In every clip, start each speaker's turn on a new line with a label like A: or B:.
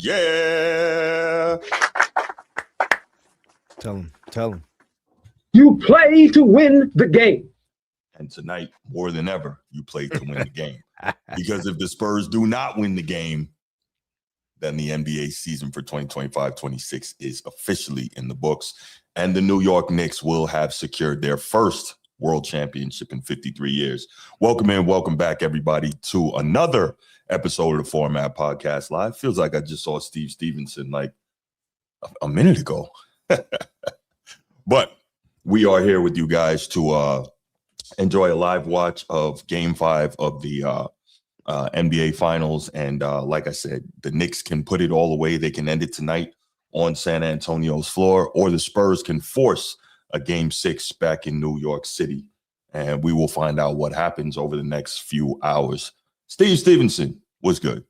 A: Yeah.
B: Tell him.
C: You play to win the game.
A: And tonight, more than ever, you play to win the game. Because if the Spurs do not win the game, then the NBA season for 2025-26 is officially in the books. And the New York Knicks will have secured their first world championship in 53 years. Welcome back, everybody, to another episode of the Format Podcast Live. Feels like I just saw Steve Stevenson like a minute ago. But we are here with you guys to enjoy a live watch of Game 5 of the NBA Finals. And like I said, the Knicks can put it all away. They can end it tonight on San Antonio's floor, or the Spurs can force a Game 6 back in New York City. And we will find out what happens over the next few hours. Steve Stevenson, what's good?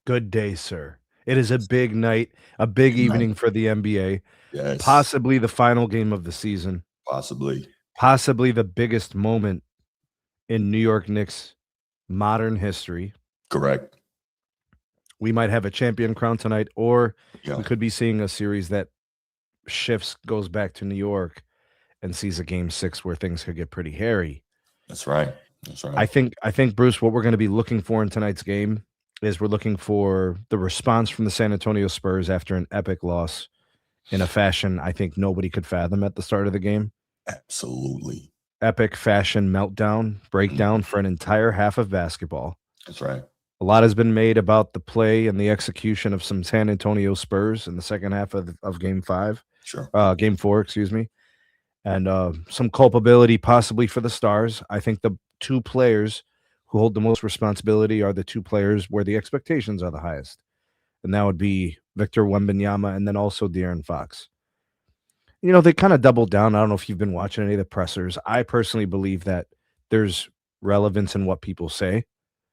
B: Good day, sir. It is a big night, a big evening for the NBA.
A: Yes.
B: Possibly the final game of the season.
A: Possibly
B: the biggest moment in New York Knicks modern history.
A: Correct.
B: We might have a champion crown tonight, or
A: Yeah.
B: we could be seeing a series that goes back to New York and sees a Game 6 where things could get pretty hairy.
A: That's right.
B: I think, Bruce, what we're going to be looking for in tonight's game is we're looking for the response from the San Antonio Spurs after an epic loss in a fashion I think nobody could fathom at the start of the game.
A: Absolutely.
B: Epic fashion meltdown, breakdown for an entire half of basketball.
A: That's right.
B: A lot has been made about the play and the execution of some San Antonio Spurs in the second half of Game 5.
A: Sure.
B: Game 4, excuse me. And some culpability possibly for the Stars. I think the two players who hold the most responsibility are the two players where the expectations are the highest. And that would be Victor Wembanyama and then also De'Aaron Fox. You know, they kind of doubled down. I don't know if you've been watching any of the pressers. I personally believe that there's relevance in what people say.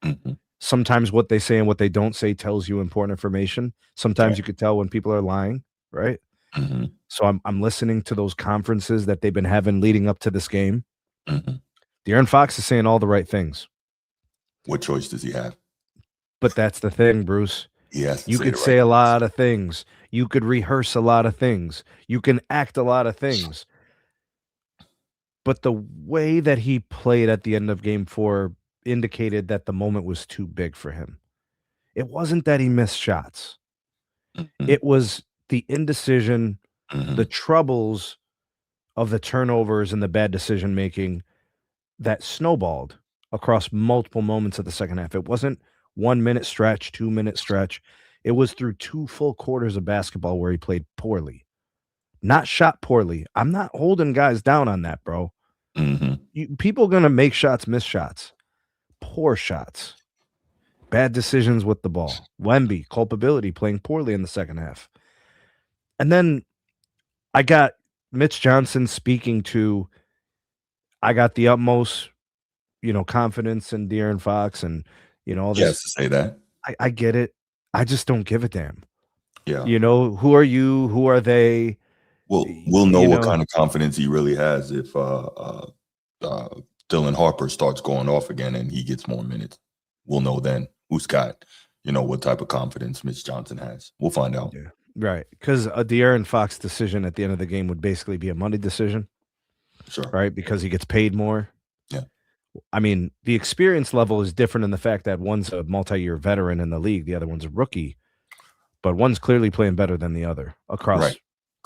A: Mm-hmm.
B: Sometimes what they say and what they don't say tells you important information. Sometimes you could tell when people are lying, right?
A: Mm-hmm.
B: So I'm listening to those conferences that they've been having leading up to this game.
A: Mm-hmm.
B: De'Aaron Fox is saying all the right things.
A: What choice does he have?
B: But that's the thing, Bruce.
A: Yes.
B: You could say a lot of things. You could rehearse a lot of things. You can act a lot of things. But the way that he played at the end of Game 4 indicated that the moment was too big for him. It wasn't that he missed shots.
A: Mm-hmm.
B: It was the indecision, the troubles of the turnovers and the bad decision-making that snowballed across multiple moments of the second half. It wasn't 1 minute stretch, 2 minute stretch. It was through 2 full quarters of basketball where he played poorly, not shot poorly. I'm not holding guys down on that, bro.
A: Mm-hmm.
B: People going to make shots, miss shots, poor shots, bad decisions with the ball. Wemby, culpability, playing poorly in the second half. And then I got Mitch Johnson speaking to, I got the utmost, confidence in De'Aaron Fox and, all this.
A: Yes, to say that.
B: I get it. I just don't give a damn.
A: Yeah.
B: Who are you? Who are they?
A: We'll know what kind of confidence he really has if Dylan Harper starts going off again and he gets more minutes. We'll know then who's got, what type of confidence Mitch Johnson has. We'll find out.
B: Yeah. Right. Because a De'Aaron Fox decision at the end of the game would basically be a money decision.
A: Sure.
B: Right. Because he gets paid more.
A: Yeah.
B: I mean, the experience level is different in the fact that one's a multi-year veteran in the league. The other one's a rookie. But one's clearly playing better than the other across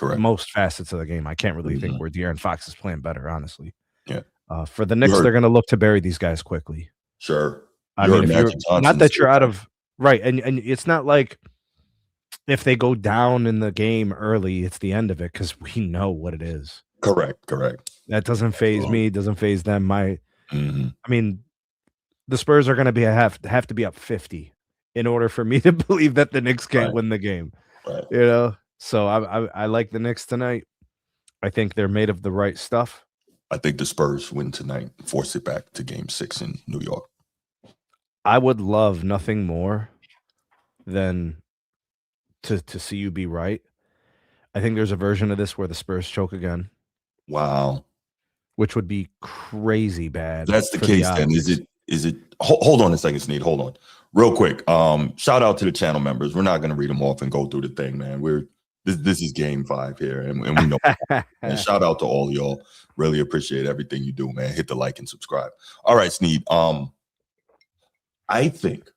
B: most facets of the game. I can't really think where De'Aaron Fox is playing better, honestly.
A: Yeah.
B: For the Knicks, they're going to look to bury these guys quickly.
A: Sure.
B: I mean, not that you're out of right, and it's not like if they go down in the game early, it's the end of it because we know what it is.
A: Correct.
B: That doesn't faze me. Doesn't faze them. I mean, the Spurs are going to have to be up 50 in order for me to believe that the Knicks can't win the game.
A: Right.
B: So I like the Knicks tonight. I think they're made of the right stuff.
A: I think the Spurs win tonight, force it back to Game 6 in New York.
B: I would love nothing more than to see you be right. I think there's a version of this where the Spurs choke again.
A: Wow.
B: Which would be crazy bad.
A: That's the case then. Is it hold on a second, Snead. Hold on. Real quick, shout out to the channel members. We're not going to read them off and go through the thing, man. This is game 5 here, and we know. And shout out to all y'all. Really appreciate everything you do, man. Hit the like and subscribe. All right, Sneed. I think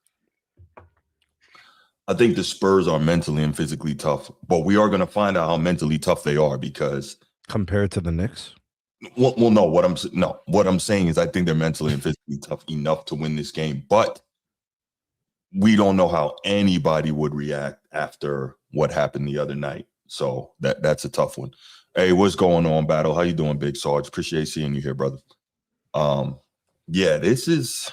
A: the Spurs are mentally and physically tough, but we are going to find out how mentally tough they are because
B: compared to the Knicks.
A: Well, no. What I'm saying is I think they're mentally and physically tough enough to win this game, but we don't know how anybody would react after what happened the other night. So that's a tough one. Hey, what's going on, Battle? How you doing, Big Sarge? Appreciate seeing you here, brother. Yeah, this is.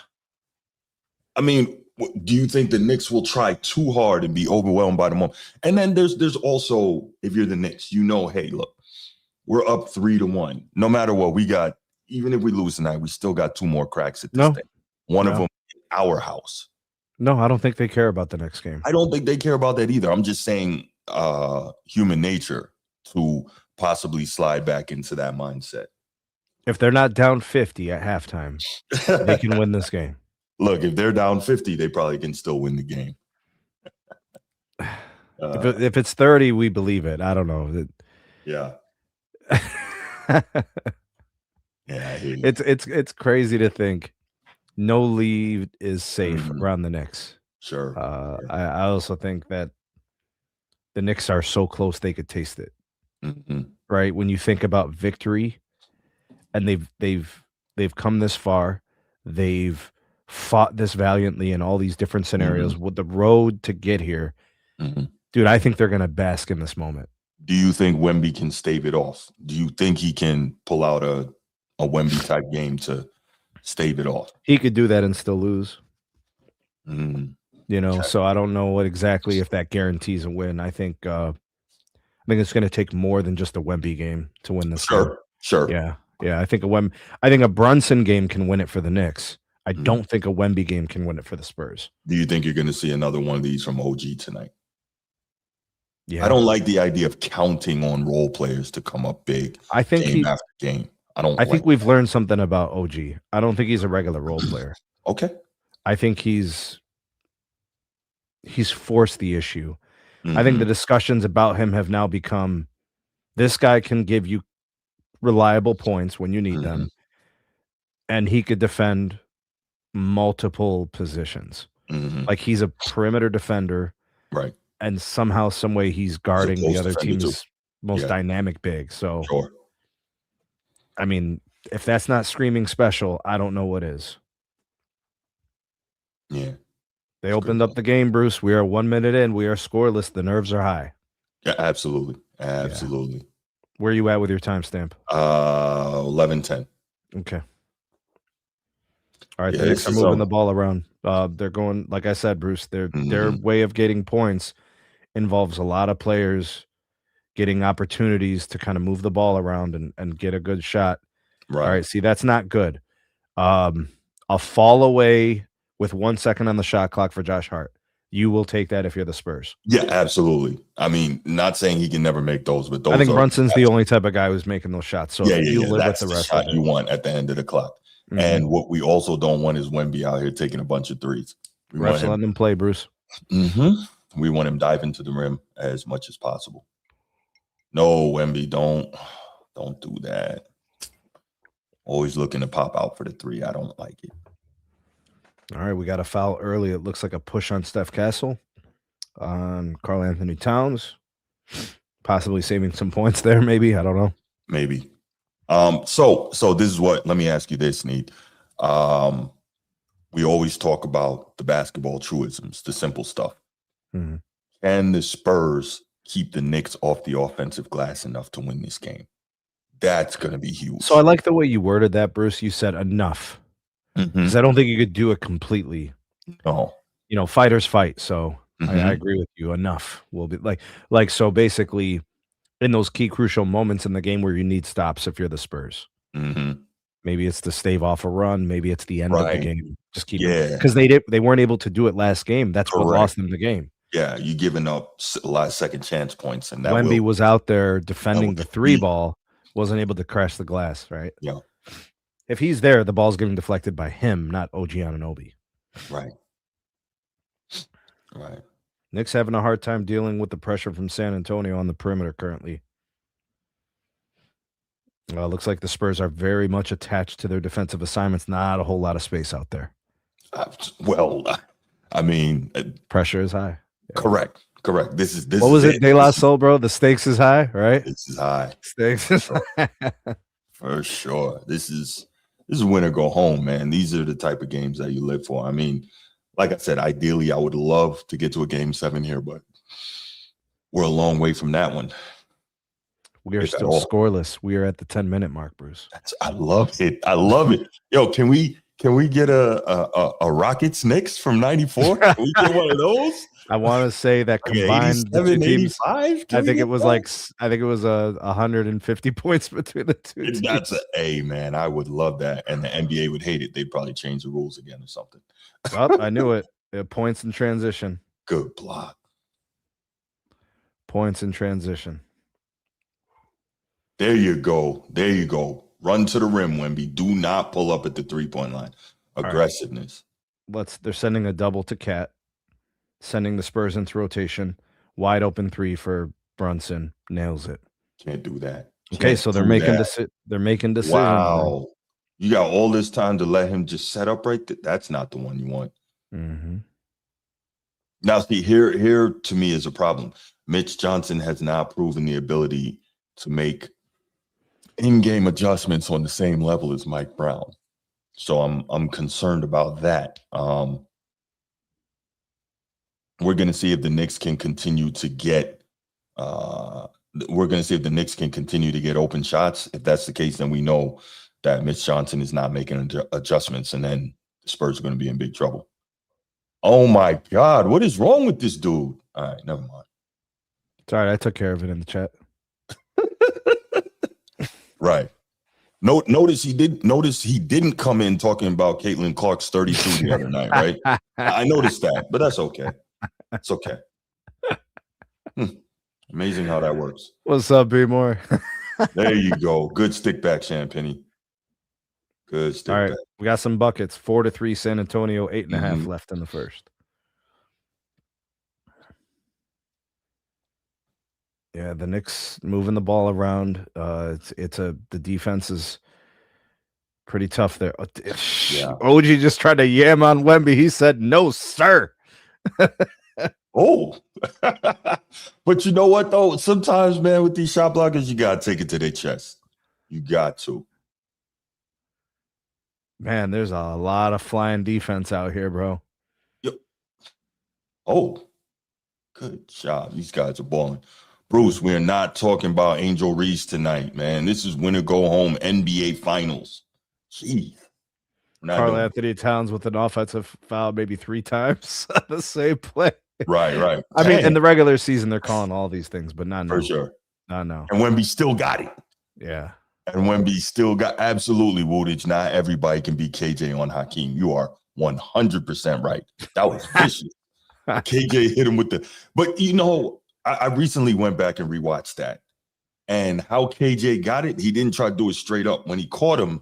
A: I mean, do you think the Knicks will try too hard and be overwhelmed by the moment? And then there's also, if you're the Knicks, hey, look, we're up 3-1. No matter what, we got. Even if we lose tonight, we still got 2 more cracks at this thing. One of them, in our house.
B: No, I don't think they care about the next game.
A: I don't think they care about that either. I'm just saying human nature to possibly slide back into that mindset.
B: If they're not down 50 at halftime, they can win this game.
A: Look, if they're down 50, they probably can still win the game.
B: If it's 30, we believe it. I don't know.
A: Yeah. Yeah, I hear you.
B: It's crazy to think no lead is safe around the Knicks.
A: Sure.
B: Yeah. I also think that the Knicks are so close they could taste it. Right? When you think about victory, and they've come this far, they've fought this valiantly in all these different scenarios with the road to get here. Dude, I think they're going to bask in this moment.
A: Do you think Wemby can stave it off? Do you think he can pull out a Wemby type game to stave it off?
B: He could do that and still lose.
A: Okay.
B: So I don't know what exactly if that guarantees a win. I think it's going to take more than just a Wemby game to win this game.
A: Sure.
B: Yeah. I think a Brunson game can win it for the Knicks. I don't think a Wemby game can win it for the Spurs.
A: Do you think you're going to see another one of these from OG tonight?
B: Yeah.
A: I don't like the idea of counting on role players to come up big.
B: I think
A: game after game.
B: I think we've learned something about OG. I don't think he's a regular role player.
A: Okay.
B: I think he's forced the issue. I think the discussions about him have now become, this guy can give you reliable points when you need them, and he could defend multiple positions. Like he's a perimeter defender,
A: right?
B: And somehow, some way, he's guarding the other team's most dynamic big. So, I mean, if that's not screaming special, I don't know what is.
A: Yeah.
B: They opened up the game, Bruce. We are 1 minute in. We are scoreless. The nerves are high.
A: Yeah, absolutely. Yeah.
B: Where are you at with your timestamp?
A: 11:10.
B: Okay. All right, the Knicks are moving the ball around. They're going, like I said, Bruce, their way of getting points involves a lot of players getting opportunities to kind of move the ball around and get a good shot.
A: Right.
B: All right, see, that's not good. A fall away with 1 second on the shot clock for Josh Hart. You will take that if you're the Spurs.
A: Yeah, absolutely. I mean, not saying he can never make those, but those
B: I think Brunson's the only type of guy who's making those shots. So you live
A: that's
B: with the rest
A: shot
B: of it.
A: You want at the end of the clock. And what we also don't want is Wemby out here taking a bunch of threes. We
B: want letting him play, Bruce.
A: We want him diving to the rim as much as possible. No, Wemby, don't do that. Always looking to pop out for the three. I don't like it.
B: All right, we got a foul early. It looks like a push on Steph Castle on Karl Anthony Towns. Possibly saving some points there, maybe. I don't know.
A: Maybe. So this is what, let me ask you this, Need. We always talk about the basketball truisms, the simple stuff. Can the Spurs keep the Knicks off the offensive glass enough to win this game? That's going to be huge.
B: So I like the way you worded that, Bruce. You said enough. Because I don't think you could do it completely.
A: No.
B: Fighters fight. So I agree with you. Enough will be like, so basically in those key crucial moments in the game where you need stops, if you're the Spurs, maybe it's to stave off a run. Maybe it's the end of the game. Just keep it. Because they weren't able to do it last game. That's what lost them the game.
A: Yeah. You giving up a lot of second chance points. And that
B: Wemby was out there defending the three ball, wasn't able to crash the glass. Right.
A: Yeah.
B: If he's there, the ball's getting deflected by him, not OG Anunoby.
A: Right. Right.
B: Knicks having a hard time dealing with the pressure from San Antonio on the perimeter currently. Looks like the Spurs are very much attached to their defensive assignments. Not a whole lot of space out there.
A: Well, I mean,
B: pressure is high.
A: Correct. This is
B: what was it? De La Soul, bro. The stakes is high, right?
A: This is high.
B: Stakes is high.
A: For sure. This is win or go home, man. These are the type of games that you live for. I mean, like I said, ideally, I would love to get to a game 7 here, but we're a long way from that one.
B: We are still scoreless. We are at the 10-minute mark, Bruce.
A: I love it. Yo, can we get a Rockets Knicks from 94? Can we get one of those?
B: I want to say that combined
A: 87, 85?
B: I think it was 150 points between the two teams.
A: That's man. I would love that. And the NBA would hate it. They'd probably change the rules again or something.
B: Oh, I knew it. Points in transition.
A: Good block.
B: Points in transition.
A: There you go. Run to the rim, Wemby. Do not pull up at the 3-point line. Aggressiveness.
B: Right. They're sending a double to Cat. Sending the Spurs into rotation. Wide open 3 for Brunson. Nails it.
A: Can't do that.
B: Okay, so they're making decisions.
A: Wow.
B: Bro.
A: You got all this time to let him just set up right there. That's not the one you want.
B: Mm-hmm.
A: Now, see, here to me is a problem. Mitch Johnson has not proven the ability to make in-game adjustments on the same level as Mike Brown. So I'm concerned about that. We're going to see if the Knicks can continue to get open shots. If that's the case, then we know that Mitch Johnson is not making adjustments, and then the Spurs are going to be in big trouble. Oh my God, what is wrong with this dude? All right, never mind.
B: Sorry, I took care of it in the chat.
A: Right. Notice he didn't come in talking about Caitlin Clark's 32 the other night, right? I noticed that, but that's okay. It's okay. Amazing how that works.
B: What's up, B-More?
A: There you go. Good stick back, Champagny. Good stick back. All right,
B: we got some buckets. 4-3 San Antonio, 8.5 left in the first. Yeah, the Knicks moving the ball around. The defense is pretty tough there.
A: Yeah.
B: OG just tried to yam on Wemby. He said, "No, sir."
A: Oh, but you know what though? Sometimes, man, with these shot blockers, you gotta take it to their chest. You got to.
B: Man, there's a lot of flying defense out here, bro.
A: Yep. Oh, good job. These guys are balling. Bruce, we're not talking about Angel Reese tonight, man. This is win or go home NBA Finals. Jeez.
B: Karl Anthony Towns with an offensive foul maybe 3 times on the same play.
A: Right.
B: I mean, in the regular season, they're calling all these things, but not now.
A: For sure.
B: Not now.
A: And Wemby still got it.
B: Yeah.
A: And Wemby still got absolutely Woodage. Not everybody can be KJ on Hakeem. You are 100% right. That was vicious. KJ hit him with but you know, I recently went back and rewatched that. And how KJ got it, he didn't try to do it straight up. When he caught him,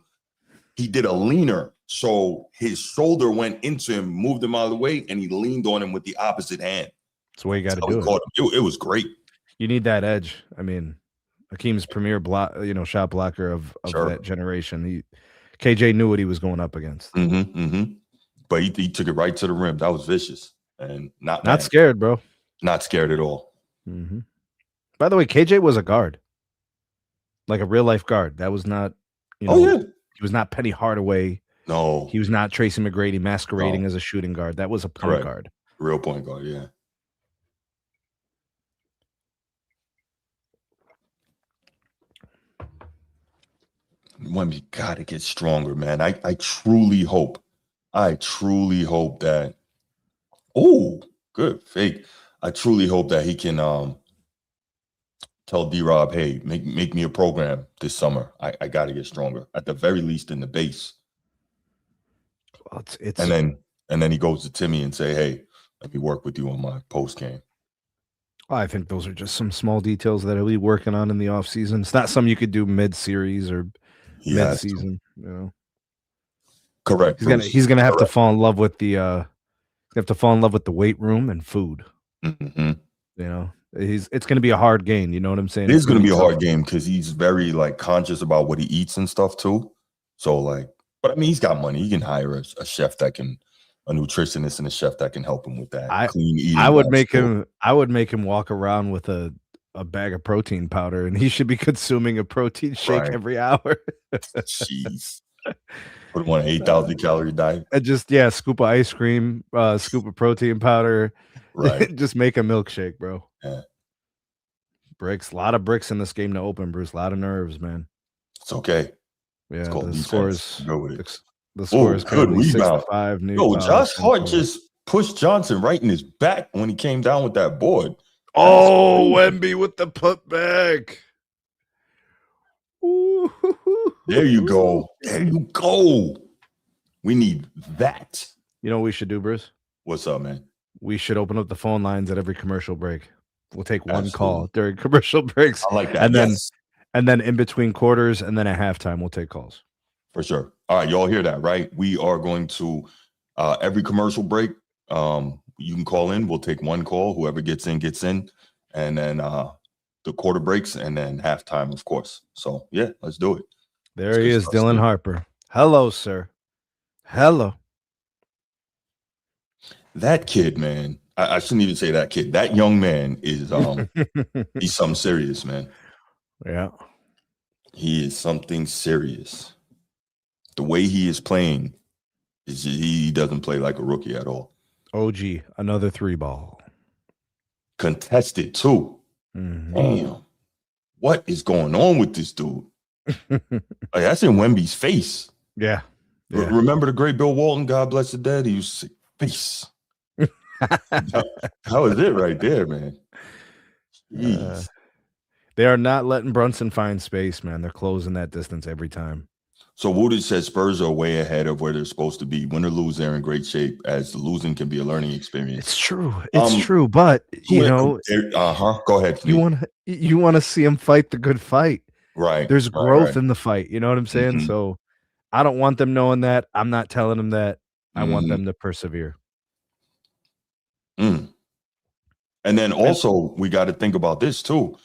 A: he did a leaner. So his shoulder went into him, moved him out of the way, and he leaned on him with the opposite hand.
B: That's the way you got to do it.
A: It was great.
B: You need that edge. I mean, Hakeem's premier shot blocker of that generation. KJ knew what he was going up against.
A: But he took it right to the rim. That was vicious. And not
B: scared, bro.
A: Not scared at all.
B: Mm-hmm. By the way, KJ was a guard. Like a real life guard. That was not, he was not Penny Hardaway.
A: No.
B: He was not Tracy McGrady masquerading as a shooting guard. That was a point guard.
A: Real point guard, yeah. Wemby got to get stronger, man. I truly hope that. Oh, good fake. I truly hope that he can tell D-Rob, hey, make me a program this summer. I got to get stronger, at the very least in the base.
B: Well,
A: and then he goes to Timmy and say, hey, let me work with you on my post game.
B: I think those are just some small details that he'll be working on in the offseason. It's not something you could do mid-series or mid-season, you know.
A: Correct.
B: He's gonna have to fall in love with the have to fall in love with the weight room and food.
A: Mm-hmm.
B: You know, it's going to be a hard game. You know what I'm saying?
A: It is going to be a
B: tough.
A: hard game because he's very like conscious about what he eats and stuff too. So like, but I mean, he's got money. He can hire a chef that can, a nutritionist and a chef that can help him with that clean eating.
B: I would make him walk around with a bag of protein powder, and he should be consuming a protein shake every hour.
A: Jeez. Put him on an 8,000 calorie diet.
B: And just scoop of ice cream, scoop of protein powder.
A: Right.
B: Just make a milkshake, bro.
A: Yeah.
B: Bricks, a lot of bricks in this game to open, Bruce. A lot of nerves, man.
A: It's okay.
B: Yeah,
A: it's called
B: the
A: defense.
B: scores. The score is
A: good rebound.
B: 6-5.
A: Yo, Josh Hart just pushed Johnson right in his back when he came down with that board.
B: Oh, Wemby with the putback.
A: There you go. There you go. We need that.
B: You know what we should do, Bruce?
A: What's up, man?
B: We should open up the phone lines at every commercial break. We'll take one call during commercial breaks.
A: I like that.
B: And then in between quarters and then at halftime, we'll take calls.
A: For sure. All right, y'all hear that, right? We are going to every commercial break. You can call in. We'll take one call. Whoever gets in, gets in. And then the quarter breaks and then halftime, of course. So, yeah, let's do it.
B: There he is, Dylan Harper. Hello, sir. Hello.
A: That kid, man. I shouldn't even say that kid. That young man is he's something serious, man.
B: Yeah.
A: He is something serious. The way he is playing he doesn't play like a rookie at all.
B: OG, another 3-ball.
A: Contested too.
B: Mm-hmm.
A: Damn. What is going on with this dude? That's in Wemby's face.
B: Yeah.
A: Remember the great Bill Walton, God bless the dead? He used to say, face. That was it right there, man.
B: They are not letting Brunson find space, man. They're closing that distance every time.
A: So Woodage says Spurs are way ahead of where they're supposed to be. Win or lose, they're in great shape, as the losing can be a learning experience.
B: It's true. It's true. But,
A: Go ahead. Please.
B: You want to see him fight the good fight.
A: Right.
B: There's growth in the fight. You know what I'm saying?
A: Mm-hmm.
B: So I don't want them knowing that. I'm not telling them that. I want them to persevere.
A: And then also we got to think about this too.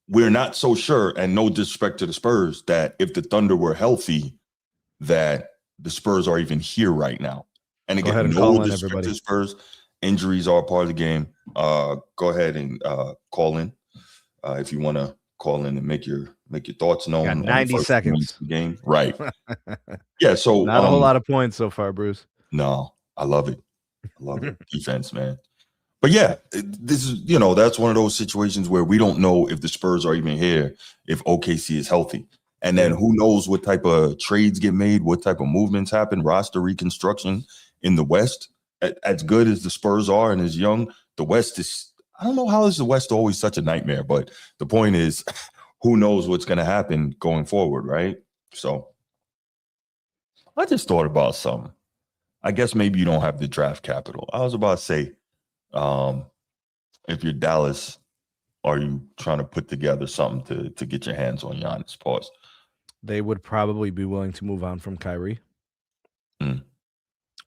A: We're not so sure, and no disrespect to the Spurs, that if the Thunder were healthy, that the Spurs are even here right now. And again, no disrespect to the Spurs. Injuries are part of the game. Go ahead and call in if you want to call in and make your thoughts known.
B: Got 90 seconds.
A: Game, right? Yeah. So
B: not a whole lot of points so far, Bruce.
A: No, I love it. Defense, man. But yeah, this is, that's one of those situations where we don't know if the Spurs are even here, if OKC is healthy. And then who knows what type of trades get made, what type of movements happen, roster reconstruction in the West. As good as the Spurs are and as young, the West is, I don't know how is the West always such a nightmare, but the point is, who knows what's going to happen going forward, right? So I just thought about something. I guess maybe you don't have the draft capital. I was about to say, if you're Dallas, are you trying to put together something to get your hands on Giannis? Pause.
B: They would probably be willing to move on from Kyrie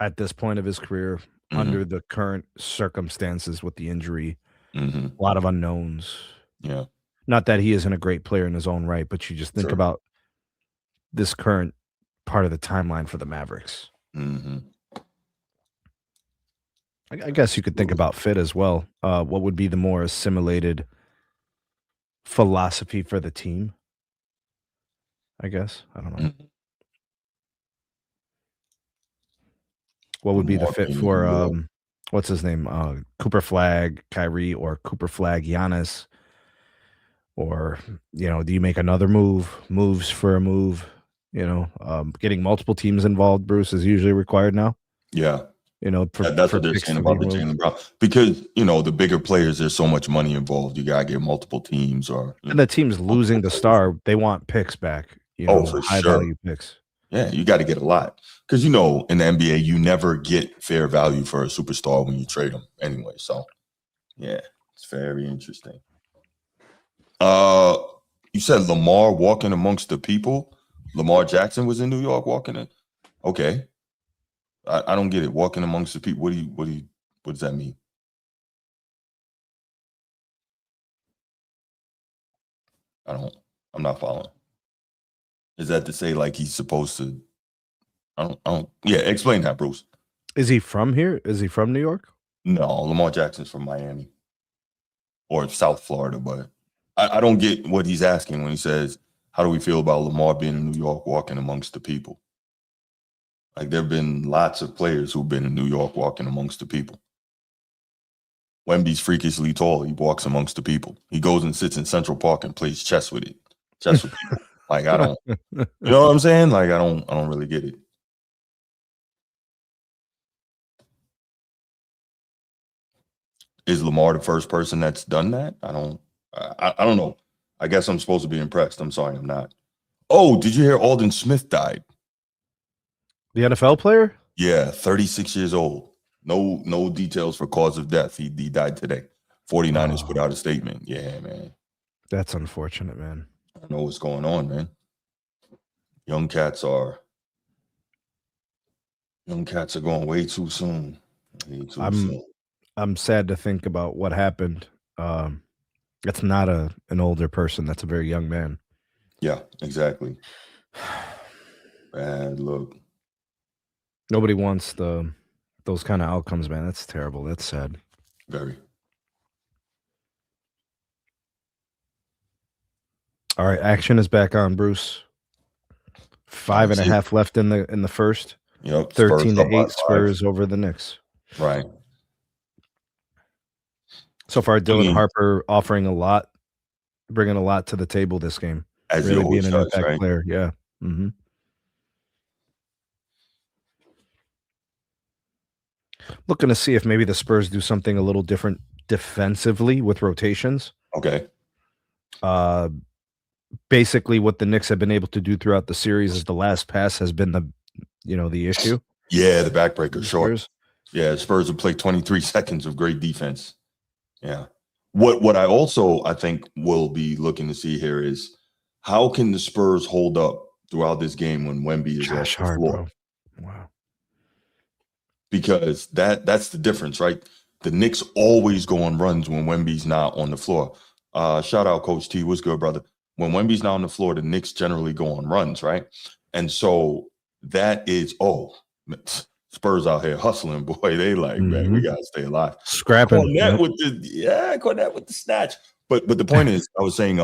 B: at this point of his career, under the current circumstances with the injury. A lot of unknowns.
A: Yeah.
B: Not that he isn't a great player in his own right, but you just think about this current part of the timeline for the Mavericks. I guess you could think about fit as well. What would be the more assimilated philosophy for the team? I guess. I don't know. What would be the fit for what's his name? Cooper Flag, Kyrie, or Cooper Flag, Giannis? Or, do you make another moves for a move? Getting multiple teams involved, Bruce, is usually required now.
A: Yeah.
B: That's
A: what they're saying about the Jalen Brown, because the bigger players, there's so much money involved. You gotta get multiple teams,
B: and the team's losing the star. They want picks back.
A: For
B: high
A: sure.
B: value picks.
A: Yeah, you got to get a lot, because in the NBA you never get fair value for a superstar when you trade them anyway. So yeah, it's very interesting. You said Lamar walking amongst the people. Lamar Jackson was in New York walking in. Okay. I don't get it. Walking amongst the people. What does that mean? I'm not following. Is that to say like he's supposed to? I don't. Yeah, explain that, Bruce.
B: Is he from here? Is he from New York?
A: No, Lamar Jackson's from Miami or South Florida, but I don't get what he's asking when he says, how do we feel about Lamar being in New York walking amongst the people? Like there have been lots of players who've been in New York walking amongst the people. Wemby's freakishly tall. He walks amongst the people. He goes and sits in Central Park and plays chess with people. Like I don't, you know what I'm saying? Like I don't really get it. Is Lamar the first person that's done that? I don't know. I guess I'm supposed to be impressed. I'm sorry, I'm not. Oh, did you hear Alden Smith died?
B: The NFL player?
A: Yeah, 36 years old. No details for cause of death. He died today. 49ers put out a statement. Yeah, man.
B: That's unfortunate, man.
A: I don't know what's going on, man. Young cats are going way too soon.
B: I'm sad to think about what happened. That's not an older person. That's a very young man.
A: Yeah, exactly. Bad look.
B: Nobody wants those kind of outcomes, man. That's terrible. That's sad.
A: Very.
B: All right, action is back on, Bruce. 5.5 left in the first.
A: Yep.
B: 13-8 Spurs over the Knicks.
A: Right.
B: So far, Dylan Harper offering a lot, bringing a lot to the table this game.
A: As
B: really
A: being an
B: impact player. Yeah. Mm-hmm. Looking to see if maybe the Spurs do something a little different defensively with rotations.
A: Okay.
B: Basically, what the Knicks have been able to do throughout the series is the last pass has been the issue.
A: Yeah, the backbreaker, sure. Yeah, Spurs will play 23 seconds of great defense. Yeah. What I think we'll be looking to see here is how can the Spurs hold up throughout this game when Wemby is off the floor?
B: Bro. Wow.
A: Because that's the difference, right? The Knicks always go on runs when Wemby's not on the floor. Shout out Coach T. What's good, brother? When Wemby's not on the floor, the Knicks generally go on runs, right? And so that is, Spurs out here hustling, boy. They like, man, we gotta stay alive.
B: Scrapping.
A: Cornette with the snatch. But the point is, I was saying,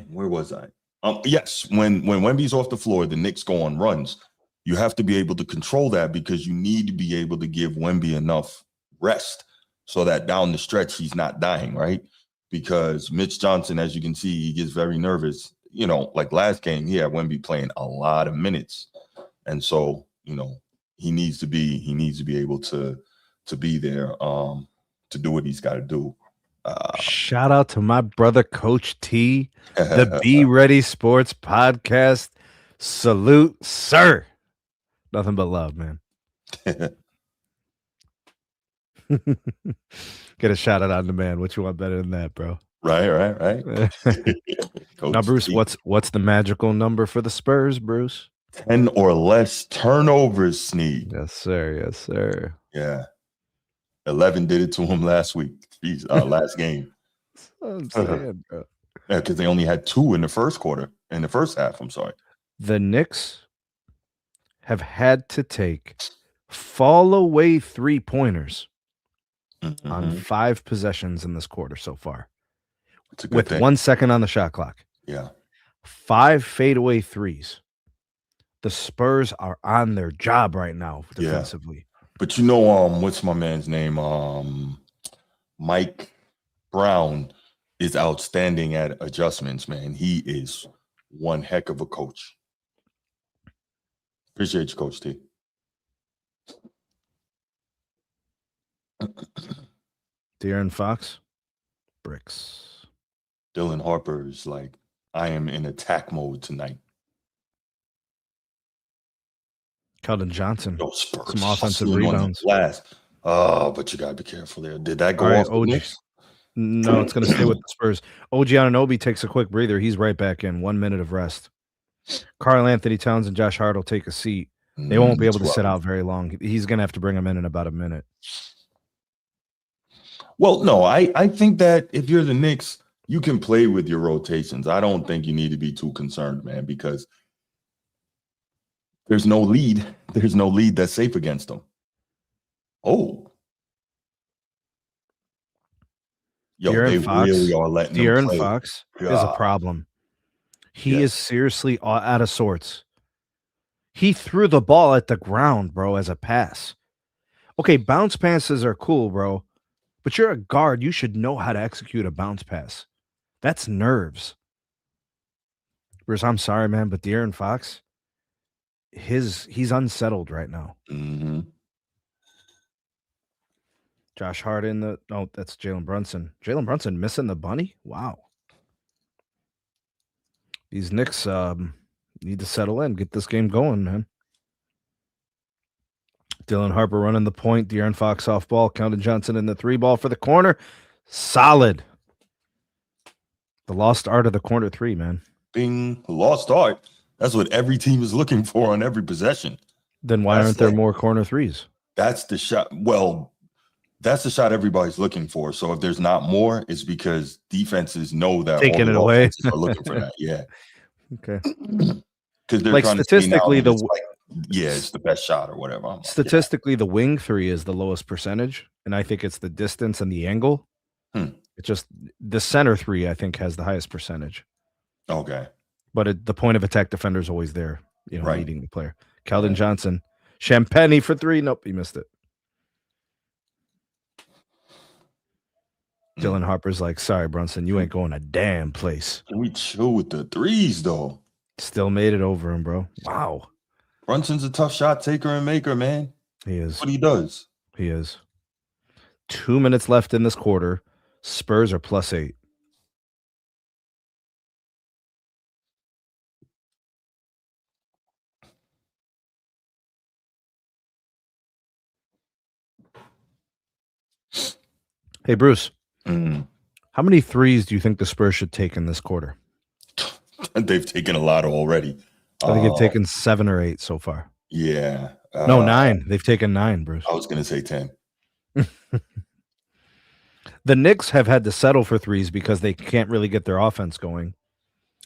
A: where was I? Yes, when Wemby's off the floor, the Knicks go on runs. You have to be able to control that because you need to be able to give Wemby enough rest so that down the stretch he's not dying, right? Because Mitch Johnson, as you can see, he gets very nervous. You know, like last game, he had Wemby playing a lot of minutes. And so, he needs to be able to be there to do what he's got to do.
B: Shout out to my brother, Coach T, the Be Ready Sports Podcast. Salute, sir. Nothing but love, man. Get a shout out on demand. What you want better than that, bro?
A: Right.
B: Now, Bruce, what's the magical number for the Spurs, Bruce?
A: 10 or less turnovers, Sneed.
B: Yes, sir.
A: Yeah. 11 did it to him last week. Last game.
B: I'm saying, bro.
A: Yeah, because they only had 2 in the first half. I'm sorry.
B: The Knicks have had to take fall away 3-pointers on 5 possessions in this quarter so far.
A: It's a good
B: with
A: thing.
B: 1 second on the shot clock.
A: Yeah.
B: 5 fadeaway threes. The Spurs are on their job right now defensively.
A: Yeah. But what's my man's name? Mike Brown is outstanding at adjustments, man. He is one heck of a coach. Appreciate you, Coach T.
B: De'Aaron Fox, bricks.
A: Dylan Harper is like, I am in attack mode tonight.
B: Keldon Johnson,
A: Spurs
B: some offensive rebounds.
A: But you got to be careful there. Did that go off the Knicks?
B: No, it's going to stay with the Spurs. OG Anunoby takes a quick breather. He's right back in. 1 minute of rest. Karl Anthony Towns and Josh Hart will take a seat. They won't be able to
A: 12.
B: sit out very long. He's going to have to bring him in about a minute.
A: Well, no, I think that if you're the Knicks, you can play with your rotations. I don't think you need to be too concerned, man, because there's no lead. There's no lead that's safe against them. Oh. Yo,
B: De'Aaron
A: they
B: Fox,
A: really are letting them
B: De'Aaron
A: play.
B: Fox is a
A: God.
B: problem. He
A: Yes.
B: is seriously out of sorts. He threw the ball at the ground, bro, as a pass. Okay, bounce passes are cool, bro, but you're a guard. You should know how to execute a bounce pass. That's nerves. Bruce, I'm sorry, man, but De'Aaron Fox, he's unsettled right now.
A: Mm-hmm.
B: Josh Hart that's Jalen Brunson. Jalen Brunson missing the bunny? Wow. These Knicks need to settle in, get this game going, man. Dylan Harper running the point. De'Aaron Fox off ball. Keldon Johnson in the 3-ball for the corner. Solid. The lost art of the corner 3, man.
A: Bing, lost art. That's what every team is looking for on every possession.
B: Then why aren't there more corner 3s?
A: That's the shot. Well, that's the shot everybody's looking for. So if there's not more, it's because defenses know that
B: Taking it
A: all
B: away.
A: offenses are looking for that. Yeah.
B: Okay.
A: Because they're
B: Like
A: trying
B: statistically,
A: to say now it's the best shot or whatever. I'm like,
B: statistically, the wing 3 is the lowest percentage, and I think it's the distance and the angle. It's just the center 3, I think, has the highest percentage.
A: Okay.
B: But the point of attack defender is always there,
A: Right.
B: leading the player. Keldon Johnson, Champagne for 3. Nope, he missed it. Dylan Harper's like, sorry, Brunson, you ain't going a damn place.
A: Can we chill with the threes, though?
B: Still made it over him, bro. Wow.
A: Brunson's a tough shot taker and maker, man.
B: He is.
A: That's what he does.
B: He is. 2 minutes left in this quarter. Spurs are +8. Hey, Bruce. How many threes do you think the Spurs should take in this quarter?
A: They've taken a lot already.
B: I think they've taken 7 or 8 so far.
A: Yeah.
B: No, 9. They've taken 9, Bruce.
A: I was going to say 10.
B: The Knicks have had to settle for threes because they can't really get their offense going.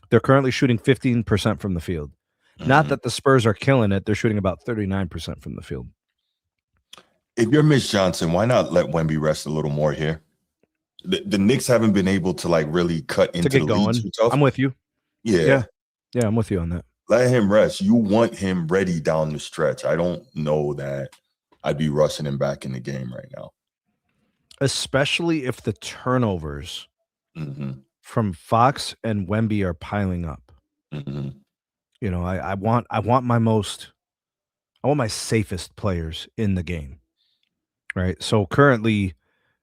B: They're currently shooting 15% from the field. Not that the Spurs are killing it. They're shooting about 39% from the field.
A: If you're Mitch Johnson, why not let Wemby rest a little more here? The Knicks haven't been able to really cut into the lead too tough.
B: I'm with you.
A: Yeah,
B: I'm with you on that.
A: Let him rest. You want him ready down the stretch. I don't know that I'd be rushing him back in the game right now.
B: Especially if the turnovers from Fox and Wemby are piling up. I want my safest players in the game. Right. So currently,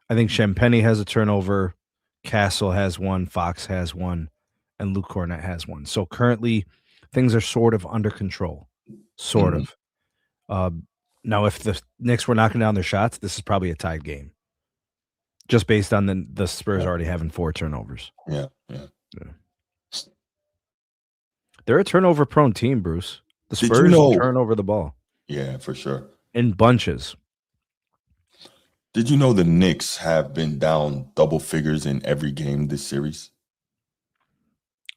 B: I think Champagne has a turnover, Castle has one, Fox has one, and Luke Cornett has one. So currently, things are sort of under control. Sort of. Now, if the Knicks were knocking down their shots, this is probably a tied game. Just based on the Spurs already having 4 turnovers.
A: Yeah.
B: They're a turnover-prone team, Bruce. The Spurs turn over the ball.
A: Yeah, for sure.
B: In bunches.
A: Did you know the Knicks have been down double figures in every game this series?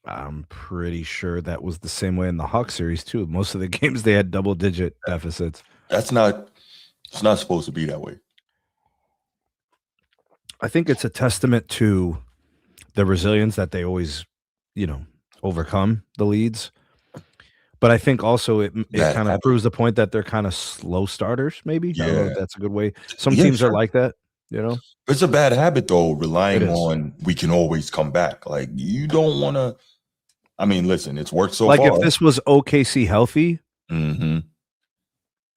B: I'm pretty sure that was the same way in the Hawks series, too. Most of the games, they had double-digit deficits.
A: It's not supposed to be that way.
B: I think it's a testament to the resilience that they always, overcome the leads. But I think also it kind of proves the point that they're kind of slow starters, maybe.
A: Yeah.
B: I don't know if that's a good way. Some teams are like that,
A: It's a bad habit, though, relying on we can always come back. Like, you don't want to. I mean, listen, it's worked so far.
B: Like, if this was OKC healthy,
A: the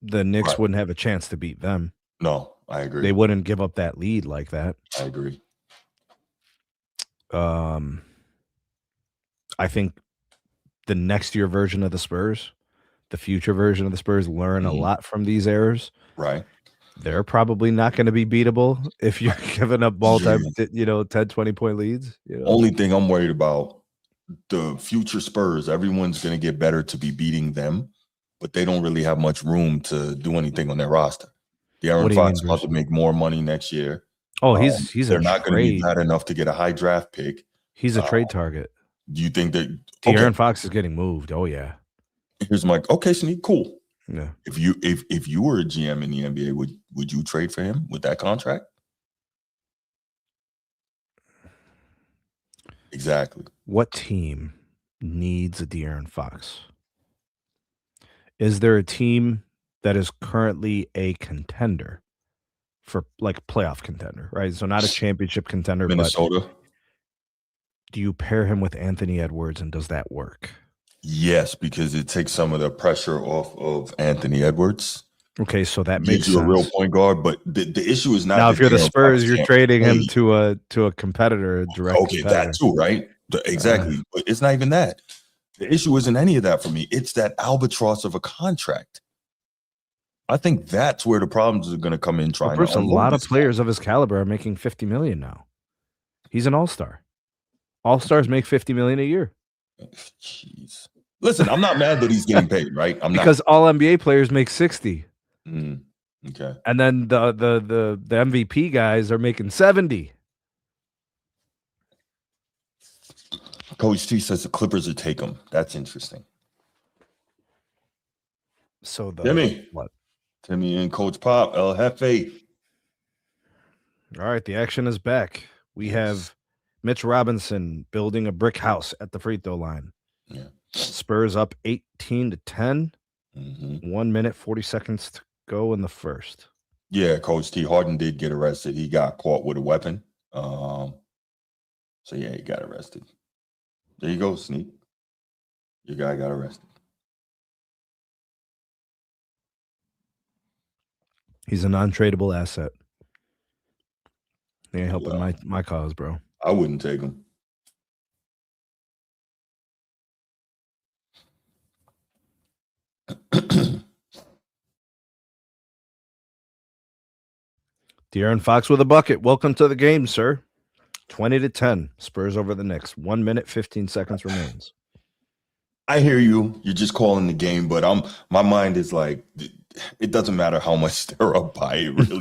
B: Knicks wouldn't have a chance to beat them.
A: No, I agree.
B: They wouldn't give up that lead like that.
A: I agree.
B: I think the next year version of the Spurs, the future version of the Spurs, learn a lot from these errors.
A: Right.
B: They're probably not going to be beatable if you're giving up ball time, 10, 20-point leads.
A: Only thing I'm worried about the future Spurs, everyone's going to get better to be beating them, but they don't really have much room to do anything on their roster. De'Aaron Fox about to make more money next year.
B: Oh, he's
A: they're not going to be bad enough to get a high draft pick.
B: He's a trade target.
A: Do you think that
B: De'Aaron Fox is getting moved? Oh yeah.
A: Here's my Sneak, cool.
B: Yeah.
A: If you were a GM in the NBA, would you trade for him with that contract? Exactly.
B: What team needs a De'Aaron Fox? Is there a team that is currently a contender for like playoff contender, right? So not a championship contender,
A: Minnesota.
B: But do you pair him with Anthony Edwards and does that work?
A: Yes, because it takes some of the pressure off of Anthony Edwards.
B: Okay, so that makes
A: you
B: sense.
A: A real point guard, but the issue is not
B: now. If you're the Spurs, you're trading him to a competitor, a direct.
A: Okay,
B: competitor.
A: that too, right? Exactly, but it's not even that. The issue isn't any of that for me. It's that albatross of a contract. I think that's where the problems are going to come in.
B: A lot of players of his caliber are making $50 million now. He's an all-star. All-stars make $50 million a year.
A: Jeez. Listen, I'm not mad that he's getting paid, right?
B: Because all NBA players make 60.
A: Okay.
B: And then the MVP guys are making 70.
A: Coach T says the Clippers would take him. That's interesting.
B: So
A: Timmy and Coach Pop, El Jefe.
B: All right, the action is back. We have Mitch Robinson building a brick house at the free throw line.
A: Yeah.
B: Spurs up 18-10. 1 minute, 40 seconds to go in the first.
A: Yeah, Coach T. Harden did get arrested. He got caught with a weapon. So yeah, he got arrested. There you go, Sneak. Your guy got arrested.
B: He's a non-tradable asset. They ain't helping my cause, bro.
A: I wouldn't take him.
B: De'Aaron Fox with a bucket. Welcome to the game, sir. 20-10. Spurs over the Knicks. 1 minute, 15 seconds remains.
A: I hear you. You're just calling the game, but my mind is like, it doesn't matter how much they're up by. It really,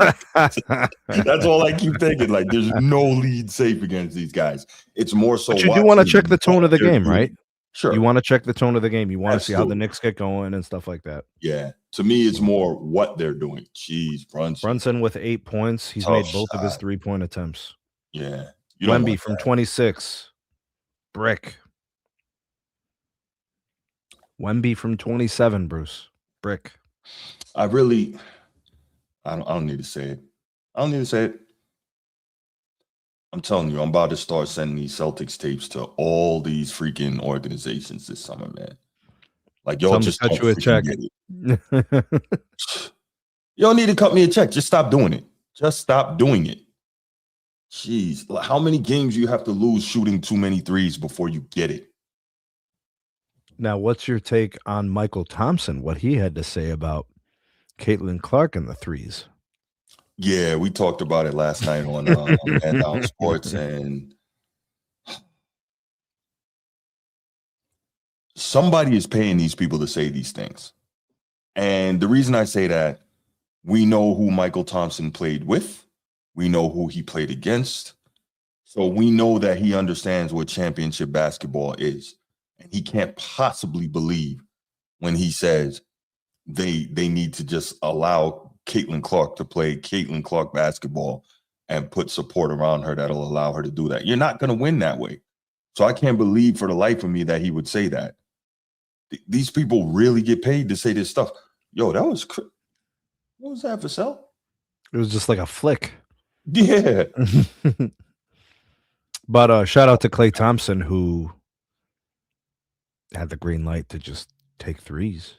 A: that's all I keep thinking. Like, there's no lead safe against these guys. It's more so.
B: But you do want to check the tone of the game, right?
A: Sure.
B: You want to check the tone of the game. You want to see how the Knicks get going and stuff like that.
A: Yeah. To me, it's more what they're doing. Jeez,
B: Brunson with 8 points. He's made both of his 3-point attempts.
A: Yeah.
B: Wemby from 26. Brick. Wemby from 27, Bruce. Brick.
A: I don't need to say it. I'm telling you, I'm about to start sending these Celtics tapes to all these freaking organizations this summer, man. Like, y'all just cut you a check. You don't need to cut me a check. Just stop doing it. Just stop doing it. Jeez, how many games you have to lose shooting too many threes before you get it?
B: Now, what's your take on Michael Thompson, what he had to say about Caitlin Clark and the threes?
A: Yeah, we talked about it last night on Man Down Sports, and somebody is paying these people to say these things. And the reason I say that, we know who Michael Thompson played with. We know who he played against. So we know that he understands what championship basketball is. And he can't possibly believe when he says they need to just allow Caitlin Clark to play Caitlin Clark basketball and put support around her that'll allow her to do that. You're not going to win that way. So I can't believe for the life of me that he would say that. These people really get paid to say this stuff. Yo, that was what was that for sale?
B: It was just like a flick.
A: Yeah.
B: But shout out to Klay Thompson, who had the green light to just take threes.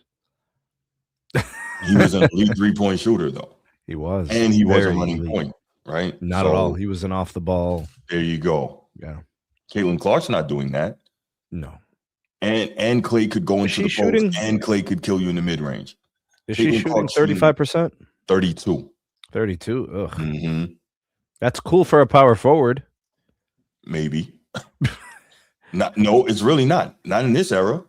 A: He was an elite 3-point shooter, though.
B: He was.
A: And he wasn't running point, right?
B: Not at all. He was an off the ball.
A: There you go.
B: Yeah.
A: Caitlin Clark's not doing that.
B: No.
A: And Klay could go into the post, and Klay could kill you in the mid-range.
B: Is she shooting 35%?
A: 32.
B: 32? Ugh.
A: Mm-hmm.
B: That's cool for a power forward.
A: Maybe. No, it's really not. Not in this era.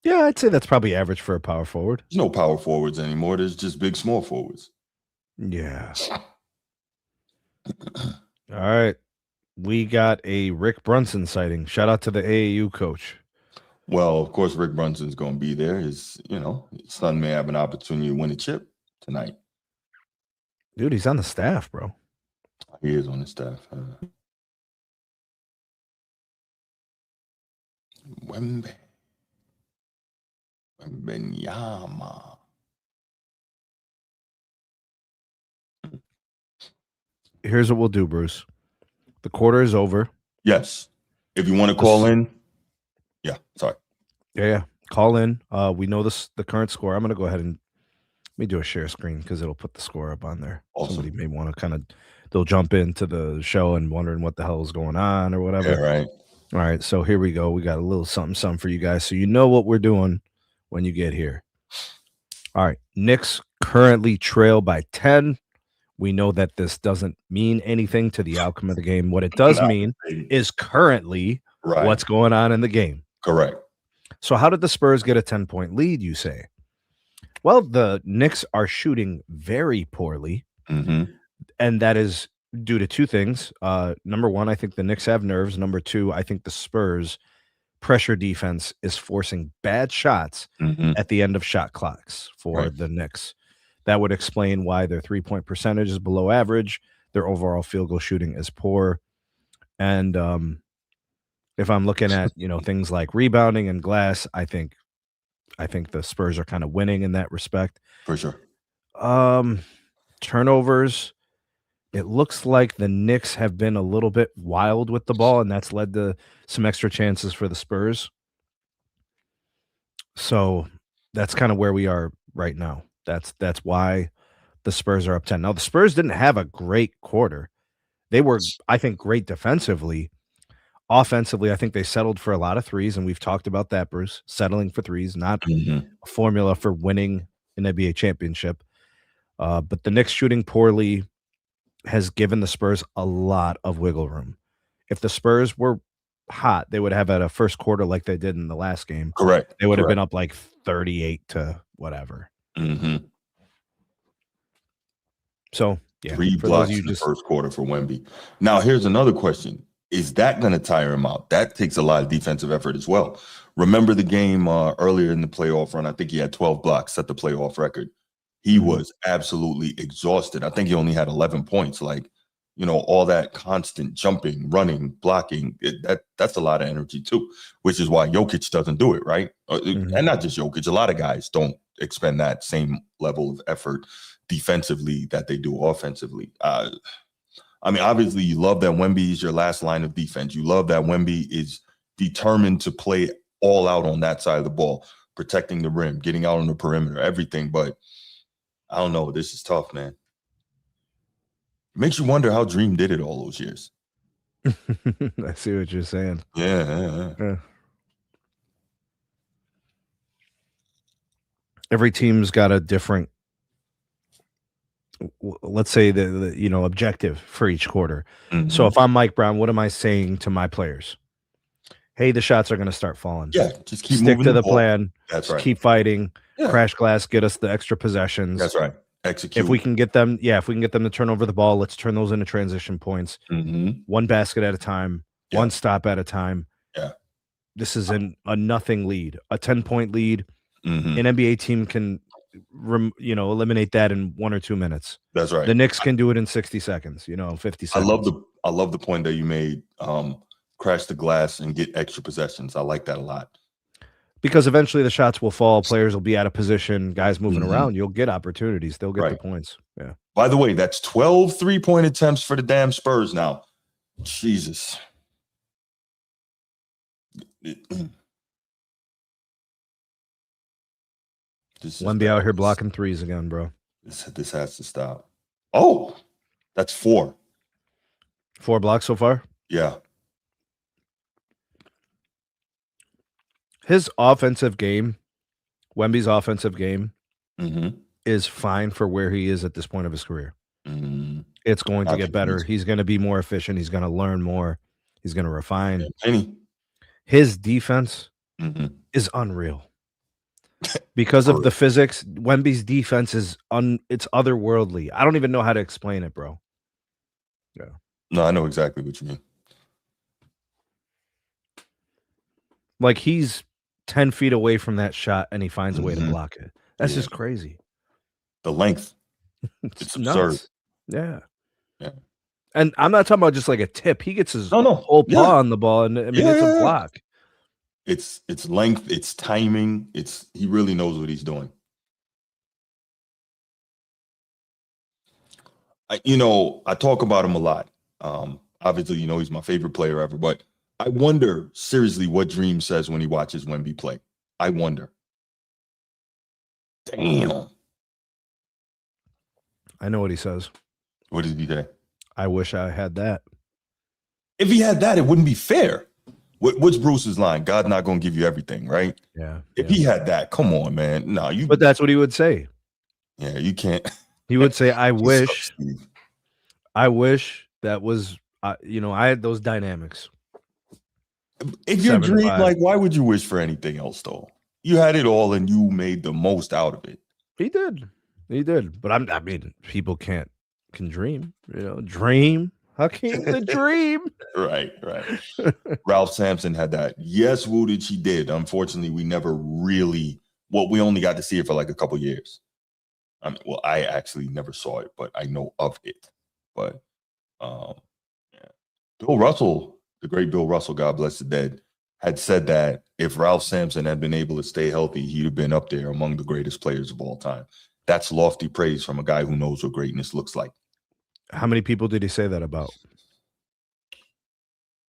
B: Yeah, I'd say that's probably average for a power forward.
A: There's no power forwards anymore. There's just big, small forwards.
B: Yeah. All right. We got a Rick Brunson sighting. Shout out to the AAU coach.
A: Well, of course, Rick Brunson's going to be there. His son may have an opportunity to win a chip tonight.
B: Dude, he's on the staff, bro.
A: He is on the staff. Wembenyama.
B: Here's what we'll do, Bruce. The quarter is over.
A: Yes. If you want to call in. Yeah, sorry.
B: Yeah. Call in. We know the current score. I'm going to go ahead and let me do a share screen because it'll put the score up on there.
A: Awesome.
B: Somebody may want to they'll jump into the show and wondering what the hell is going on or whatever.
A: Yeah, right.
B: All right, so here we go. We got a little something for you guys, so you know what we're doing when you get here. All right, Knicks currently trail by 10. We know that this doesn't mean anything to the outcome of the game. What it does mean is currently what's going on in the game.
A: Correct.
B: So how did the Spurs get a 10-point lead, you say? Well, the Knicks are shooting very poorly, and that is due to two things. Number one, I think the Knicks have nerves. Number two, I think the Spurs pressure defense is forcing bad shots at the end of shot clocks for the Knicks. That would explain why their 3-point percentage is below average. Their overall field goal shooting is poor. And if I'm looking at, things like rebounding and glass, I think the Spurs are kind of winning in that respect.
A: For sure.
B: Turnovers. It looks like the Knicks have been a little bit wild with the ball, and that's led to some extra chances for the Spurs. So that's kind of where we are right now. That's why the Spurs are up 10. Now, the Spurs didn't have a great quarter. They were, I think, great defensively. Offensively, I think they settled for a lot of threes, and we've talked about that, Bruce. Settling for threes, not a formula for winning an NBA championship. But the Knicks shooting poorly has given the Spurs a lot of wiggle room. If the Spurs were hot, they would have had a first quarter like they did in the last game.
A: Correct.
B: They would have been up like 38 to whatever. So, yeah.
A: 3 blocks in the first quarter for Wemby. Now, here's another question. Is that going to tire him out? That takes a lot of defensive effort as well. Remember the game earlier in the playoff run? I think he had 12 blocks, set the playoff record. He was absolutely exhausted. I think he only had 11 points. Like, all that constant jumping, running, blocking, that's a lot of energy too, which is why Jokic doesn't do it, right? And not just Jokic. A lot of guys don't expend that same level of effort defensively that they do offensively. Obviously, you love that Wemby is your last line of defense. You love that Wemby is determined to play all out on that side of the ball, protecting the rim, getting out on the perimeter, everything. But I don't know. This is tough, man. It makes you wonder how Dream did it all those years.
B: I see what you're saying.
A: Yeah.
B: Every team's got a different, let's say, the objective for each quarter. So if I'm Mike Brown, what am I saying to my players? Hey, the shots are going to start falling.
A: Yeah, just keep
B: stick
A: moving
B: to the
A: ball.
B: plan.
A: That's right.
B: Keep fighting. Yeah. Crash glass, get us the extra possessions.
A: That's right. Execute.
B: If we can get them to turn over the ball, let's turn those into transition points. One basket at a time, one stop at a time.
A: Yeah.
B: This is a nothing lead, a 10-point lead. An NBA team can, eliminate that in 1 or 2 minutes.
A: That's right.
B: The Knicks can do it in 60 seconds, 50 seconds.
A: I love the point that you made. Crash the glass and get extra possessions. I like that a lot.
B: Because eventually the shots will fall, players will be out of position, guys moving around. You'll get opportunities. They'll get the points. Yeah. By
A: the way, that's 12 3-point attempts for the damn Spurs now. Jesus.
B: Wemby out here blocking threes again, bro.
A: This has to stop. Oh, that's 4.
B: 4 blocks so far?
A: Yeah.
B: His offensive game, Wemby's offensive game, is fine for where he is at this point of his career. It's going to get better. He's going to be more efficient. He's going to learn more. He's going to refine.
A: Penny.
B: His defense
A: Mhm.
B: is unreal. Because of the physics, Wemby's defense is it's otherworldly. I don't even know how to explain it, bro. Yeah.
A: No, I know exactly what you mean.
B: Like he's 10 feet away from that shot and he finds a way to
A: Mhm.
B: block it. That's
A: Yeah.
B: just crazy.
A: The length. It's absurd.
B: Nuts. Yeah.
A: Yeah.
B: And I'm not talking about just like a tip. He gets his
A: No.
B: whole paw
A: Yeah.
B: on the ball, and I mean it's a
A: Yeah.
B: block.
A: It's length, it's timing. He really knows what he's doing. I talk about him a lot. Obviously, he's my favorite player ever, but I wonder seriously what Dream says when he watches Wemby play. I wonder. Damn.
B: I know what he says.
A: What did he say?
B: I wish I had that.
A: If he had that, it wouldn't be fair. What's Bruce's line? God's not going to give you everything, right?
B: Yeah.
A: If he had that, come on, man. No,
B: But that's what he would say.
A: Yeah, you can't.
B: He would say, I wish.
A: So Steve.
B: I wish that was, I had those dynamics.
A: If you're
B: 7-5.
A: Dream, like, why would you wish for anything else, though? You had it all and you made the most out of it.
B: He did. But I mean, people can dream, dream. How can the dream?
A: Right. Ralph Sampson had that. Yes, Woodage, he did. Unfortunately, we never really, we only got to see it for like a couple years. I actually never saw it, but I know of it. But yeah. Bill Russell, the great Bill Russell, God bless the dead, had said that if Ralph Sampson had been able to stay healthy, he'd have been up there among the greatest players of all time. That's lofty praise from a guy who knows what greatness looks like.
B: How many people did he say that about?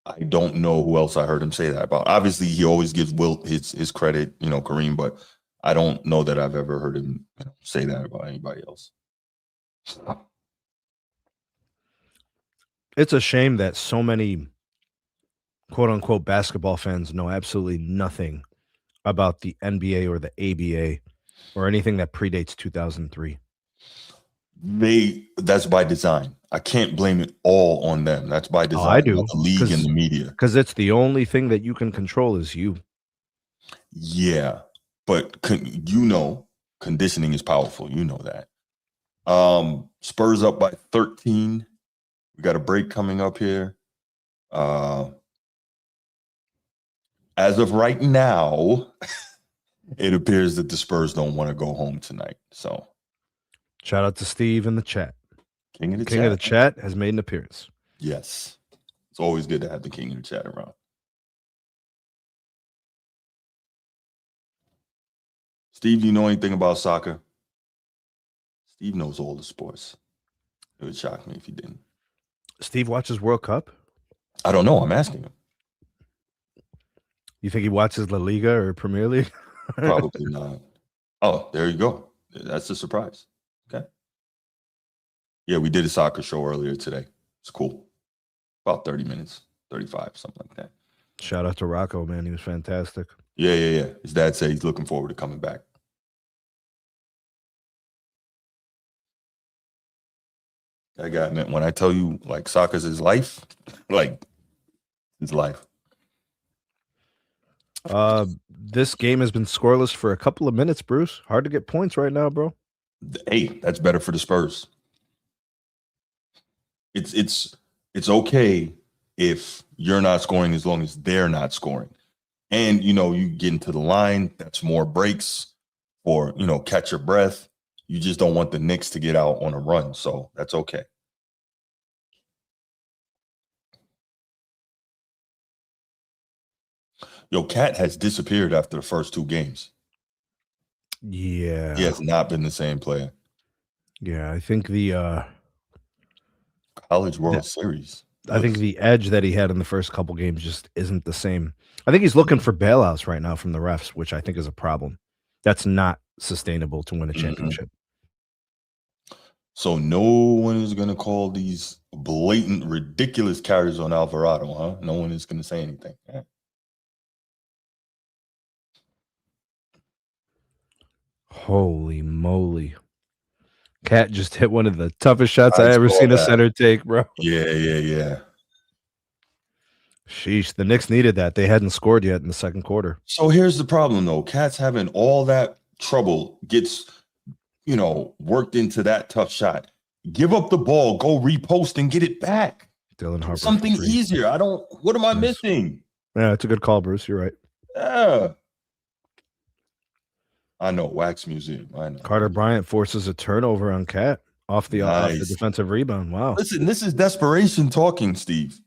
A: I don't know who else I heard him say that about. Obviously, he always gives Will his credit, Kareem, but I don't know that I've ever heard him say that about anybody else.
B: It's a shame that so many quote unquote basketball fans know absolutely nothing about the NBA or the ABA or anything that predates 2003.
A: That's by design. I can't blame it all on them. That's by design.
B: I do.
A: The league and the media.
B: Because it's the only thing that you can control is you.
A: Yeah. But conditioning is powerful. You know that. Spurs up by 13. We got a break coming up here. As of right now, it appears that the Spurs don't want to go home tonight. So
B: shout out to Steve in the chat.
A: King of
B: the chat has made an appearance.
A: Yes. It's always good to have the king of the chat around. Steve, do you know anything about soccer? Steve knows all the sports. It would shock me if he didn't.
B: Steve watches World Cup?
A: I don't know. I'm asking him.
B: You think he watches La Liga or Premier League?
A: Probably not. Oh, there you go. That's a surprise. Okay. Yeah, we did a soccer show earlier today. It's cool. About 30 minutes, 35, something like that.
B: Shout out to Rocco, man. He was fantastic.
A: Yeah. His dad said he's looking forward to coming back. That guy, man, when I tell you, like, soccer's his life, like, his life.
B: This game has been scoreless for a couple of minutes, Bruce. Hard to get points right now, bro.
A: Hey, that's better for the Spurs. It's okay if you're not scoring as long as they're not scoring. And, you get into the line, that's more breaks or, catch your breath. You just don't want the Knicks to get out on a run. So that's okay. Yo, Cat has disappeared after the first two games.
B: Yeah.
A: He has not been the same player.
B: Yeah, I think the
A: College World Series.
B: I think the edge that he had in the first couple games just isn't the same. I think he's looking for bailouts right now from the refs, which I think is a problem. That's not sustainable to win a championship.
A: So no one is going to call these blatant, ridiculous carries on Alvarado, huh? No one is going to say anything. Yeah.
B: Holy moly. Cat just hit one of the toughest shots I ever seen a center take, bro.
A: Yeah.
B: Sheesh, the Knicks needed that. They hadn't scored yet in the second quarter.
A: So here's the problem, though. Cat's having all that trouble, gets, worked into that tough shot. Give up the ball, go repost and get it back.
B: Dylan Harper.
A: Something easier. What am I missing?
B: Yeah, it's a good call, Bruce. You're right.
A: Yeah. I know, Wax Museum. I know.
B: Carter Bryant forces a turnover on Cat off the defensive rebound. Wow.
A: Listen, this is desperation talking, Steve.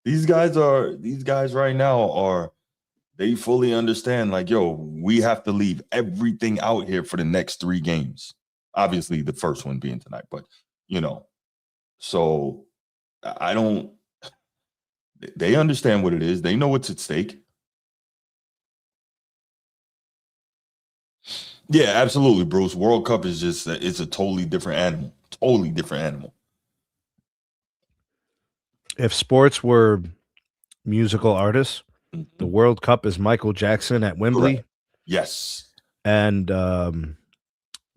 A: These guys right now they fully understand, like, yo, we have to leave everything out here for the next 3 games. Obviously, the first one being tonight, but so they understand what it is. They know what's at stake. Yeah, absolutely, Bruce. World Cup is it's a totally different animal. Totally different animal.
B: If sports were musical artists, the World Cup is Michael Jackson at Wembley.
A: Correct. Yes.
B: And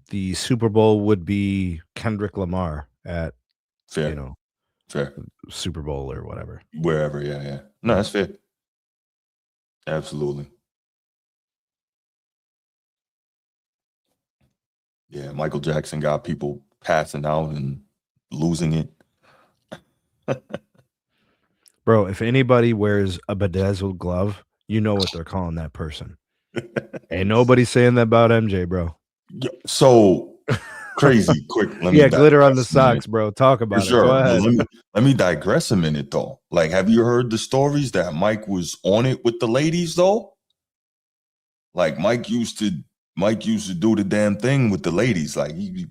B: the Super Bowl would be Kendrick Lamar at
A: fair
B: Super Bowl or whatever.
A: Wherever, yeah. No, that's fair. Absolutely. Yeah, Michael Jackson got people passing out and losing it.
B: Bro, if anybody wears a bedazzled glove, you know what they're calling that person. Ain't nobody saying that about MJ, bro.
A: So crazy, quick.
B: Glitter on the socks, bro. Talk about it. Go ahead.
A: Let me digress a minute, though. Like, have you heard the stories that Mike was on it with the ladies, though? Like, Mike used to do the damn thing with the ladies. Like, he'd be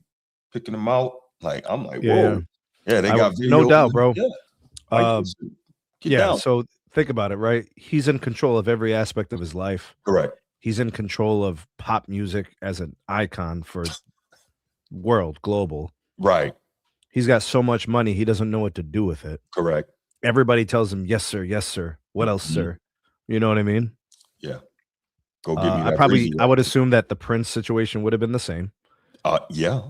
A: picking them out. Like, I'm like, whoa. Yeah, they got video.
B: No doubt, bro.
A: Yeah.
B: So think about it, right? He's in control of every aspect of his life.
A: Correct.
B: He's in control of pop music as an icon for global.
A: Right.
B: He's got so much money, he doesn't know what to do with it.
A: Correct.
B: Everybody tells him, yes, sir. Yes, sir. What else, sir? You know what I mean?
A: Yeah. Go give me that.
B: I would assume that the Prince situation would have been the same.
A: Yeah.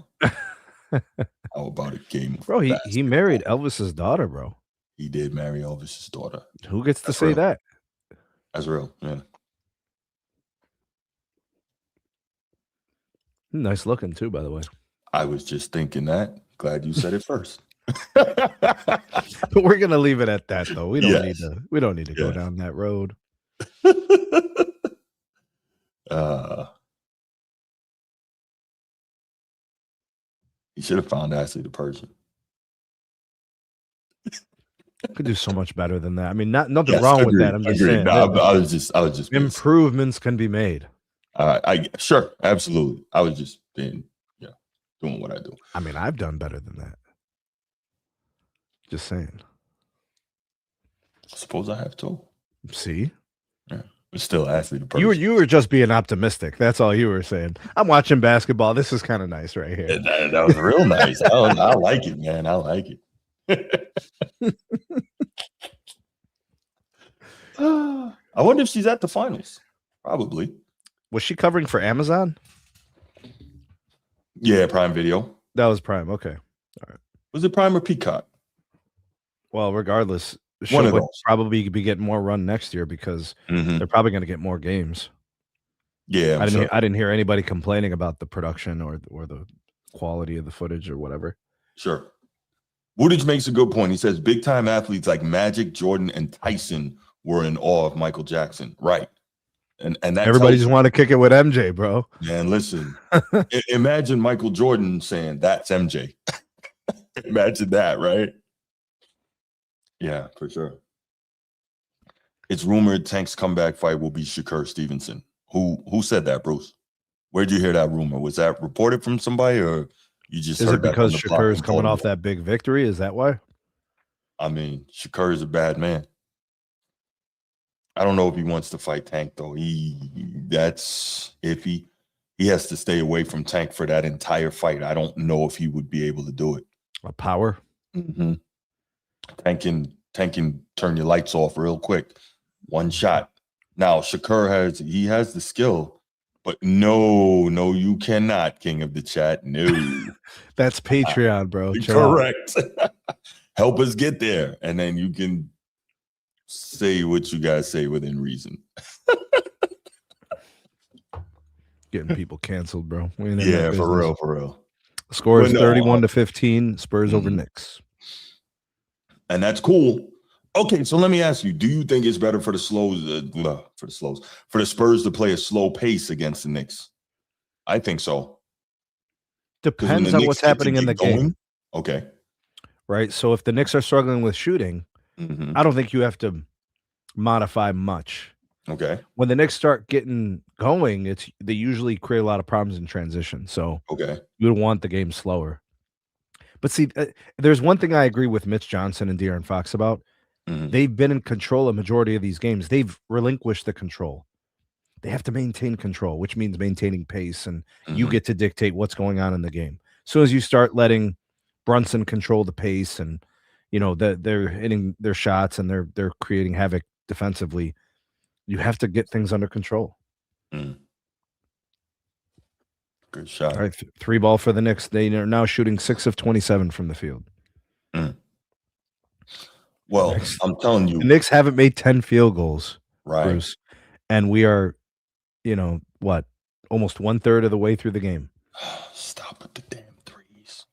A: How about a game?
B: Bro, he married Elvis's daughter, bro.
A: He did marry Elvis's daughter.
B: Who gets to say that?
A: That's real, yeah.
B: Nice looking too, by the way.
A: I was just thinking that. Glad you said it first.
B: But we're gonna leave it at that, though. We don't need to go down that road.
A: He should have found Ashley the person.
B: Could do so much better than that. I mean, nothing wrong with that. I'm just saying.
A: No, I was just
B: improvements can be made.
A: Sure, absolutely. I was just doing what I do.
B: I mean, I've done better than that. Just saying.
A: I suppose I have too.
B: See?
A: Yeah. But still Ashley the person.
B: You were just being optimistic. That's all you were saying. I'm watching basketball. This is kind of nice right here.
A: That was real nice. I like it, man. I like it. I wonder if she's at the finals. Probably.
B: Was she covering for Amazon?
A: Yeah, Prime Video.
B: That was Prime. Okay. All right.
A: Was it Prime or Peacock?
B: Well, regardless, she would probably be getting more run next year because they're probably going to get more games.
A: Yeah,
B: I didn't hear anybody complaining about the production or the quality of the footage or whatever.
A: Sure. Woodage makes a good point. He says big time athletes like Magic, Jordan, and Tyson were in awe of Michael Jackson. Right. And that
B: everybody just want to kick it with MJ, bro.
A: Man, listen. Imagine Michael Jordan saying that's MJ. Imagine that, right? Yeah, for sure. It's rumored Tank's comeback fight will be Shakur Stevenson. Who said that, Bruce? Where'd you hear that rumor? Was that reported from somebody, or you just
B: is
A: heard
B: it because Shakur is coming off that big victory? Is that why?
A: I mean, Shakur is a bad man. I don't know if he wants to fight Tank, though. That's iffy. He has to stay away from Tank for that entire fight. I don't know if he would be able to do it.
B: A power?
A: Mm-hmm. Tank can turn your lights off real quick. One shot. Now, Shakur has the skill, but no, you cannot, King of the Chat. No.
B: That's Patreon, bro.
A: Correct. Help us get there, and then you can Say what you guys say within reason.
B: Getting people canceled, bro. We ain't in
A: Yeah,
B: that
A: for
B: business.
A: real.
B: Score is
A: But no,
B: 31-15. Spurs over Knicks.
A: And that's cool. Okay, so let me ask you: do you think it's better for the Spurs to play a slow pace against the Knicks? I think so.
B: Depends on what's happening in the game.
A: Okay.
B: Right. So if the Knicks are struggling with shooting, I don't think you have to modify much.
A: Okay.
B: When the Knicks start getting going, they usually create a lot of problems in transition. So you would want the game slower. But see, there's one thing I agree with Mitch Johnson and De'Aaron Fox about. They've been in control a majority of these games. They've relinquished the control. They have to maintain control, which means maintaining pace, and you get to dictate what's going on in the game. So as you start letting Brunson control the pace, and they're hitting their shots and they're creating havoc defensively, you have to get things under control.
A: Good shot.
B: All right, 3 ball for the Knicks. They are now shooting 6 of 27 from the field.
A: Well, I'm telling you,
B: the Knicks haven't made 10 field goals,
A: right?
B: Bruce, and we are, almost 1/3 of the way through the game.
A: Stop with the damn threes.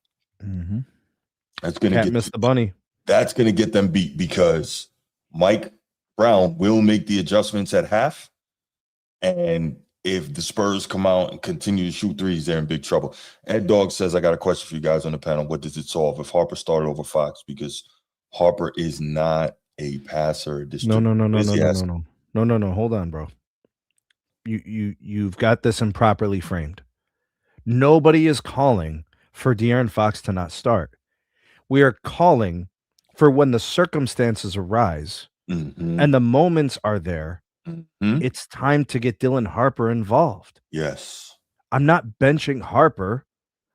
B: That's gonna miss the bunny.
A: That's gonna get them beat because Mike Brown will make the adjustments at half, and if the Spurs come out and continue to shoot threes, they're in big trouble. Ed Dog says, I got a question for you guys on the panel. What does it solve if Harper started over Fox? Because Harper is not a passer.
B: No. Hold on, bro. You've got this improperly framed. Nobody is calling for De'Aaron Fox to not start. We are calling for when the circumstances arise and the moments are there. It's time to get Dylan Harper involved.
A: Yes.
B: I'm not benching Harper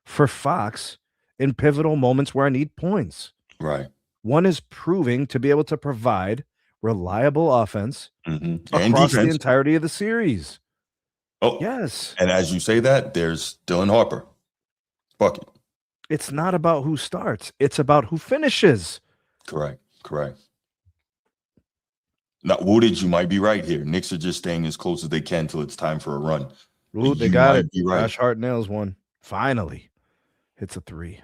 B: for Fox in pivotal moments where I need points.
A: Right.
B: One is proving to be able to provide reliable offense across the entirety of the series.
A: Oh,
B: yes.
A: And as you say that, there's Dylan Harper. Bucket.
B: It's not about who starts. It's about who finishes.
A: Correct. Now, Woodage, you might be right here. Knicks are just staying as close as they can until it's time for a run.
B: Ooh, they got it. Right. Josh Hart nails one. Finally. Hits a 3.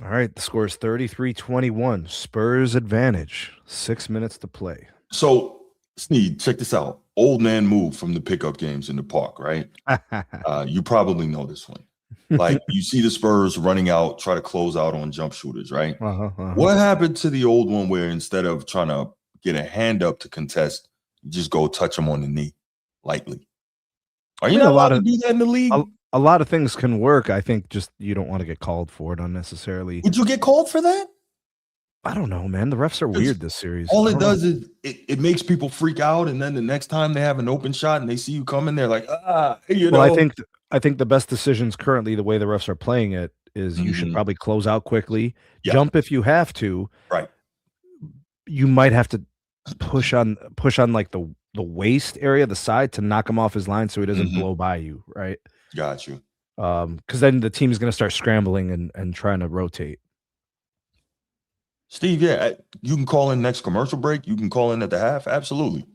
B: All right, the score is 33-21. Spurs advantage. 6 minutes to play.
A: So, Sneed, check this out. Old man move from the pickup games in the park, right? You probably know this one. Like, you see the Spurs running out, try to close out on jump shooters, right? What happened to the old one where instead of trying to get a hand up to contest, you just go touch them on the knee lightly? Are you not allowed to do that in the league?
B: A lot of things can work. I think just you don't want to get called for it unnecessarily.
A: Would you get called for that?
B: I don't know, man. The refs are weird this series.
A: All it does is it makes people freak out, and then the next time they have an open shot and they see you coming, they're like,
B: Well, I think the best decisions currently, the way the refs are playing it, is you should probably close out quickly, jump if you have to.
A: Right.
B: You might have to push on like the waist area, the side, to knock him off his line so he doesn't blow by you. Right.
A: Got you.
B: Because then the team is going to start scrambling and trying to rotate.
A: Steve, yeah, you can call in next commercial break. You can call in at the half. Absolutely.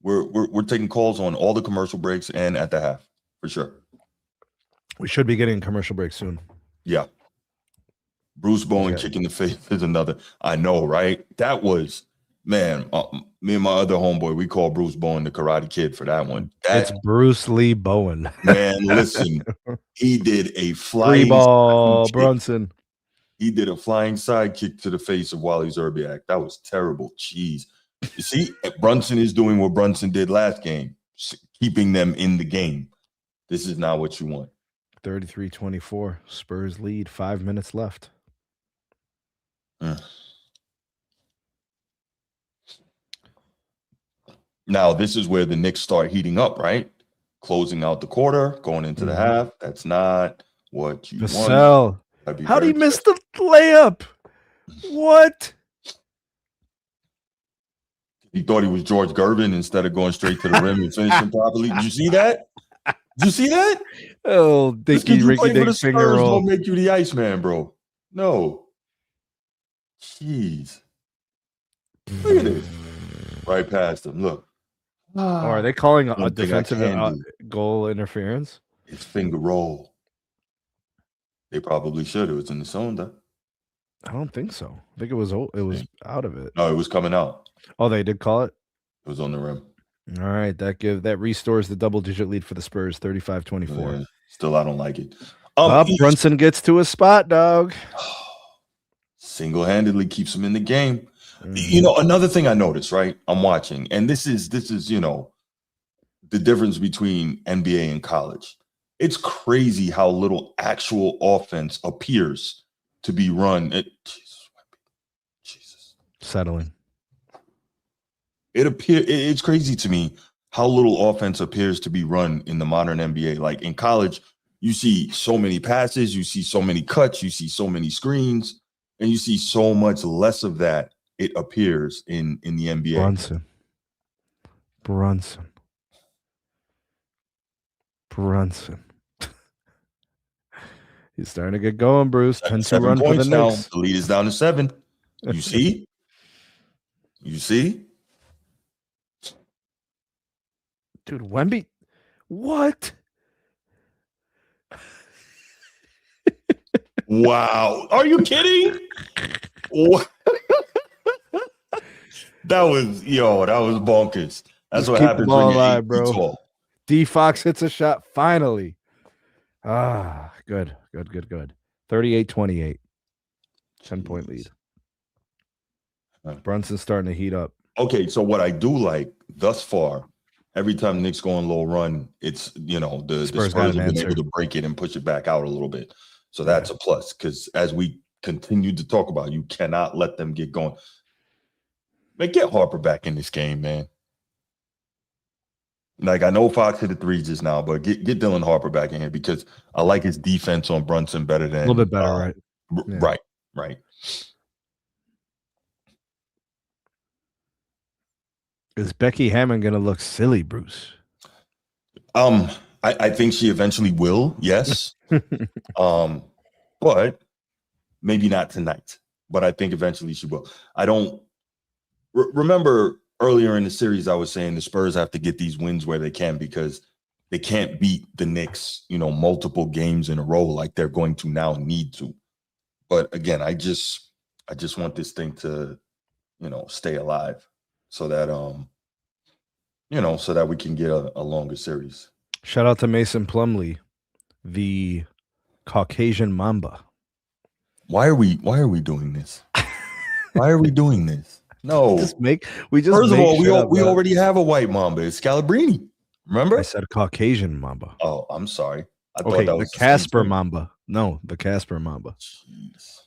A: We're taking calls on all the commercial breaks and at the half for sure. We
B: should be getting a commercial break soon.
A: Yeah. Bruce Bowen kicking the face is another. I know, right? That was, man, me and my other homeboy, we call Bruce Bowen the Karate Kid for that one.
B: It's Bruce Lee Bowen.
A: Man, listen, he did a flying
B: free ball, Brunson.
A: He did a flying sidekick to the face of Wally Zerbiak. That was terrible. Jeez. You see, Brunson is doing what Brunson did last game, keeping them in the game. This is not what you want.
B: 33-24. Spurs lead. 5 minutes left.
A: Now, this is where the Knicks start heating up, right? Closing out the quarter, going into the half. That's not what you want.
B: How do you miss the layup? What?
A: He thought he was George Gervin instead of going straight to the rim and finishing properly. Did you see that?
B: Oh, Dinky Ricky Dick finger roll.
A: Don't make you the Iceman, bro. No. Jeez. Look at this. Right past him. Look.
B: Oh, are they calling a
A: One thing I
B: defensive
A: can do
B: goal interference?
A: is finger roll. They probably should. It was in the zone, though.
B: I don't think so. I think it was out of it.
A: No, it was coming out.
B: Oh, they did call it?
A: It was on the rim.
B: All right, that restores the double-digit lead for the Spurs, 35-24.
A: Yeah, still, I don't like it.
B: Brunson gets to a spot, dog.
A: Single-handedly keeps him in the game.
B: Mhm.
A: You know, another thing I noticed, right? I'm watching, and this is the difference between NBA and college. It's crazy how little actual offense appears to be run. Jesus.
B: Settling.
A: It's crazy to me how little offense appears to be run in the modern NBA. Like in college, you see so many passes, you see so many cuts, you see so many screens, and you see so much less of that, it appears, in the NBA.
B: Brunson. He's starting to get going, Bruce. 10-2 run for the
A: now.
B: Knicks.
A: The lead is down to 7. You see? You see?
B: Dude, Wemby. What?
A: Wow. Are you kidding? What? That was bonkers. That's
B: Just
A: what
B: keep
A: happens
B: the ball
A: when you're
B: alive,
A: 8
B: bro.
A: feet tall.
B: D Fox hits a shot finally. Good. 38-28. 10-point lead. Brunson's starting to heat up.
A: Okay, so what I do like thus far, every time Knicks go on low run, it's the Spurs have been able to break it and push it back out a little bit. So that's a plus, because as we continue to talk about, you cannot let them get going. Man, get Harper back in this game, man. Like, I know Fox hit the 3 just now, but get Dylan Harper back in here, because I like his defense on Brunson better than
B: a little bit better, right?
A: Yeah. Right.
B: Is Becky Hammond gonna look silly, Bruce?
A: I think she eventually will, yes. But maybe not tonight. But I think eventually she will. I don't remember earlier in the series, I was saying the Spurs have to get these wins where they can, because they can't beat the Knicks, multiple games in a row like they're going to now need to. But again, I just want this thing to, stay alive, so that so that we can get a longer series.
B: Shout out to Mason Plumlee, the Caucasian Mamba.
A: Why are we doing this? Why are we doing this? No.
B: First of
A: all, we already have a white Mamba. It's Scalabrini. Remember?
B: I said Caucasian Mamba.
A: Oh, I'm sorry. I
B: thought
A: that was
B: the Casper Mamba. No, the Casper Mamba.
A: Jeez.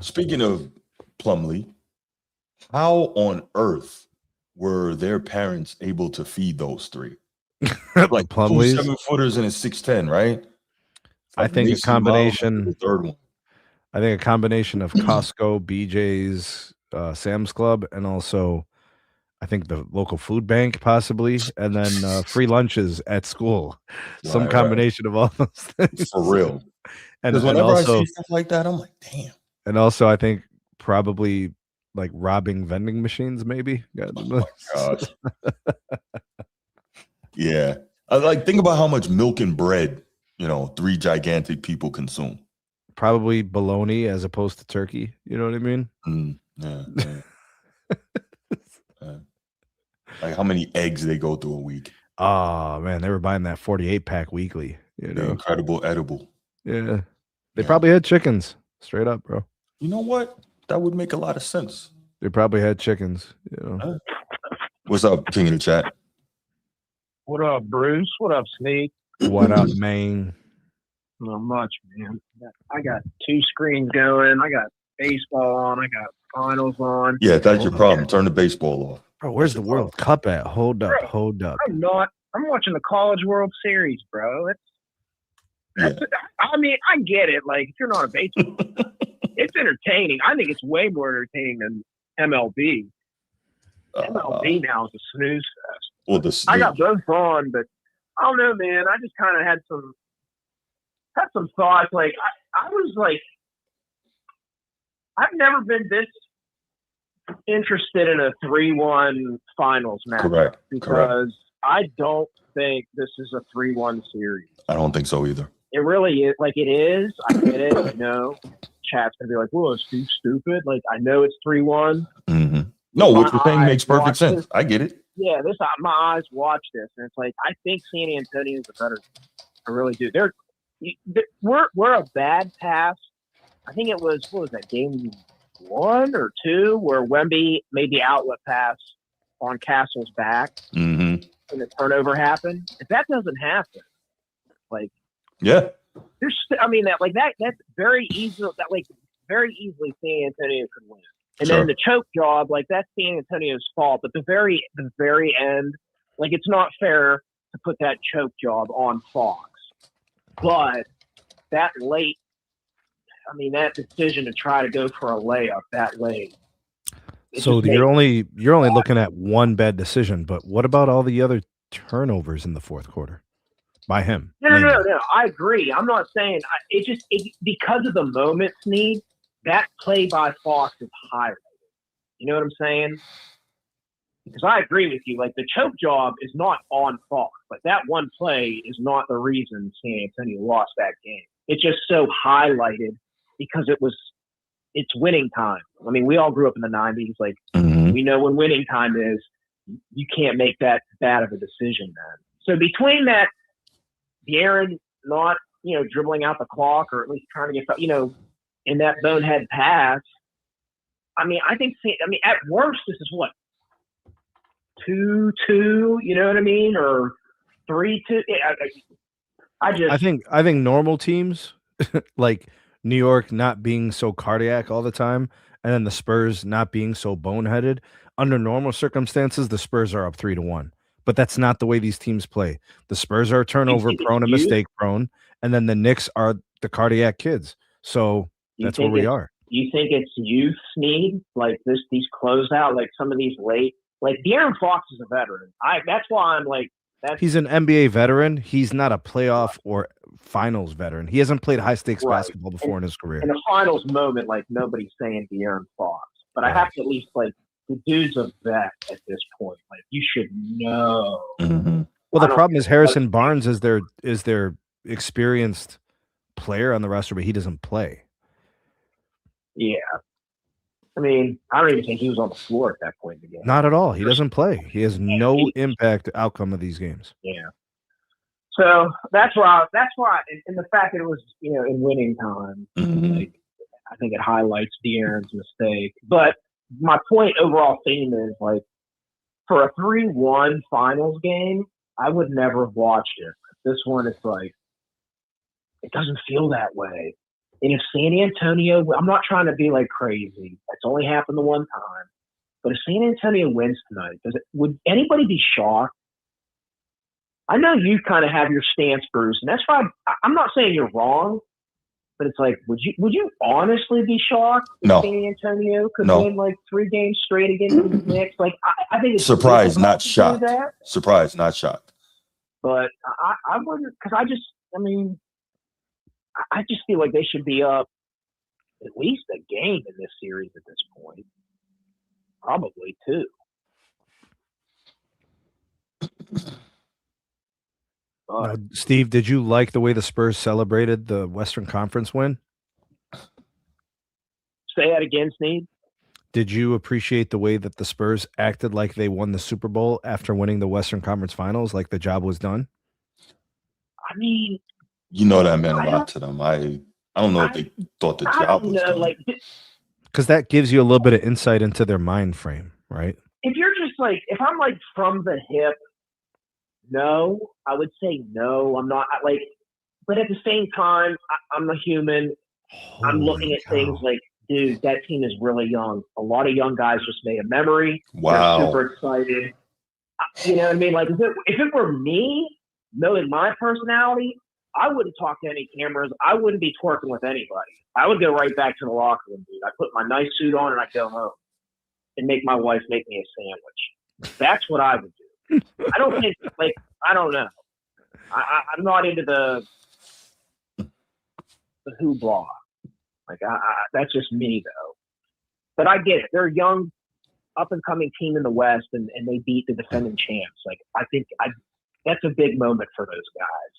A: Speaking of Plumlee, how on earth were their parents able to feed those 3? Like 2 7-footers and a 6'10", right?
B: I think a combination.
A: The third one.
B: I think a combination of Costco, BJ's, Sam's Club, and also I think the local food bank possibly, and then free lunches at school. Some combination of all those things.
A: For real.
B: And
A: whenever
B: also,
A: I see stuff like that, I'm like, damn.
B: And also, I think probably like robbing vending machines, maybe.
A: Oh my gosh. Yeah. Think about how much milk and bread, 3 gigantic people consume.
B: Probably bologna as opposed to turkey. You know what I mean?
A: Yeah. Like how many eggs they go through a week.
B: Oh, man. They were buying that 48-pack weekly.
A: The incredible edible.
B: Yeah. They probably had chickens. Straight up, bro.
A: You know what? That would make a lot of sense.
B: They probably had chickens.
A: What's up, King in the chat?
D: What up, Bruce? What up, Sneak?
B: What up, man?
D: Not much, man. I got 2 screens going. I got baseball on. I got finals on.
A: Yeah, that's your problem. Turn the baseball off.
B: Bro, where's the World Cup at? Hold up.
D: I'm watching the College World Series, bro. I mean, I get it. Like, if you're not a baseball, it's entertaining. I think it's way more entertaining than MLB. MLB now is a snooze fest.
A: Well,
D: I got both on, but I don't know, man. I just kind of had had some thoughts. Like I was like, I've never been this interested in a 3-1 finals match.
A: Correct.
D: Because I don't think this is a 3-1 series.
A: I don't think so either.
D: It really is. Like, it is. I get it. I know. Chat's going to be like, whoa, Steve's stupid. Like, I know it's 3-1.
A: Mm-hmm. No, what you're saying makes perfect sense. I get it.
D: Yeah, my eyes watch this, and it's like, I think San Antonio is a better team. I really do. We're a bad pass. I think it was, what was that, game 1 or 2, where Wemby made the outlet pass on Castle's back,
A: and
D: the turnover happened. If that doesn't happen, like,
A: yeah,
D: that's very easy. That very easily San Antonio could win. And
A: sure.
D: then the choke job, like, that's San Antonio's fault. But the very end, like, it's not fair to put that choke job on Fox. But that late, that decision to try to go for a layup that late.
B: So you're only looking at one bad decision, but what about all the other turnovers in the fourth quarter by him?
D: No. I agree. I'm not saying because of the moment, Snead, that play by Fox is highlighted. You know what I'm saying? Because I agree with you. Like, the choke job is not on Fox. Like, that one play is not the reason San Antonio lost that game. It's just so highlighted because it's winning time. I mean, we all grew up in the 90s. Like, we know when winning time is. You can't make that bad of a decision, man. So between that, De'Aaron not, dribbling out the clock, or at least trying to get, in that bonehead pass, I think, at worst, this is what, 2-2, you know what I mean? Or 3-2. I
B: think normal teams like New York not being so cardiac all the time, and then the Spurs not being so boneheaded. Under normal circumstances, the Spurs are up 3-1. But that's not the way these teams play. The Spurs are turnover prone and mistake prone, and then the Knicks are the cardiac kids. So that's where we are.
D: You think it's youth, Snead? Like these closeout, like some of these late, like De'Aaron Fox is a veteran. That's why I'm like,
B: he's an NBA veteran. He's not a playoff or finals veteran. He hasn't played high stakes basketball before in his career.
D: In a finals moment, like, nobody's saying De'Aaron Fox, but I have to at least, like, the dude's a vet at this point. Like, you should know.
B: Well, the problem is Harrison Barnes is their experienced player on the roster, but he doesn't play.
D: Yeah. I don't even think he was on the floor at that point in the game.
B: Not at all. He doesn't play. He has no impact outcome of these games.
D: Yeah. So that's why, and the fact that it was, in winning time, like, I think it highlights De'Aaron's mistake. But my point, overall theme is, like, for a 3-1 finals game, I would never have watched it. This one, it's like, it doesn't feel that way. And if San Antonio, I'm not trying to be like crazy. It's only happened the one time. But if San Antonio wins tonight, would anybody be shocked? I know you kind of have your stance, Bruce, and that's why I'm not saying you're wrong. But it's like, would you honestly be shocked if San Antonio could win like 3 games straight against the Knicks? Like, I think it's
A: surprised, not shocked. Surprised, not shocked.
D: But I wouldn't, because I just feel like they should be up at least a game in this series at this point. Probably 2.
B: Steve, did you like the way the Spurs celebrated the Western Conference win?
D: Say that again, Steve.
B: Did you appreciate the way that the Spurs acted like they won the Super Bowl after winning the Western Conference Finals, like the job was done?
A: That meant a lot to them. I don't know if they thought the job was done.
B: Because that gives you a little bit of insight into their mind frame, right?
D: If you're just like, if I'm like from the hip, no, I would say no. I'm not like, but at the same time, I'm a human. I'm looking at things like, dude, that team is really young. A lot of young guys just made a memory.
A: Wow.
D: They're super excited. You know what I mean? Like, if it were me, knowing my personality, I wouldn't talk to any cameras. I wouldn't be twerking with anybody. I would go right back to the locker room, dude. I put my nice suit on and I go home and make my wife make me a sandwich. That's what I would do. I don't think, like, I don't know. I'm not into the the hoopla. Like, that's just me, though. But I get it. They're a young, up-and-coming team in the West, and they beat the defending champs. Like, I think that's a big moment for those guys.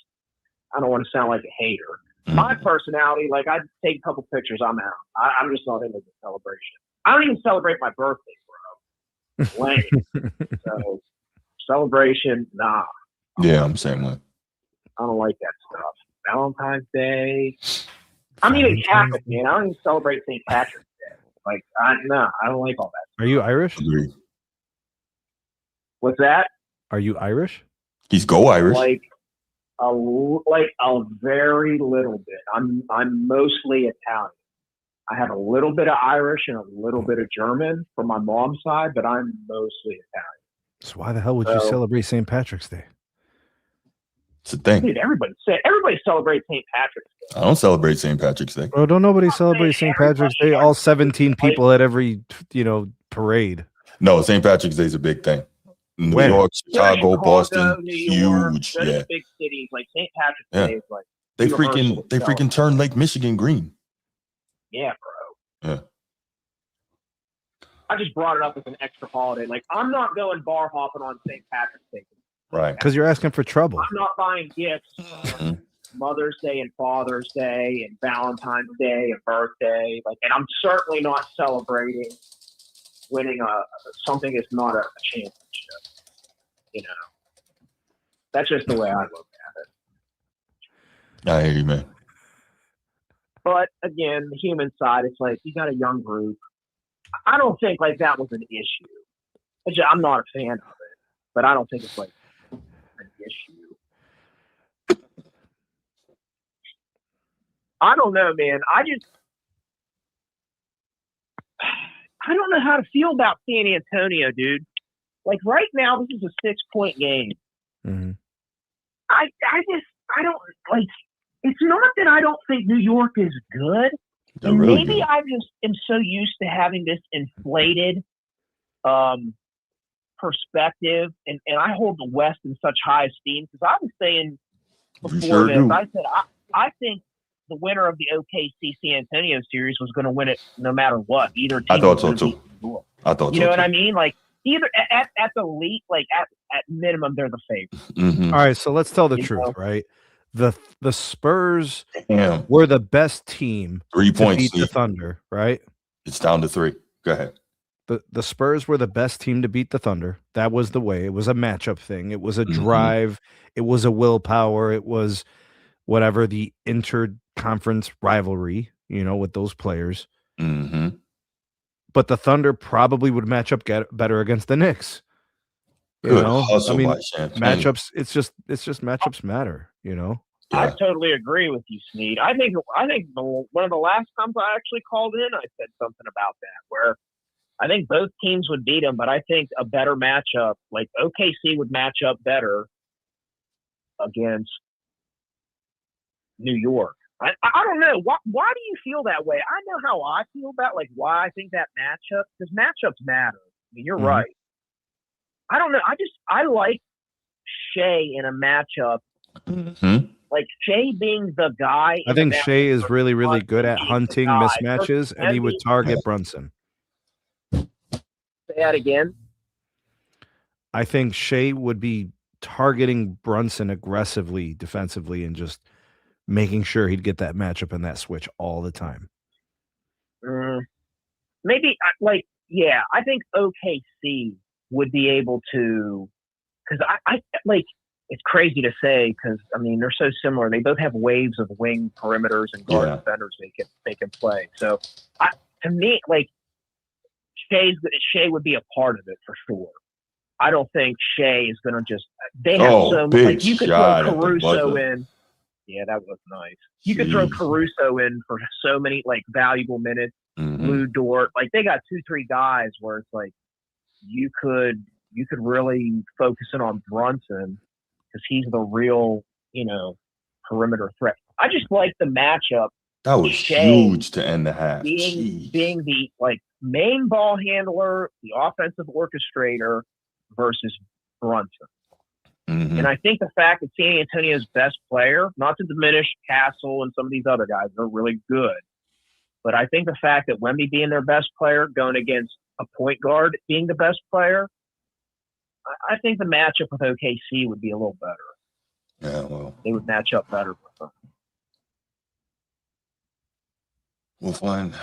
D: I don't want to sound like a hater. My personality, like, I'd take a couple pictures, I'm out. I'm just not into the celebration. I don't even celebrate my birthday, bro. Lame. So, celebration, nah.
A: Yeah, I'm the same way.
D: I don't like that stuff. Valentine's Day. I'm even Catholic, man. I don't even celebrate St. Patrick's Day. Like, I don't like all that.
B: Are you Irish?
A: Agreed.
D: What's that?
B: Are you Irish?
A: He's go Irish.
D: Like a very little bit. I'm mostly Italian. I have a little bit of Irish and a little bit of German from my mom's side, but I'm mostly Italian.
B: So why the hell would you celebrate St. Patrick's Day?
A: It's a thing.
D: Dude, everybody celebrates St. Patrick's Day.
A: I don't celebrate St. Patrick's Day.
B: Bro, don't nobody celebrate St. Patrick's Day? All 17 people at every, parade.
A: No, St. Patrick's Day is a big thing. New York, Chicago, Boston,
D: New York,
A: huge.
D: those
A: Yeah,
D: big cities like St. Patrick's Day is like
A: they
D: universal
A: freaking turn Lake Michigan green.
D: Yeah, bro.
A: Yeah.
D: I just brought it up as an extra holiday. Like, I'm not going bar hopping on St. Patrick's Day.
A: Right.
B: Because you're asking for trouble.
D: I'm not buying gifts on Mother's Day and Father's Day and Valentine's Day and birthday. Like, and I'm certainly not celebrating winning something that's not a championship. That's just the way I look at it.
A: I hear you, man.
D: But again, the human side, it's like you got a young group. I don't think like that was an issue. I'm not a fan of it, but I don't think it's like an issue. I don't know, man. I don't know how to feel about San Antonio, dude. Like right now, this is a 6-point game.
B: Mm-hmm.
D: I don't like. It's not that I don't think New York is good.
A: They're really
D: Maybe
A: good.
D: I just am so used to having this inflated perspective, and I hold the West in such high esteem because I was saying before this, I said I think the winner of the OKC San Antonio series was going to win it no matter what. Either team
A: I thought so too.
D: You know what I mean? Like either at the least, like at minimum, they're the favorite.
A: Mm-hmm.
B: All right, so let's tell the truth, right? The Spurs
A: Damn.
B: were the best team
A: 3
B: to
A: points.
B: beat the Thunder, right?
A: It's down to 3. Go ahead.
B: The Spurs were the best team to beat the Thunder. That was the way. It was a matchup thing. It was a drive. It was a willpower. It was whatever the inter-conference rivalry, with those players.
A: Mm-hmm.
B: But the Thunder probably would match up better against the Knicks. Matchups. It's just matchups matter.
A: Yeah.
D: I totally agree with you, Snead. I think one of the last times I actually called in, I said something about that where I think both teams would beat them, but I think a better matchup, like OKC would match up better against New York. I don't know. Why do you feel that way? I know how I feel about like why I think that matchup, because matchups matter. I mean, you're right. I don't know. I like Shea in a matchup.
A: Mm-hmm.
D: Like Shea being the guy.
B: I think Shea is really, really good at hunting mismatches, and he would target Brunson.
D: Say that again.
B: I think Shea would be targeting Brunson aggressively, defensively, and just making sure he'd get that matchup and that switch all the time.
D: Maybe I think OKC would be able to, because I like, it's crazy to say because I mean they're so similar. They both have waves of wing perimeters and guard defenders they can play. So to me, like Shea would be a part of it for sure. I don't think Shea is going to just. They have so like you could throw Caruso in. Yeah, that was nice. You could throw Caruso in for so many like valuable minutes. Lou Dort, like they got 2-3 guys where it's like you could really focus in on Brunson because he's the real perimeter threat. I just like the matchup.
A: That was huge to end the half.
D: Being the like main ball handler, the offensive orchestrator versus Brunson. And I think the fact that San Antonio's best player, not to diminish Castle and some of these other guys, they're really good. But I think the fact that Wemby being their best player going against a point guard being the best player, I think the matchup with OKC would be a little better.
A: Yeah, well,
D: they would match up better with them.
A: We'll find.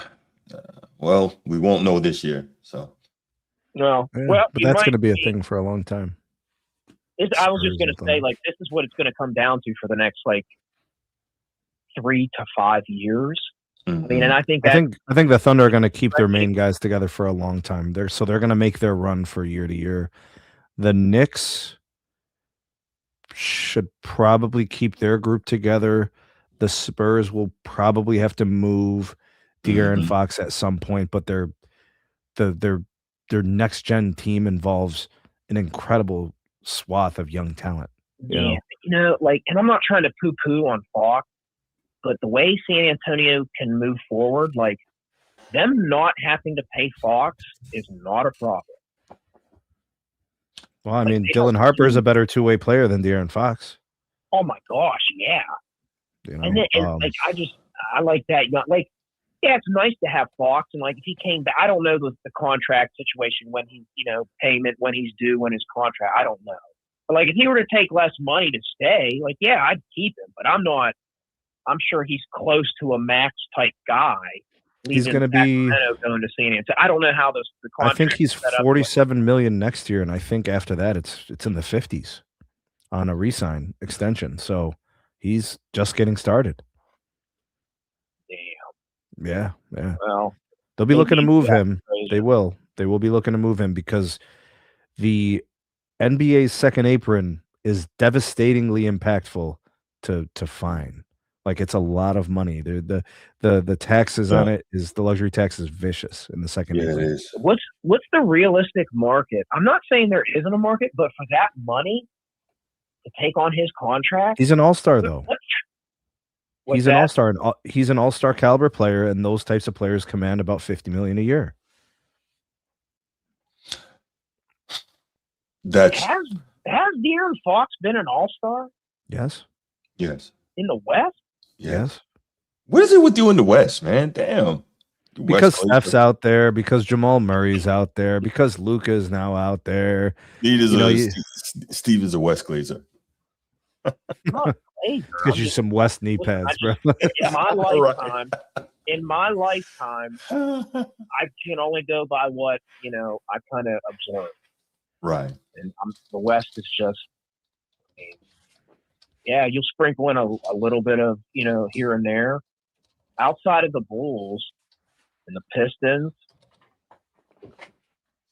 A: Well, we won't know this year. So.
D: No,
B: Yeah,
D: well,
B: but that's going to be a thing for a long time.
D: I was just going to say, like, this is what it's going to come down to for the next, like, 3 to 5 years.
A: Mm-hmm.
D: I mean, and I think
B: the Thunder are going to keep their main guys together for a long time. They're going to make their run for year to year. The Knicks should probably keep their group together. The Spurs will probably have to move De'Aaron Fox at some point, but their next gen team involves an incredible swath of young talent.
D: You know, like, and I'm not trying to poo-poo on Fox, but the way San Antonio can move forward, like, them not having to pay Fox is not a problem.
B: Well, I mean, Dylan Harper is a better two-way player than De'Aaron Fox.
D: Oh my gosh, yeah.
B: You know,
D: and like, I like that. Like, yeah, it's nice to have Fox, and like, if he came back, I don't know the contract situation when he's, payment when he's due, when his contract, I don't know. But like, if he were to take less money to stay, like, yeah, I'd keep him. But I'm sure he's close to a max type guy.
B: He's going to be
D: going to San Antonio. I don't know how the contract.
B: I think he's $47 million next year, and I think after that it's in the 50s on a re-sign extension. So he's just getting started.
D: Damn.
B: Yeah.
D: Well,
B: they'll be looking to move him. They will be looking to move him because the NBA's second apron is devastatingly impactful to fine. Like, it's a lot of money. The taxes on it is the luxury tax is vicious in the second apron.
A: It is.
D: What's the realistic market? I'm not saying there isn't a market, but for that money to take on his contract,
B: he's an all-star though. He's an all-star. He's an all-star caliber player, and those types of players command about $50 million a year.
D: Has De'Aaron Fox been an all-star?
B: Yes.
D: In the West?
B: Yes.
A: What is it with you in the West, man? Damn.
B: Because Steph's out there, because Jamal Murray's out there, because Luka is now out there.
A: Steve is a West Glazer.
B: Get you some West knee pads, bro.
D: In my lifetime, I can only go by what I kind of observe.
A: Right.
D: And the West is just, you'll sprinkle in a little bit of here and there. Outside of the Bulls and the Pistons,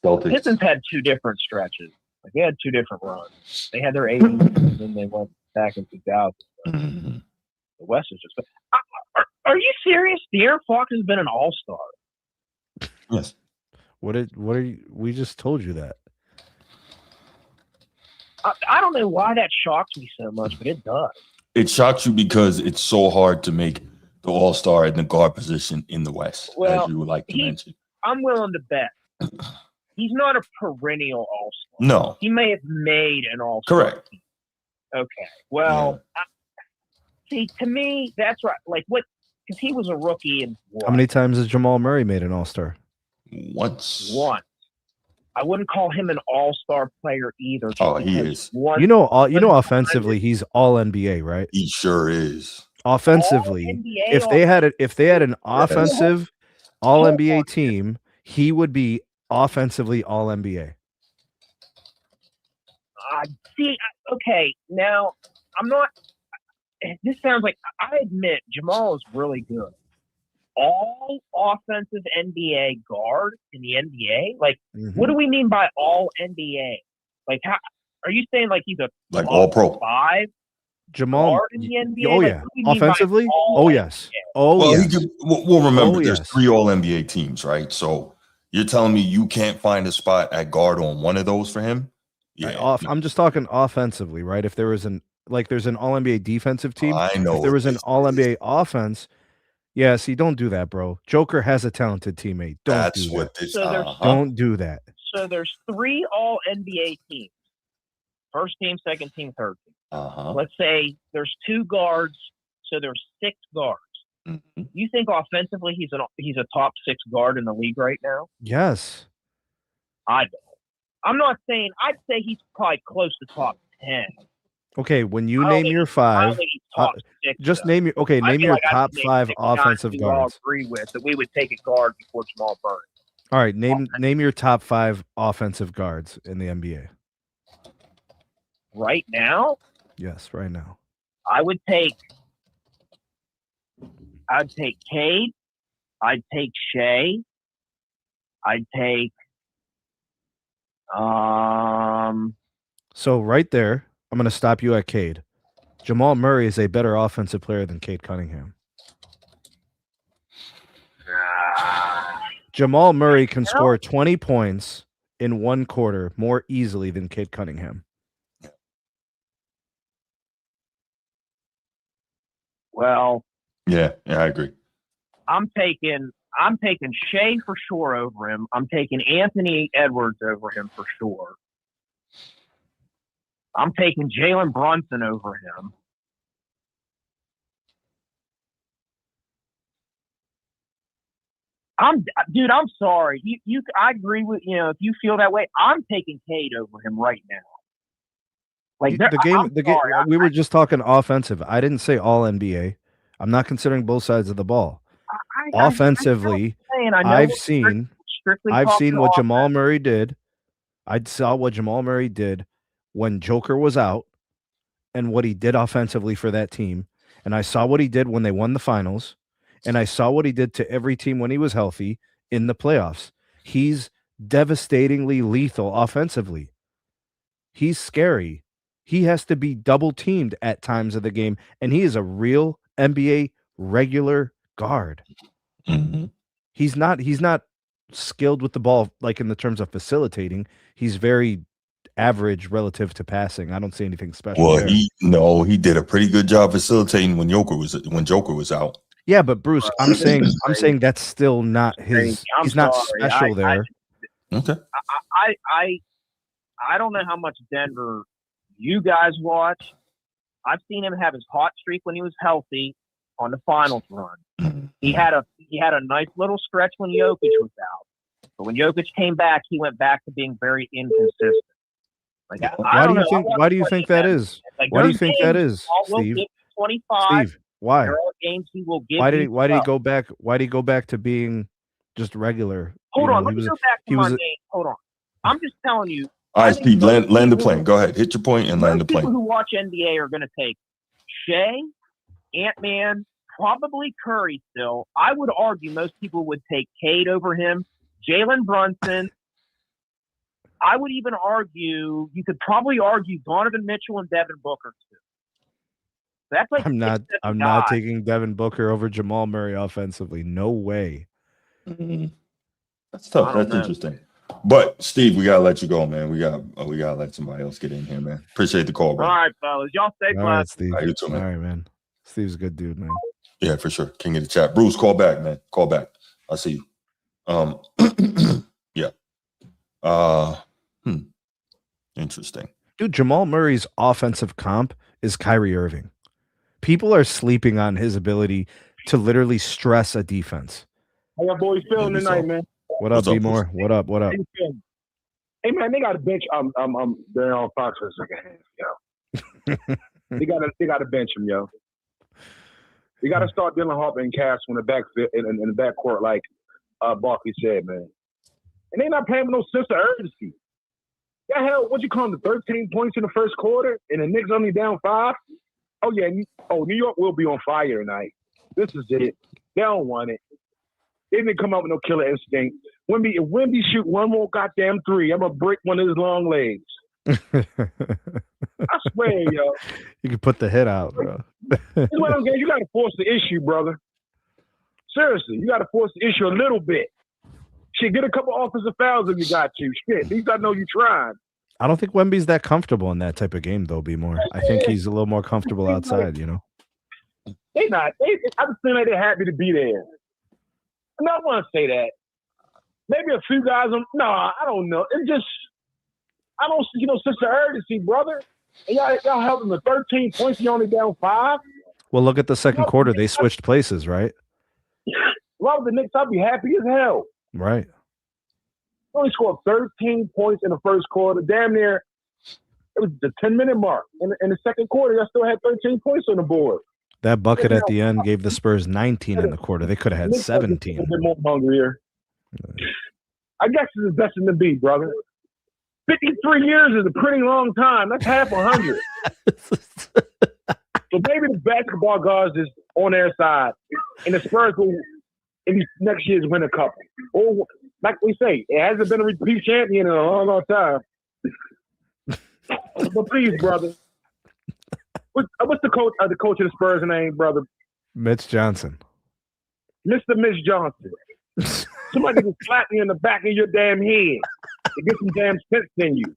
A: Celtics.
D: Pistons had two different stretches. Like, they had two different runs. They had their 80s, and then they went back in 2000. The West is just. Are you serious? De'Aaron Fox has been an all-star.
A: Yes.
B: What are you? We just told you that.
D: I don't know why that shocks me so much, but it does.
A: It shocks you because it's so hard to make the all-star in the guard position in the West, as you would like to mention.
D: I'm willing to bet he's not a perennial all-star.
A: No.
D: He may have made an all-star.
A: Correct.
D: Team. Okay. Well, see, to me, that's right. Like, what? Because he was a rookie in what?
B: How many times has Jamal Murray made an all-star?
A: Once.
D: I wouldn't call him an all-star player either.
A: Oh, he is.
B: Offensively, he's all NBA, right?
A: He sure is.
B: Offensively, if they had an offensive all NBA team, he would be offensively all NBA.
D: Okay, now I'm not. This sounds like, I admit Jamal is really good. All offensive NBA guard in the NBA? Like, what do we mean by all NBA? Like, how are you saying? Like, he's a
A: all pro
D: 5
B: Jamal
D: guard in the NBA?
B: Oh yeah, offensively. Oh yes. Oh yeah.
A: We'll remember there's 3 all NBA teams, right? So you're telling me you can't find a spot at guard on one of those for him? Yeah.
B: I'm just talking offensively, right? If there was there's an all NBA defensive team.
A: I know.
B: If there was an all NBA offense. Yeah, see, don't do that, bro. Joker has a talented teammate. Don't do that.
D: Don't
B: do that.
D: So there's 3 all NBA teams. First team, second team, third team.
A: Uh-huh.
D: Let's say there's 2 guards, so there's 6 guards.
A: Mm-hmm.
D: You think offensively he's a top 6 guard in the league right now?
B: Yes.
D: I don't. I'm not saying. I'd say he's probably close to top 10.
B: Okay, when you
D: I don't
B: name
D: think
B: your
D: I don't
B: 5,
D: think he's top 6.
B: just
D: though.
B: name your
D: I
B: name
D: feel
B: your
D: like I
B: top
D: could name
B: 5
D: 6 guys
B: offensive
D: we all
B: guards.
D: agree with that we would take a guard before Jamal Murray.
B: All right, name your top 5 offensive guards in the NBA.
D: Right now,
B: Yes, right now.
D: I'd take Cade. I'd take Shea. I'd take
B: So right there, I'm going to stop you at Cade. Jamal Murray is a better offensive player than Cade Cunningham. Jamal Murray can score 20 points in 1 quarter more easily than Cade Cunningham.
D: Well,
A: Yeah, I agree.
D: I'm taking Shea for sure over him. I'm taking Anthony Edwards over him for sure. I'm taking Jalen Brunson over him. I'm sorry. I agree with if you feel that way. I'm taking Cade over him right now. Like
B: We were just talking offensive. I didn't say all NBA. I'm not considering both sides of the ball. Offensively, I've seen what Jamal Murray did. I saw what Jamal Murray did when Joker was out and what he did offensively for that team. And I saw what he did when they won the finals. And I saw what he did to every team when he was healthy in the playoffs. He's devastatingly lethal offensively. He's scary. He has to be double teamed at times of the game. And he is a real NBA regular guard.
A: Mm-hmm.
B: He's not skilled with the ball, like in the terms of facilitating. He's very average relative to passing. I don't see anything special.
A: Well,
B: there.
A: he did a pretty good job facilitating when Joker was out.
B: Yeah, but Bruce, I'm saying that's still not his. He's not special there.
A: Okay.
D: I don't know how much Denver you guys watch. I've seen him have his hot streak when he was healthy on the finals run. He had a nice little stretch when Jokic was out. But when Jokic came back, he went back to being very inconsistent. Like,
B: why do you think that is?
D: Like,
B: why do you think that is, Steve?
D: 25.
B: Steve, why?
D: There are games he will give.
B: Why did he go back? Why did he go back to being just regular?
D: Hold on, let me go back to my game. Hold on. I'm just telling you.
A: All right, Steve, land the plane. Go ahead, hit your point and land the plane.
D: People who watch NBA are going to take Shea, Ant-Man, probably Curry still. I would argue most people would take Cade over him, Jalen Brunson. I would even argue, you could probably argue Donovan Mitchell and Devin Booker too. That's like
B: I'm not taking Devin Booker over Jamal Murray offensively. No way.
A: That's tough. That's interesting. But Steve, we gotta let you go, man. We gotta let somebody else get in here, man. Appreciate the call, bro.
D: All right, fellas. Y'all stay blessed.
B: All right, Steve.
A: You too, man.
B: All right, man. Steve's a good dude, man.
A: Yeah, for sure. King of the chat. Bruce, call back, man. Call back. I'll see you. Yeah. Interesting.
B: Dude, Jamal Murray's offensive comp is Kyrie Irving. People are sleeping on his ability to literally stress a defense.
C: How y'all boys feeling tonight, man?
B: What up, B-More? What up?
C: Hey, man, they got a bench. They're on Fox for a second, yo. they got to bench him, yo. You got to start Dylan Harper and Cass in the backcourt, like Barkley said, man. And they not playing with no sense of urgency. Yeah, hell, what you call them? 13 points in the first quarter, and the Knicks only down 5. Oh yeah, New York will be on fire tonight. This is it. They don't want it. They didn't come out with no killer instinct. If Wemby shoot one more goddamn 3, I'm gonna break one of his long legs. I swear, yo.
B: You can put the hit out, bro.
C: That's what I'm saying. You gotta force the issue, brother. Seriously, you gotta force the issue a little bit. Shit, get a couple offensive fouls if you got to. Shit, at least I know you trying.
B: I don't think Wemby's that comfortable in that type of game, though, B-More. I think he's a little more comfortable outside, you know?
C: They not. I just feel like they're happy to be there. I'm not want to say that. Maybe a few guys. I don't know. It's just I don't see no sense of urgency, brother. And y'all held them to 13 points. You only down 5.
B: Well, look at the second quarter. They switched places, right?
C: Well, the Knicks, I'd be happy as hell.
B: Right.
C: They only scored 13 points in the first quarter. Damn near, it was the 10-minute mark. In the second quarter, y'all still had 13 points on the board.
B: That bucket at the end gave the Spurs 19 in the quarter. They could have had 17.
C: A bit more hungrier. I guess it's the best in the be, brother. 53 years is a pretty long time. That's half 100. So maybe the basketball gods is on their side, and the Spurs will, in these next years, win a couple. Or, like we say, it hasn't been a repeat champion in a long, long time. But please, brother, what's the coach of the Spurs name, brother?
B: Mitch Johnson.
C: Mr. Mitch Johnson. Somebody can slap me in the back of your damn head to get some damn sense in you.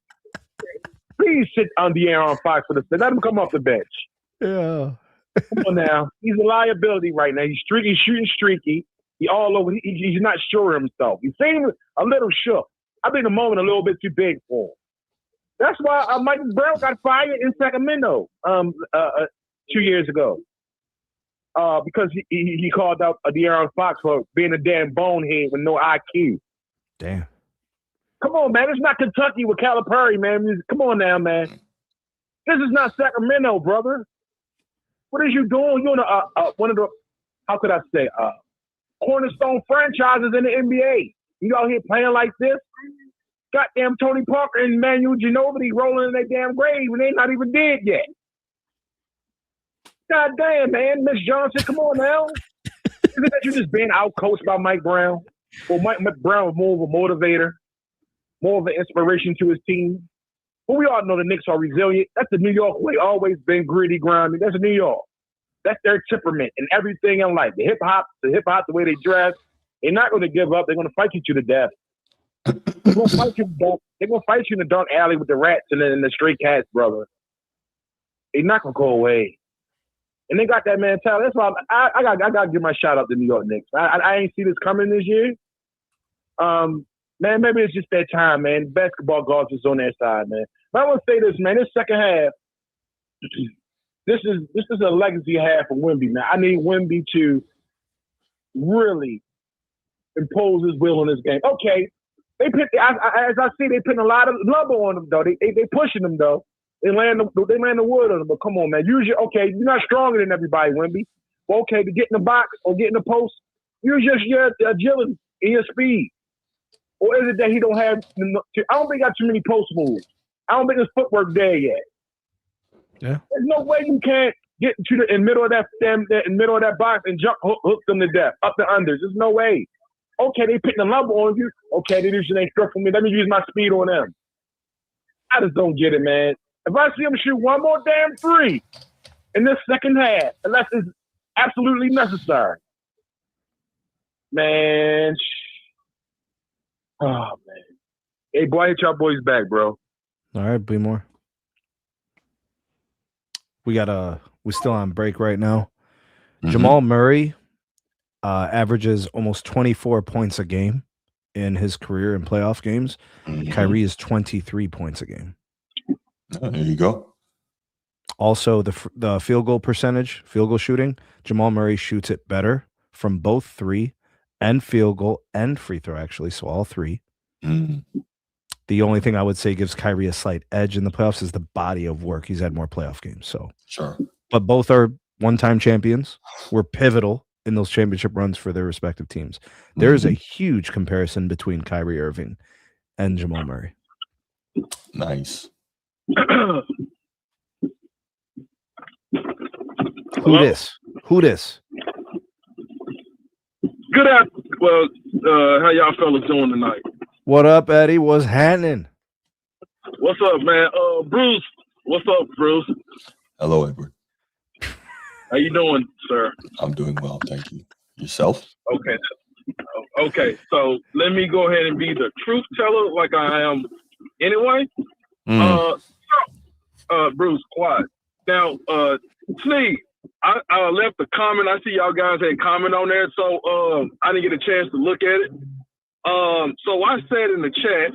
C: Please sit on the air on Fox for the set. Let him come off the bench.
B: Yeah.
C: Come on now. He's a liability right now. He's streaky, shooting streaky. He all over. He's not sure of himself. He seems a little shook. I think the moment a little bit too big for him. That's why Michael Brown got fired in Sacramento 2 years ago. Because he called out De'Aaron Fox for being a damn bonehead with no IQ.
B: Damn.
C: Come on, man. It's not Kentucky with Calipari, man. Come on now, man. This is not Sacramento, brother. What is you doing? You're in one of the, how could I say, cornerstone franchises in the NBA. You out here playing like this? Goddamn Tony Parker and Manu Ginobili rolling in their damn grave and they not even dead yet. God damn, man. Miss Johnson, come on now. Isn't that you just being outcoached by Mike Brown? Well, Mike Brown was more of a motivator, more of an inspiration to his team. But we all know the Knicks are resilient. That's the New York way. Always been gritty, grimy. That's New York. That's their temperament and everything in life. The hip hop, the way they dress. They're not going to give up. They're going to fight you to the death. They're going to fight you in the dark alley with the rats and the stray cats, brother. They're not going to go away. And they got that mentality. That's why I got to give my shout out to New York Knicks. I ain't see this coming this year. Man, maybe it's just that time, man. Basketball gods is on their side, man. But I want to say this, man. This second half, this is a legacy half for Wemby, man. I need Wemby to really impose his will on this game. Okay, as I see, they putting a lot of lumber on them, though. They pushing them, though. They land the wood on them. But come on, man. You're not stronger than everybody, Wemby. Well, okay, to get in the box or get in the post, use your agility and your speed. Or is it that he don't have? I don't think he got too many post moves. I don't think his footwork there yet.
B: Yeah.
C: There's no way you can't get into the middle of that box and hook them to death up the unders. There's no way. Okay, they putting the lumber on you. Okay, they using their stuff for me. Let me use my speed on them. I just don't get it, man. If I see them shoot one more damn three in this second half, unless it's absolutely necessary, man. Oh man. Hey boy, hit y'all boys back, bro.
B: All right, be more. We're still on break right now. Mm-hmm. Jamal Murray averages almost 24 points a game in his career in playoff games. Mm-hmm. Kyrie is 23 points a game.
A: There you go.
B: Also, the field goal shooting, Jamal Murray shoots it better from both 3 and field goal and free throw, actually. So all 3. Mm-hmm. The only thing I would say gives Kyrie a slight edge in the playoffs is the body of work. He's had more playoff games. So
A: sure.
B: But both are one-time champions. Were pivotal in those championship runs for their respective teams. There is a huge comparison between Kyrie Irving and Jamal Murray.
A: Nice.
B: Who this?
E: Good afternoon. Well, how y'all fellas doing tonight?
B: What up, Eddie? What's happening?
E: What's up, man? Bruce. What's up, Bruce?
A: Hello, Edward.
E: How you doing, sir?
A: I'm doing well, thank you. Yourself?
E: Okay. So let me go ahead and be the truth teller, like I am anyway. Bruce, quiet. Now, Sneak, I left a comment. I see y'all guys had comment on there, so I didn't get a chance to look at it. So I said in the chat,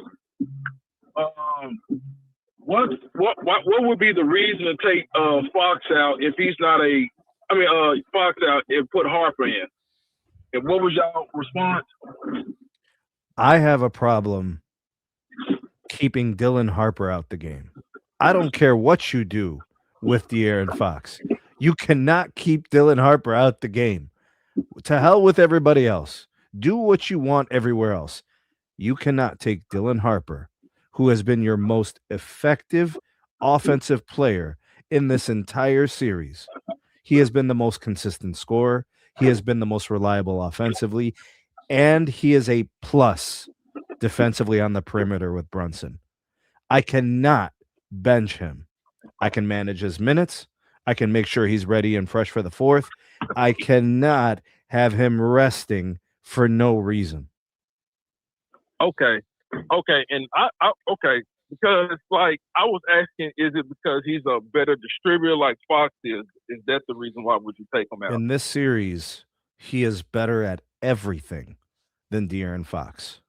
E: what would be the reason to take Fox out if he's not Fox out and put Harper in? And what was y'all response?
B: I have a problem keeping Dylan Harper out the game. I don't care what you do with De'Aaron Fox. You cannot keep Dylan Harper out the game. To hell with everybody else. Do what you want everywhere else. You cannot take Dylan Harper, who has been your most effective offensive player in this entire series. He has been the most consistent scorer. He has been the most reliable offensively. And he is a plus defensively on the perimeter with Brunson. I cannot bench him. I can manage his minutes. I can make sure he's ready and fresh for the fourth. I cannot have him resting for no reason.
E: Okay. And I because it's like I was asking, is it because he's a better distributor like Fox is? Is that the reason why would you take him out?
B: In this series, he is better at everything than De'Aaron Fox.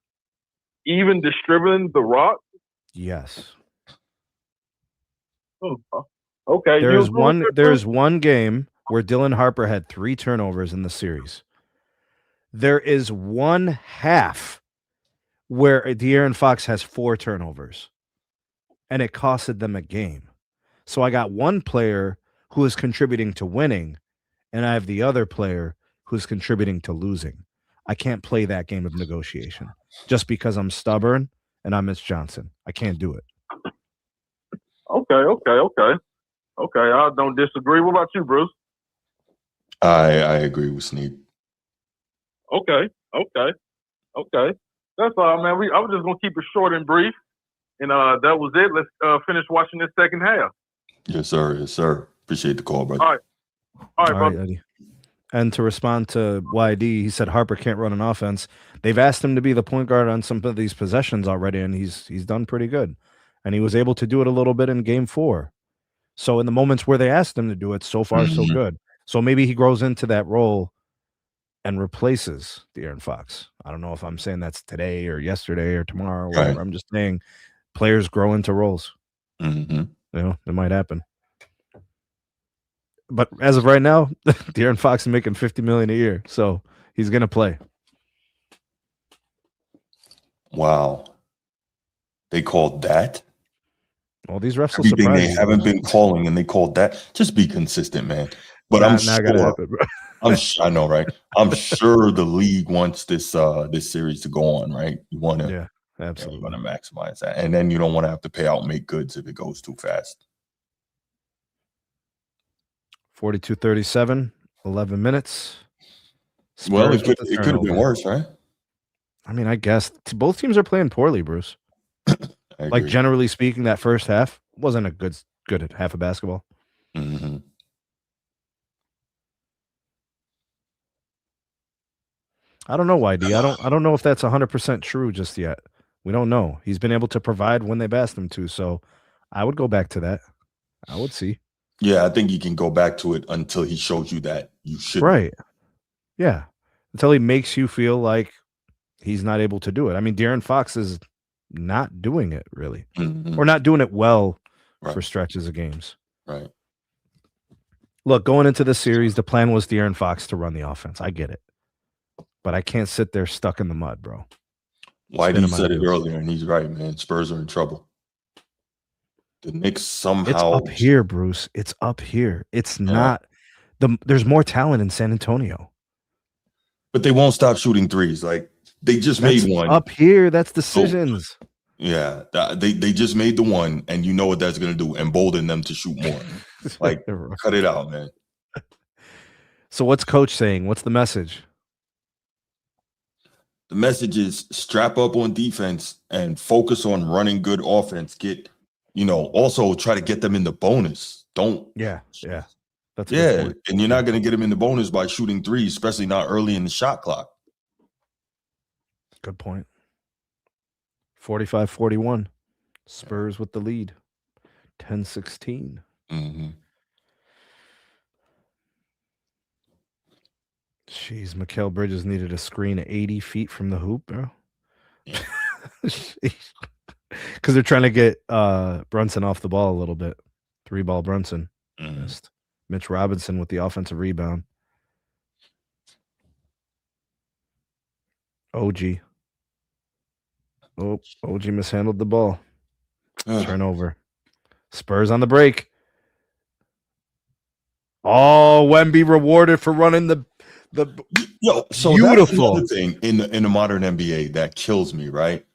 E: Even distributing the rock?
B: Yes.
E: Okay.
B: There's one game where Dylan Harper had 3 turnovers in the series. There is one half where De'Aaron Fox has 4 turnovers, and it costed them a game. So I got one player who is contributing to winning, and I have the other player who's contributing to losing. I can't play that game of negotiation just because I'm stubborn and I'm Mitch Johnson. I can't do it.
E: Okay. I don't disagree. What about you, Bruce?
A: I agree with Sneak.
E: Okay. That's all, man. I was just gonna keep it short and brief, and that was it. Let's finish watching this second half.
A: Yes, sir. Appreciate the call, brother.
E: All right, brother.
B: Eddie. And to respond to YD, he said Harper can't run an offense. They've asked him to be the point guard on some of these possessions already, and he's done pretty good. And he was able to do it a little bit in game 4. So in the moments where they asked him to do it, so far so good. So maybe he grows into that role and replaces De'Aaron Fox. I don't know if I'm saying that's today or yesterday or tomorrow or whatever.
A: Right.
B: I'm just saying players grow into roles.
A: Mm-hmm.
B: You know, it might happen. But as of right now, De'Aaron Fox is making $50 million a year, so he's gonna play.
A: Wow, they called that.
B: Well, these refs will
A: Everything
B: surprise
A: they
B: you.
A: haven't been calling, and they called that. Just be consistent, man. But I'm sure. I know, right? I'm sure the league wants this series to go on, right? You want to,
B: yeah, absolutely,
A: you want to maximize that, and then you don't want to have to pay out make goods if it goes too fast.
B: 42-37, 11 minutes. Spurs
A: well, it could have been worse, right?
B: I mean, I guess both teams are playing poorly, Bruce. Like generally speaking, that first half wasn't a good half of basketball.
A: Mm-hmm.
B: I don't know, YD. I don't know if that's 100% true just yet. We don't know. He's been able to provide when they've asked him to, so I would go back to that. I would see.
A: Yeah, I think you can go back to it until he shows you that you should.
B: Right. Yeah. Until he makes you feel like he's not able to do it. I mean, De'Aaron Fox is not doing it really, or not doing it well for stretches of games.
A: Right.
B: Look, going into the series, the plan was De'Aaron Fox to run the offense. I get it. But I can't sit there stuck in the mud, bro.
A: YD said it earlier, and he's right, man. Spurs are in trouble. The Knicks somehow...
B: It's up here, Bruce. It's up here. It's not... There's more talent in San Antonio.
A: But they won't stop shooting threes. Like, they just made one.
B: Up here, that's decisions.
A: Oh, yeah. They just made the one, and you know what that's going to do. Embolden them to shoot more. Like, cut it out, man.
B: So what's Coach saying? What's the message?
A: The message is strap up on defense and focus on running good offense. Also try to get them in the bonus. Don't.
B: Yeah. That's
A: and you're not going to get them in the bonus by shooting threes, especially not early in the shot clock.
B: Good point. 45-41. Spurs with the lead. 10-16.
A: Mm-hmm.
B: Jeez, Mikal Bridges needed a screen 80 feet from the hoop, bro. Yeah. Because they're trying to get Brunson off the ball a little bit. 3-ball Brunson. Missed. Mitch Robinson with the offensive rebound. OG. Oh, OG mishandled the ball. Turnover. Spurs on the break. Oh, Wemby rewarded for running the
A: so
B: beautiful.
A: That's another thing in the modern NBA that kills me, right?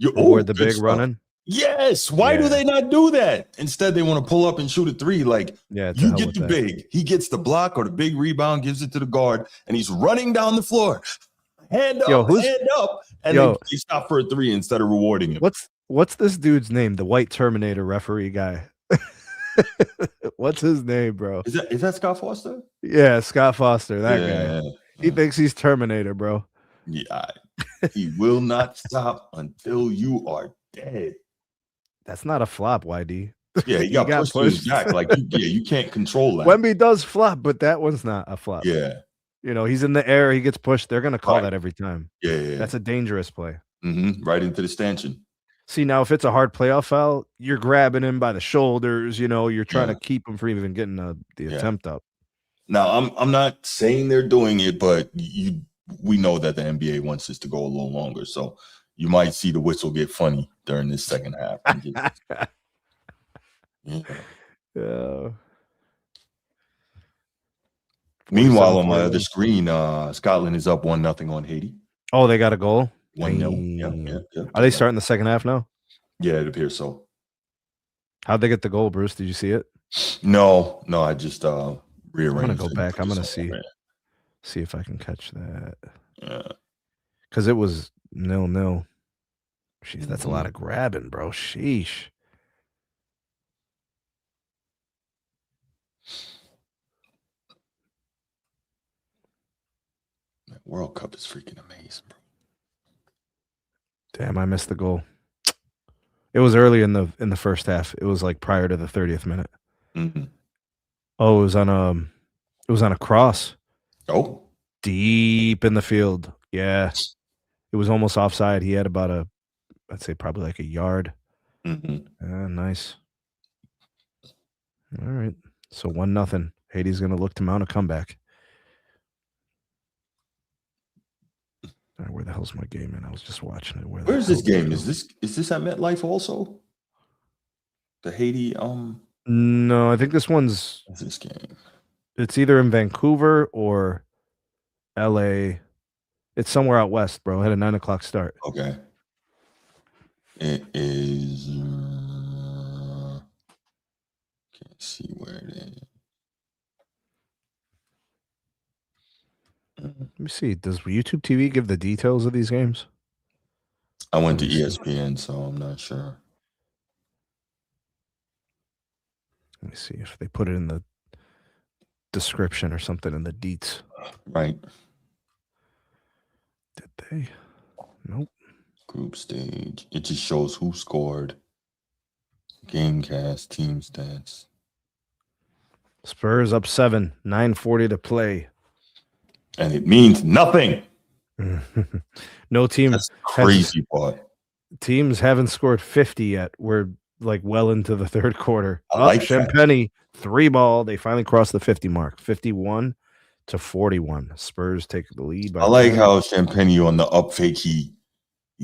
B: Reward the big running.
A: Yes. Why do they not do that? Instead, they want to pull up and shoot a three. Like, you get the big, he gets the block or the big rebound, gives it to the guard, and he's running down the floor. Hand up, and they stop for a three instead of rewarding him.
B: What's this dude's name? The white Terminator referee guy. What's his name, bro?
A: Is that Scott Foster?
B: Yeah, Scott Foster. That guy. He thinks he's Terminator, bro.
A: Yeah, he will not stop until you are dead.
B: That's not a flop, YD.
A: Yeah, he got pushed back. Like, you can't control that.
B: Wemby does flop, but that one's not a flop.
A: Yeah.
B: You know, he's in the air, he gets pushed. They're going to call that every time.
A: Yeah.
B: That's a dangerous play.
A: Right into the stanchion.
B: See, now if it's a hard playoff foul, you're grabbing him by the shoulders. You know, you're trying to keep him from even getting the attempt up.
A: Now, I'm not saying they're doing it, but we know that the NBA wants this to go a little longer. So you might see the whistle get funny during this second half. Meanwhile, on my other screen, Scotland is up 1-0 on Haiti.
B: Oh, they got a goal?
A: 1-0. Yeah.
B: Are they starting the second half now?
A: Yeah, it appears so.
B: How'd they get the goal, Bruce? Did you see it?
A: No, I just rearranged.
B: I'm gonna go back. I'm gonna see if I can catch that.
A: Yeah.
B: Because it was 0-0. Jeez, that's a lot of grabbing, bro. Sheesh.
A: That World Cup is freaking amazing, bro.
B: Damn, I missed the goal. It was early in the first half. It was like prior to the 30th minute. Oh, it was on a cross.
A: Oh,
B: deep in the field. Yeah, it was almost offside. He had about I'd say probably like a yard. Nice. All right, so 1-0. Haiti's gonna look to mount a comeback. All right, where the hell's my game? Man, I was just watching it.
A: Where's this game? Is this at MetLife also? The Haiti
B: No, I think this one's.
A: What's this game?
B: It's either in Vancouver or LA. It's somewhere out west, bro. It had a 9:00 start.
A: Okay. It is. Can't see where it is.
B: Let me see. Does YouTube TV give the details of these games?
A: I went to ESPN, so I'm not sure.
B: Let me see if they put it in the description or something in the deets.
A: Right.
B: Did they? Nope.
A: Group stage. It just shows who scored. Gamecast, team stats.
B: Spurs up 7, 9:40 to play.
A: And it means nothing.
B: No team.
A: That's the crazy part.
B: Teams haven't scored 50 yet. We're like well into the third quarter.
A: I like
B: Champagne, 3-ball. They finally crossed the 50 mark. 51-41. Spurs take the lead.
A: I like how Champagne on the up fake, he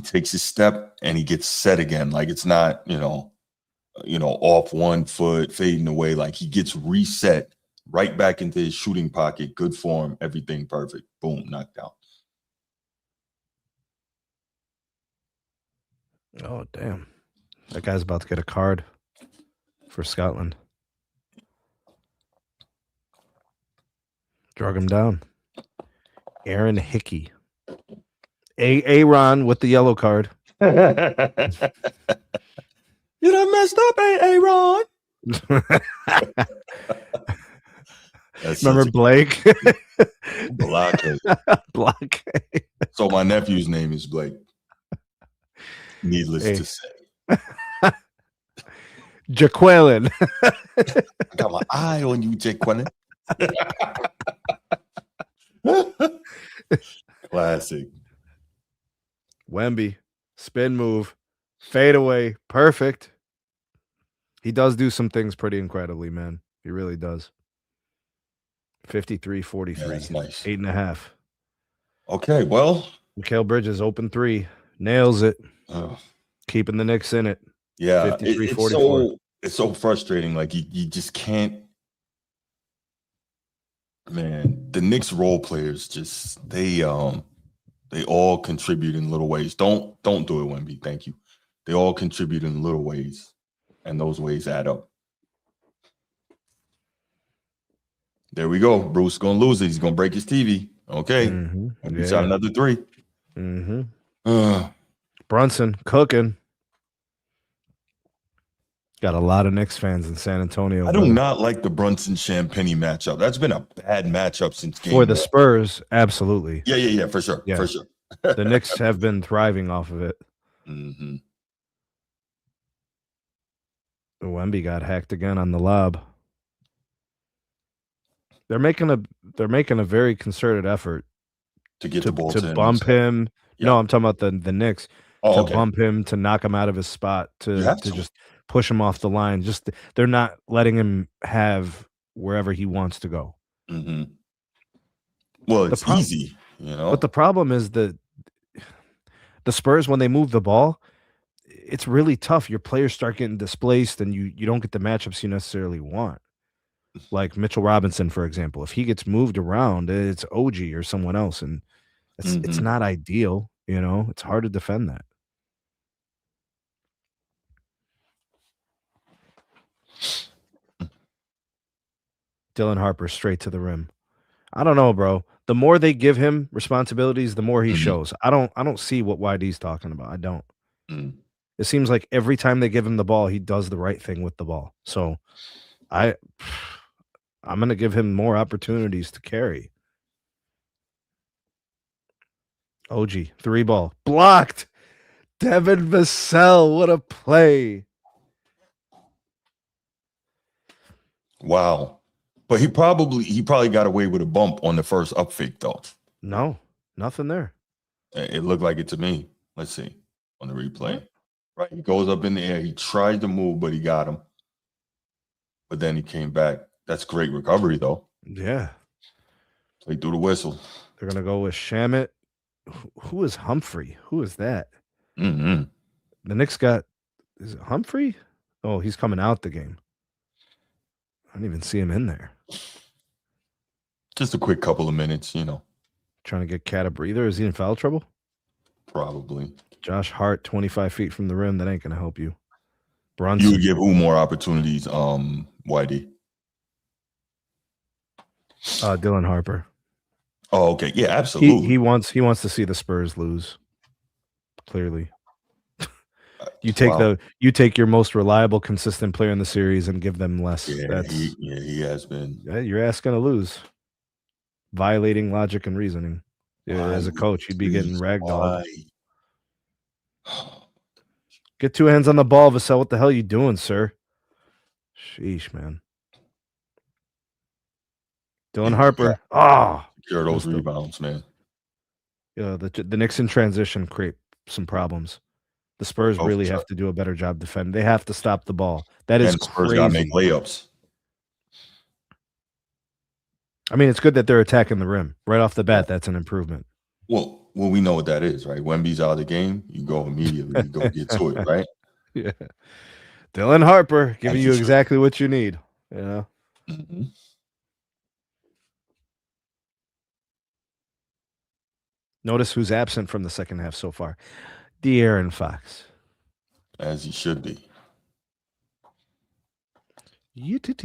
A: takes his step and he gets set again. Like it's not, off one foot, fading away. Like he gets reset right back into his shooting pocket. Good form, everything perfect. Boom, knocked out.
B: Oh, damn. That guy's about to get a card for Scotland. Drug him down. Aaron Hickey. Aaron with the yellow card.
A: You done messed up, Aaron.
B: Remember Blake?
A: Blockade.
B: Blockade.
A: So my nephew's name is Blake. Needless to say.
B: Jaqueline.
A: I got my eye on you, Jaqueline. Classic.
B: Wemby. Spin move. Fadeaway. Perfect. He does do some things pretty incredibly, man. He really does. 53-43.
A: Yeah, that's nice.
B: 8.5.
A: Okay, well.
B: Mikal Bridges, open 3. Nails it.
A: Uh,
B: Keeping the Knicks in it.
A: yeah,
B: 53-44.
A: it's so frustrating. Like, you just can't. Man, the Knicks role players they all contribute in little ways. Don't do it, Wemby. Thank you. They all contribute in little ways, and those ways add up. There we go. Bruce is gonna lose it. He's gonna break his TV. Okay. Wemby shot another 3.
B: Brunson cooking. Got a lot of Knicks fans in San Antonio.
A: I do not like the Brunson Champagny matchup. That's been a bad matchup since game
B: for the
A: 1.
B: Spurs. Absolutely.
A: Yeah, for sure.
B: Yeah.
A: For sure.
B: The Knicks have been thriving off of it. Wemby got hacked again on the lob. They're making a very concerted effort
A: to get the ball
B: to bump him. Yeah. No, I'm talking about the Knicks. Bump him, to knock him out of his spot, to just push him off the line. Just they're not letting him have wherever he wants to go.
A: Well, it's easy, you know.
B: But the problem is that the Spurs, when they move the ball, it's really tough. Your players start getting displaced, and you don't get the matchups you necessarily want. Like Mitchell Robinson, for example, if he gets moved around, it's OG or someone else, and it's not ideal. You know, it's hard to defend that. Dylan Harper straight to the rim. I don't know, bro. The more they give him responsibilities, the more he shows. I don't see what YD's talking about. I don't. It seems like every time they give him the ball, he does the right thing with the ball. So I'm going to give him more opportunities to carry. OG, 3-ball. Blocked. Devin Vassell, what a play.
A: Wow. But he probably got away with a bump on the first up fake, though.
B: No, nothing there.
A: It looked like it to me. Let's see on the replay. Right, he goes up in the air. He tried to move, but he got him. But then he came back. That's great recovery, though.
B: Yeah.
A: Play through the whistle.
B: They're going to go with Shamet. Who is Humphrey? Who is that? The Knicks got, is it Humphrey? Oh, he's coming out the game. I didn't even see him in there.
A: Just a quick couple of minutes, you know.
B: Trying to get Cat a breather. Is he in foul trouble?
A: Probably.
B: Josh Hart, 25 feet from the rim. That ain't going to help you. Brunson.
A: You would give who more opportunities, YD?
B: Dylan Harper.
A: Oh, okay. Yeah, absolutely.
B: He wants to see the Spurs lose. Clearly. You take your most reliable, consistent player in the series and give them less.
A: Yeah, he has been.
B: You're asking to lose. Violating logic and reasoning. As a coach, you'd be getting ragdolled. Get 2 hands on the ball, Vassell. What the hell are you doing, sir? Sheesh, man. Dylan Harper.
A: Secure those rebounds, man.
B: Yeah, the Knicks in transition create some problems. The Spurs really have to do a better job defending. They have to stop the ball. That is crazy. Spurs gotta
A: make layups.
B: I mean, it's good that they're attacking the rim right off the bat. That's an improvement.
A: Well, we know what that is, right? Wemby's out of the game, you go immediately, you go get to it, right?
B: Yeah. Dylan Harper giving you exactly what you need. You know. Notice who's absent from the second half so far. De'Aaron Fox.
A: As he should be.
B: UTT.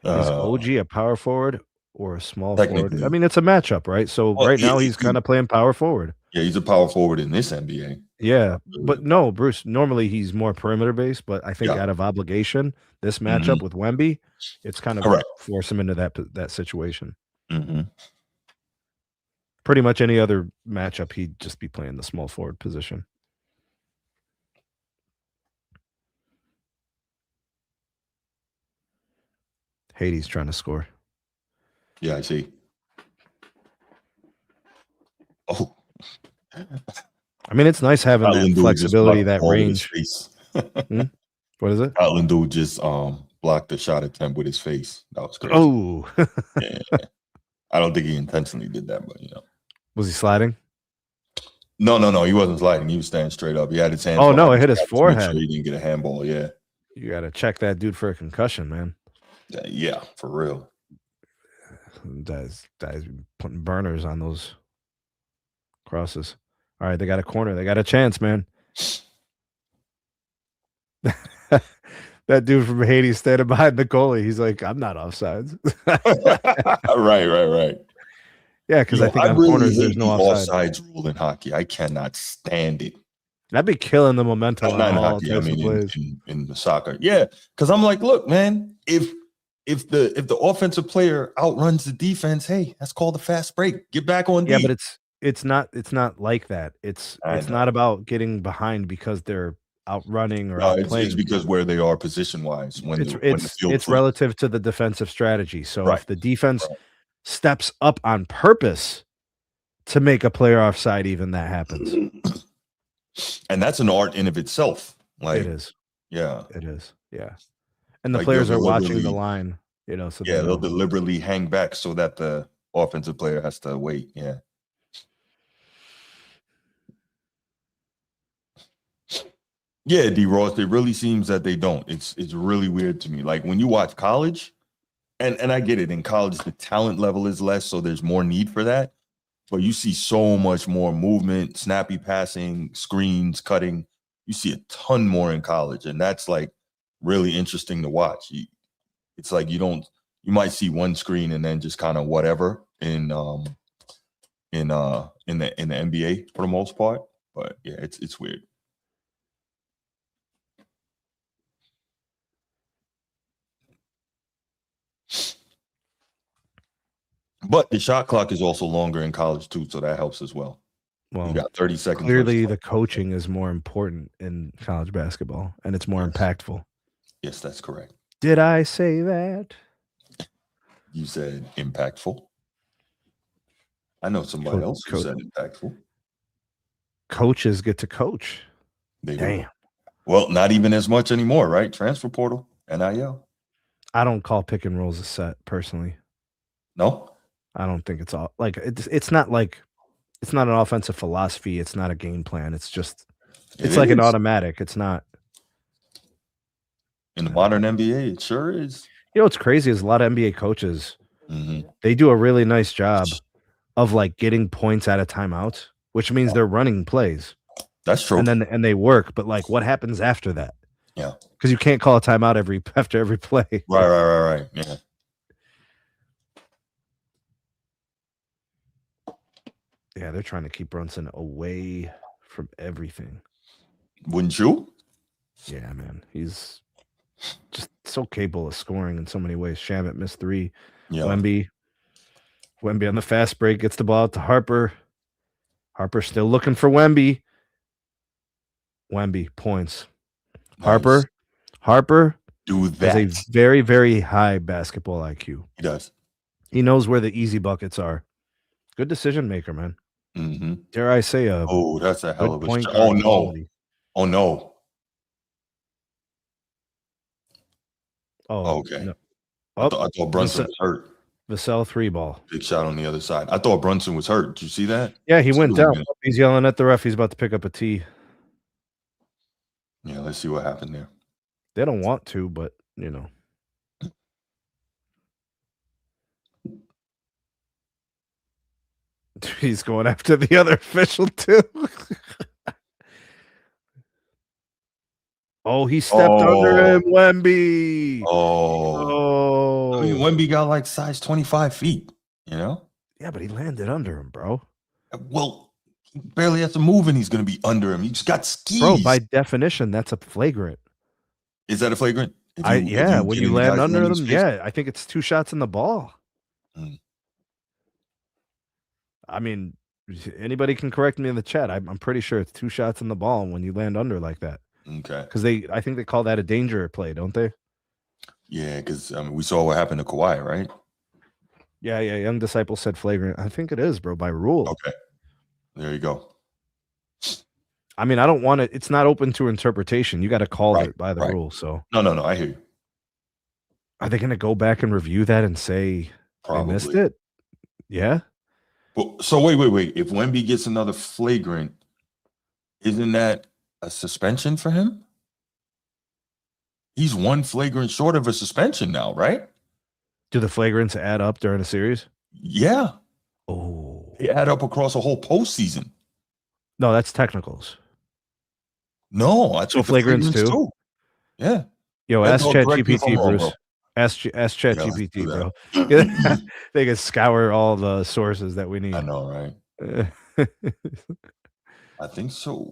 B: Is OG a power forward or a small forward? I mean, it's a matchup, right? So now he's kind of playing power forward.
A: Yeah, he's a power forward in this NBA.
B: Yeah, but no, Bruce, normally he's more perimeter based, but I think out of obligation, this matchup with Wemby, it's kind of force him into that situation. Pretty much any other matchup, he'd just be playing the small forward position. Hades trying to score.
A: Yeah, I see. Oh,
B: I mean, it's nice having that flexibility, that range. What is it?
A: Scotland dude just blocked the shot attempt with his face. That was crazy.
B: Oh,
A: yeah. I don't think he intentionally did that, but
B: was he sliding?
A: No, he wasn't sliding. He was standing straight up. He had his hands.
B: Oh no, it hit his forehead.
A: Make sure he didn't get a handball. Yeah,
B: you got to check that dude for a concussion, man.
A: Yeah, for real.
B: Guys putting burners on those crosses. All right, they got a corner. They got a chance, man. That dude from Haiti standing behind the goalie. He's like, I'm not offsides.
A: Right.
B: Yeah, because I think on corners there's no
A: offsides rule in hockey. I cannot stand it.
B: That'd be killing the momentum.
A: Not in hockey. I mean, in the soccer. Yeah, because I'm like, look, man, if the offensive player outruns the defense, hey, that's called a fast break. Get back on.
B: Yeah, but it's not like that. It's not about getting behind because they're outrunning or outplaying.
A: It's because where they are position wise.
B: It's relative to the defensive strategy. So if the defense steps up on purpose to make a player offside, even that happens.
A: And that's an art in of itself. Like
B: it is.
A: Yeah.
B: It is. Yeah. And the players are watching the line, so
A: they'll deliberately hang back so that the offensive player has to wait. Yeah. Yeah, D Ross, it really seems that they don't. It's really weird to me. Like when you watch college, and I get it, in college the talent level is less, so there's more need for that. But you see so much more movement, snappy passing, screens, cutting. You see a ton more in college, and that's like really interesting to watch. It's like you might see one screen and then just kind of whatever in the NBA for the most part. But yeah, it's weird. But the shot clock is also longer in college too, so that helps as well. Well, you got 30 seconds.
B: Clearly, the coaching is more important in college basketball, and it's more impactful.
A: Yes, that's correct.
B: Did I say that?
A: You said impactful. I know somebody else who said impactful.
B: Coaches get to coach.
A: They do. Well, not even as much anymore, right? Transfer portal, NIL.
B: I don't call pick and rolls a set personally.
A: No?
B: I don't think it's all like it's not like it's not an offensive philosophy. It's not a game plan. It's just it's like an automatic. It's not
A: in the modern NBA. It sure is.
B: What's crazy is a lot of NBA coaches. They do a really nice job of like getting points out of timeout, which means they're running plays.
A: That's true.
B: And they work, but like what happens after that?
A: Yeah,
B: because you can't call a timeout after every play.
A: Right. Yeah.
B: Yeah, they're trying to keep Brunson away from everything.
A: Wouldn't you?
B: Yeah, man. He's just so capable of scoring in so many ways. Shamet missed 3. Yeah. Wemby on the fast break gets the ball out to Harper. Harper still looking for Wemby. Wemby points. Nice. Harper
A: do that.
B: Has a very, very high basketball IQ.
A: He does.
B: He knows where the easy buckets are. Good decision maker, man.
A: Mm-hmm.
B: Dare I say
A: that's a hell of a point. Oh no. Quality. Oh no.
B: Oh,
A: okay. No. I thought Brunson was hurt.
B: Vassell 3 ball.
A: Big shot on the other side. I thought Brunson was hurt. Did you see that?
B: Yeah, he went down. He's yelling at the ref. He's about to pick up a tee.
A: Yeah, let's see what happened there.
B: They don't want to, but he's going after the other official too. Oh, he stepped under him, Wemby.
A: Oh. I mean, Wemby got like size 25 feet,
B: Yeah, but he landed under him, bro.
A: Well, he barely has to move and he's going to be under him. He just got skis.
B: Bro, by definition, that's a flagrant.
A: Is that a flagrant?
B: When you land under them, I think it's 2 shots in the ball. I mean, anybody can correct me in the chat. I'm pretty sure it's 2 shots in the ball when you land under like that.
A: Okay.
B: Because I think they call that a danger play, don't they?
A: Yeah, because we saw what happened to Kawhi, right?
B: Yeah. Young Disciple said flagrant. I think it is, bro, by rule.
A: Okay. There you go.
B: I mean, I don't want it. It's not open to interpretation. You got to call it by the rule. So
A: No, I hear you.
B: are they going to go back and review that and say they missed it? Yeah.
A: But, so wait. If Wemby gets another flagrant, isn't that a suspension for him? He's one flagrant short of a suspension now, right?
B: Do the flagrants add up during a series?
A: Yeah.
B: Oh.
A: They add up across a whole postseason.
B: No, that's technicals.
A: No, I think
B: flagrants too.
A: Yeah.
B: Yo, ask ChatGPT, Bruce. Ask ChatGPT, bro. They can scour all the sources that we need.
A: I know, right? I think so.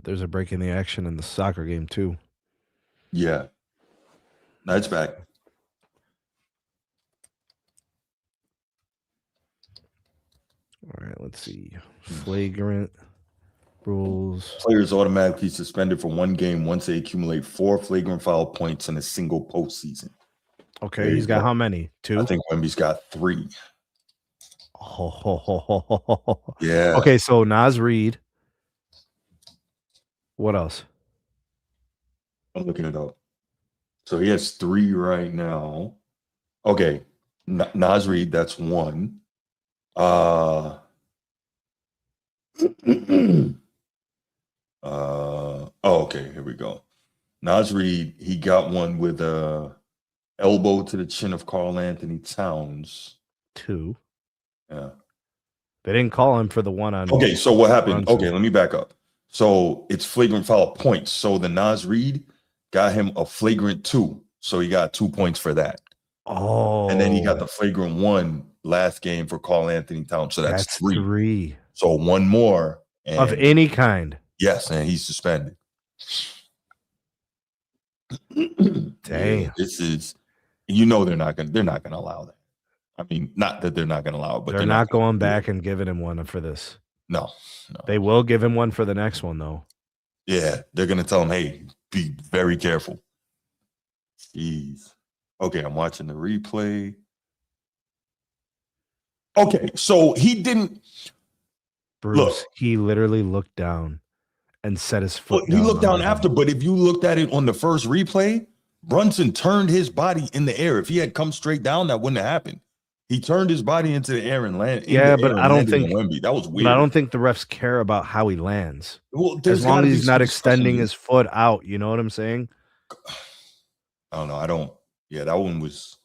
B: There's a break in the action in the soccer game too.
A: Yeah. No, it's back.
B: All right, let's see. Flagrant rules.
A: Players automatically suspended for one game once they accumulate 4 flagrant foul points in a single postseason.
B: Okay, he's got how many? 2?
A: I think Wemby's got 3.
B: Yeah. Okay, so Naz Reid. What else?
A: I'm looking it up. So he has 3 right now. Okay. Naz Reid, that's 1. Okay, here we go. Naz Reid, he got one with a elbow to the chin of Karl Anthony Towns.
B: 2.
A: Yeah.
B: They didn't call him for the one on.
A: Okay, so what happened?
B: Brunson.
A: Okay, let me back up. So it's flagrant foul points. So the Naz Reid got him a flagrant 2. So he got 2 points for that.
B: Oh.
A: And then he got the flagrant 1 last game for Karl Anthony Towns. So that's 3. So 1 more.
B: Of any kind.
A: Yes, and he's suspended.
B: Dang.
A: Yeah, this is, they're not gonna allow that. I mean, not that they're not gonna allow it, but
B: they're not going back and giving him one for this.
A: No.
B: They will give him one for the next one though.
A: Yeah, they're gonna tell him, hey, be very careful. Jeez. Okay, I'm watching the replay. Okay, so he didn't.
B: Bruce, he literally looked down and set his foot down.
A: He looked down after, but if you looked at it on the first replay, Brunson turned his body in the air. If he had come straight down, that wouldn't have happened. He turned his body into the air and landed.
B: Yeah, but I don't think
A: Wemby. That was weird.
B: But I don't think the refs care about how he lands.
A: Well,
B: as long as he's not extending his foot out, you know what I'm saying?
A: I don't know. I don't. Yeah, that one was.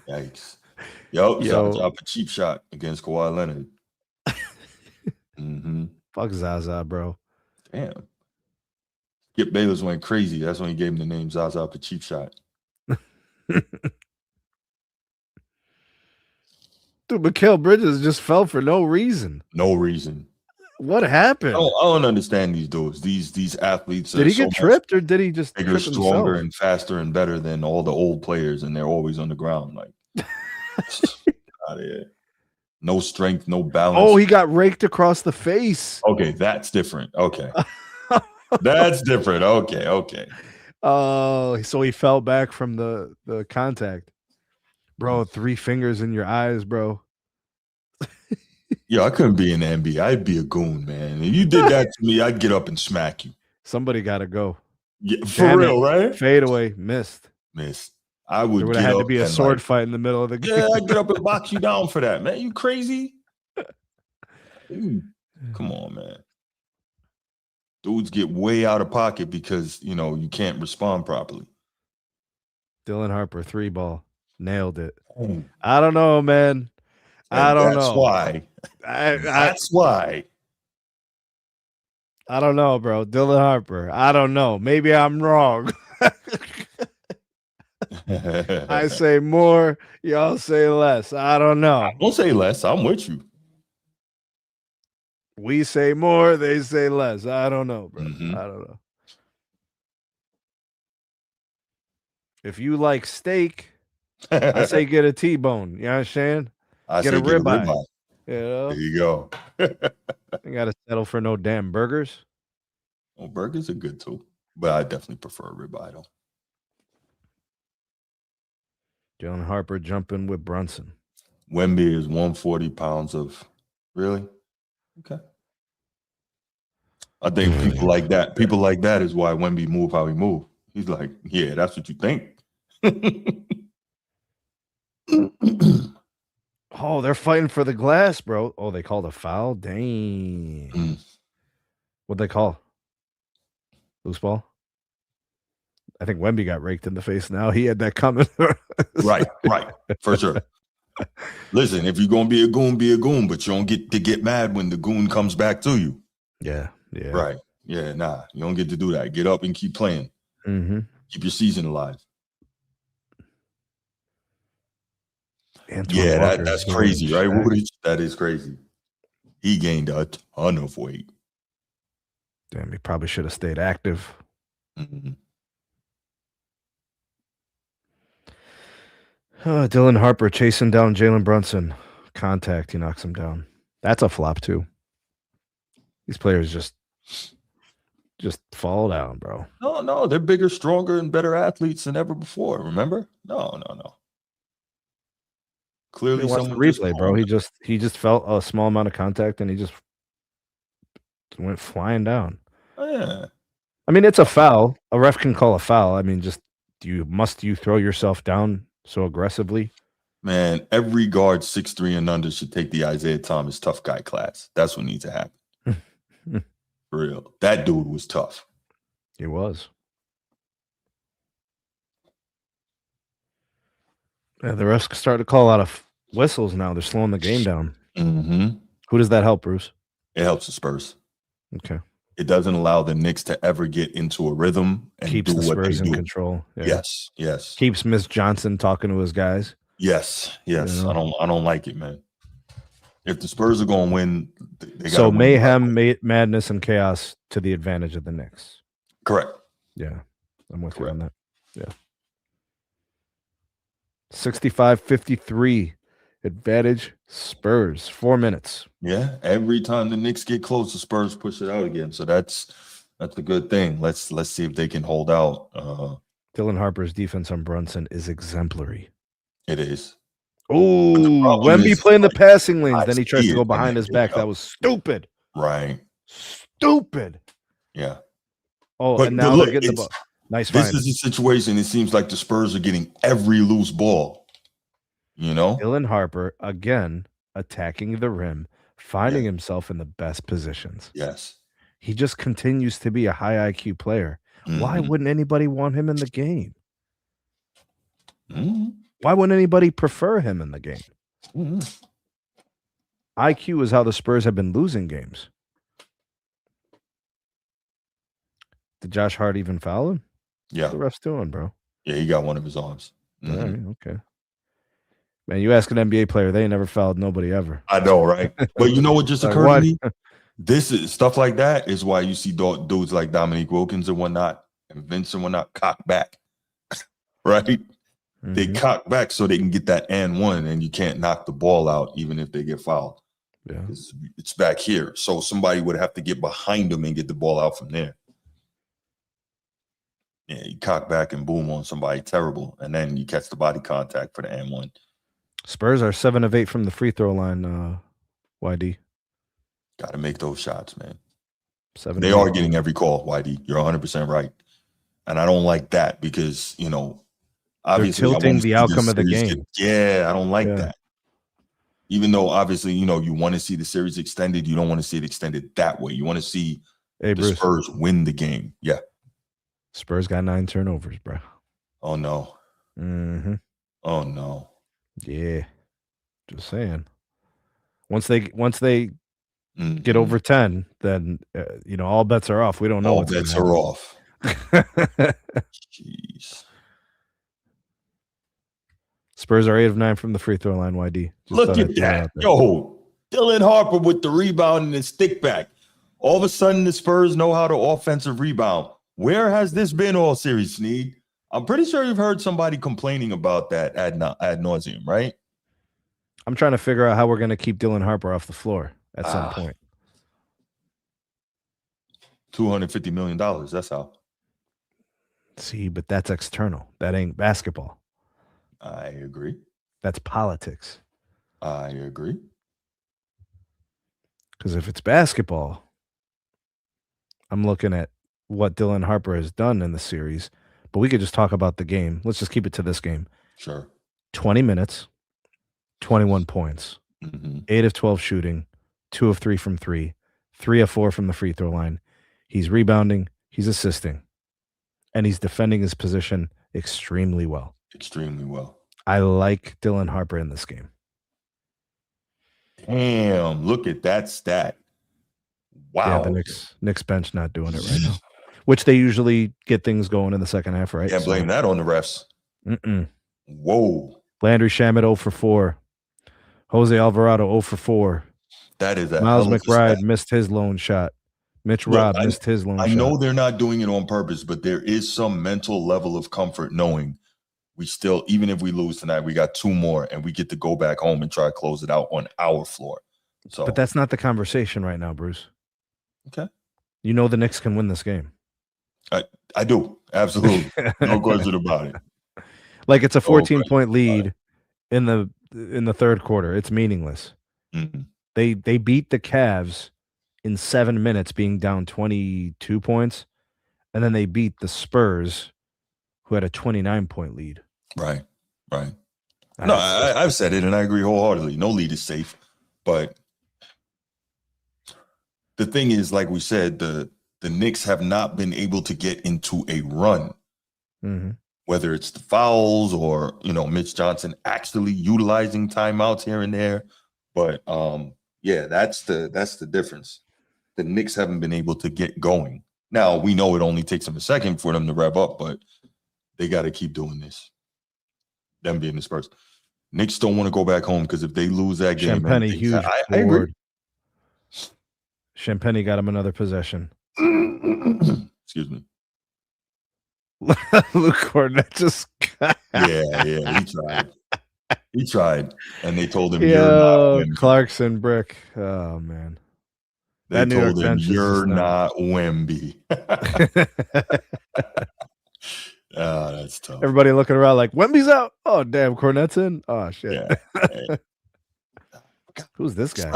A: Yikes. Yo, Zaza, a cheap shot against Kawhi Leonard.
B: Fuck Zaza, bro.
A: Damn. Skip Bayless went crazy. That's when he gave him the name Zaza, a cheap shot.
B: Dude, Mikal Bridges just fell for no reason.
A: No reason.
B: What happened?
A: I don't understand these dudes. These athletes.
B: Did he get tripped or did he just
A: bigger, stronger, and faster and better than all the old players, and they're always on the ground? Like, out of here. No strength, no balance.
B: Oh, he got raked across the face.
A: Okay, that's different. Okay. That's different. Okay.
B: Oh, so he fell back from the contact. Bro, 3 fingers in your eyes, bro.
A: Yeah, I couldn't be in the NBA. I'd be a goon, man. If you did that to me, I'd get up and smack you.
B: Somebody got to go.
A: Yeah, for real, right?
B: Fade away. Missed.
A: I would.
B: There would have had to be a sword fight in the middle of the game.
A: Yeah, I'd get up and box you down for that, man. You crazy? Dude, come on, man. Dudes get way out of pocket because, you can't respond properly.
B: Dylan Harper, 3-ball. Nailed it. I don't know, man. I don't know.
A: That's why. That's why.
B: I don't know, bro. Dylan Harper. I don't know. Maybe I'm wrong. I say more. Y'all say less. I don't know.
A: I don't say less. I'm with you.
B: We say more. They say less. I don't know, bro. I don't know. If you like steak, I say get a T-bone. You know what I'm saying?
A: I
B: Get
A: say
B: a
A: get a
B: ribeye.
A: ribeye.
B: You know?
A: There you go.
B: You got to settle for no damn burgers.
A: Well, burgers are good too, but I definitely prefer a ribeye though.
B: Jalen Harper jumping with Brunson.
A: Wemby is 140 pounds of, really? Okay. I think people like that is why Wemby move how he move. He's like, yeah, that's what you think.
B: Oh, they're fighting for the glass, bro. Oh, they called a foul? Dang. What'd they call? Loose ball? I think Wemby got raked in the face now. He had that coming.
A: Right. For sure. Listen, if you're going to be a goon, but you don't get to get mad when the goon comes back to you.
B: Yeah.
A: Right. Yeah, nah, you don't get to do that. Get up and keep playing.
B: Mm-hmm.
A: Keep your season alive.
B: Antoine Walker
A: that's crazy, right? That is crazy. He gained a ton of weight.
B: Damn, he probably should have stayed active.
A: Mm-hmm.
B: Dylan Harper chasing down Jalen Brunson. Contact, he knocks him down. That's a flop too. These players just fall down, bro.
A: No, they're bigger, stronger, and better athletes than ever before. Remember? No. Clearly,
B: Watch the
A: someone
B: replay, bro. He just felt a small amount of contact and he just went flying down.
A: Oh, yeah.
B: I mean, it's a foul. A ref can call a foul. I mean, must you throw yourself down so aggressively?
A: Man, every guard 6'3" and under should take the Isaiah Thomas tough guy class. That's what needs to happen. For real. That dude was tough.
B: He was. Yeah, the refs start to call out of whistles now. They're slowing the game down.
A: Mm-hmm.
B: Who does that help, Bruce?
A: It helps the Spurs.
B: Okay.
A: It doesn't allow the Knicks to ever get into a rhythm and
B: Keeps
A: do
B: the
A: what
B: Spurs
A: they
B: in
A: do.
B: control. Yeah.
A: Yes.
B: Keeps Miss Johnson talking to his guys.
A: Yes.
B: You know?
A: I don't like it, man. If the Spurs are going to win, they got
B: so
A: to win.
B: mayhem, madness, and chaos to the advantage of the Knicks.
A: Correct.
B: Yeah, I'm with you on that. Yeah. 65-53 advantage Spurs. 4 minutes.
A: Yeah. Every time the Knicks get close, the Spurs push it out again. So that's a good thing. Let's see if they can hold out.
B: Dylan Harper's defense on Brunson is exemplary.
A: It is.
B: Oh, Wemby playing the passing lanes. Then he tries to go behind his back. That was stupid.
A: Right.
B: Stupid.
A: Yeah.
B: Oh, and now they're getting the ball. Nice find.
A: This is a situation. It seems like the Spurs are getting every loose ball. You know?
B: Dylan Harper, again, attacking the rim, finding himself in the best positions.
A: Yes.
B: He just continues to be a high IQ player. Mm-hmm. Why wouldn't anybody want him in the game?
A: Mm-hmm.
B: Why wouldn't anybody prefer him in the game?
A: Mm-hmm.
B: IQ is how the Spurs have been losing games. Did Josh Hart even foul him?
A: Yeah.
B: What's the ref's doing, bro?
A: Yeah, he got one of his arms.
B: Mm-hmm. All right, okay. Man, you ask an NBA player, they ain't never fouled nobody ever.
A: I know, right? But you know what just occurred to me? This is stuff like that is why you see dudes like Dominique Wilkins and whatnot, and Vince and whatnot cock back, right? Mm-hmm. They cock back so they can get that and one, and you can't knock the ball out even if they get fouled.
B: Yeah,
A: it's back here, so somebody would have to get behind them and get the ball out from there. Yeah, you cock back and boom on somebody terrible, and then you catch the body contact for the and one.
B: Spurs are 7 of 8 from the free throw line. YD.
A: Got to make those shots, man.
B: 7.
A: They are getting every call, YD. You're 100% right. And I don't like that because, you know, obviously
B: they're tilting the outcome of the game.
A: I don't like that. Even though obviously, you know, you want to see the series extended, you don't want to see it extended that way. You want to see the Spurs win the game. Yeah.
B: Spurs got 9 turnovers, bro.
A: Oh, no.
B: Mm-hmm.
A: Oh, no.
B: Yeah. Just saying. Once they get over 10, then you know, all bets are off. We don't know
A: all bets are off. Jeez.
B: Spurs are 8 of 9 from the free throw line. YD.
A: Look at that. Yo, Dylan Harper with the rebound and the stick back. All of a sudden, the Spurs know how to offensive rebound. Where has this been all series, Snead? I'm pretty sure you've heard somebody complaining about that ad nauseum, right?
B: I'm trying to figure out how we're going to keep Dylan Harper off the floor at some point.
A: $250 million. That's how.
B: See, but that's external. That ain't basketball.
A: I agree.
B: That's politics.
A: I agree.
B: Because if it's basketball, I'm looking at what Dylan Harper has done in the series, but we could just talk about the game. Let's just keep it to this game.
A: Sure.
B: 20 minutes, 21 points, 8 of 12 shooting, 2 of 3 from 3, 3 of 4 from the free throw line. He's rebounding, he's assisting, and he's defending his position extremely well.
A: Extremely well.
B: I like Dylan Harper in this game.
A: Damn, look at that stat. Wow.
B: Yeah, the Knicks bench not doing it right now, which they usually get things going in the second half, right?
A: Can't blame that on the refs. Whoa.
B: Landry Shamet 0 for 4. Jose Alvarado 0 for 4.
A: That is a
B: Miles McBride missed his lone shot. Mitch Robb missed his lone shot.
A: I know they're not doing it on purpose, but there is some mental level of comfort knowing we still, even if we lose tonight, we got 2 more and we get to go back home and try to close it out on our floor. So,
B: but that's not the conversation right now, Bruce.
A: Okay.
B: You know the Knicks can win this game.
A: I do. Absolutely. No question about it.
B: Like it's a 14-point lead in the third quarter. It's meaningless.
A: Mm-hmm.
B: They beat the Cavs in 7 minutes, being down 22 points, and then they beat the Spurs, who had a 29-point lead.
A: Right. No, I've said it, and I agree wholeheartedly. No lead is safe, but the thing is, like we said, the Knicks have not been able to get into a run.
B: Mm-hmm.
A: Whether it's the fouls or, Mitch Johnson actually utilizing timeouts here and there. But yeah, that's the difference. The Knicks haven't been able to get going. Now, we know it only takes them a second for them to rev up, but they got to keep doing this. Them being the Spurs. Knicks don't want to go back home because if they lose that game,
B: Champagny huge.
A: I agree.
B: Champagny got him another possession.
A: Excuse me.
B: Luke Cornett just
A: yeah, he tried and they told him you're not Wemby.
B: Clarkson brick. Oh man,
A: they told him you're not Wemby. Oh, that's tough.
B: Everybody looking around like Wemby's out. Oh damn, Cornett's in. Oh shit.
A: Yeah.
B: Who's this guy?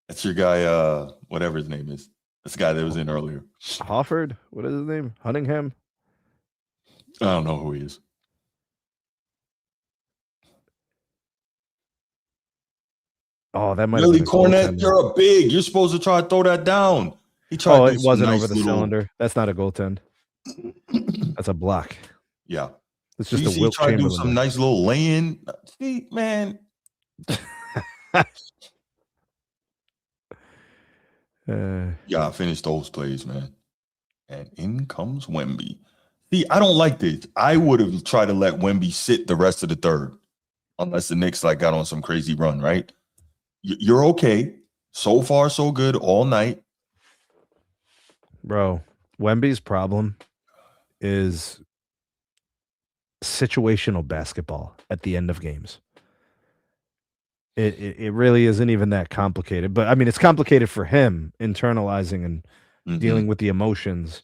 A: That's your guy, whatever his name is. That's the guy that was in earlier.
B: Hofford? What is his name? Hunningham?
A: I don't know who he is.
B: Oh, that might
A: really,
B: have been
A: Cornett, you're a big. You're supposed to try to throw that down. He tried
B: it wasn't over the cylinder. That's not a goaltend. That's a block.
A: Yeah.
B: It's just a Wilt
A: Chamberlain.
B: Chamberlain.
A: Do some nice little lay-in. See, man. Yeah, I finished those plays, man. And in comes Wemby. See, I don't like this. I would have tried to let Wemby sit the rest of the third, unless the Knicks got on some crazy run, right? You're okay. So far, so good all night.
B: Bro, Wemby's problem is situational basketball at the end of games. It really isn't even that complicated. But, I mean, it's complicated for him, internalizing and dealing with the emotions.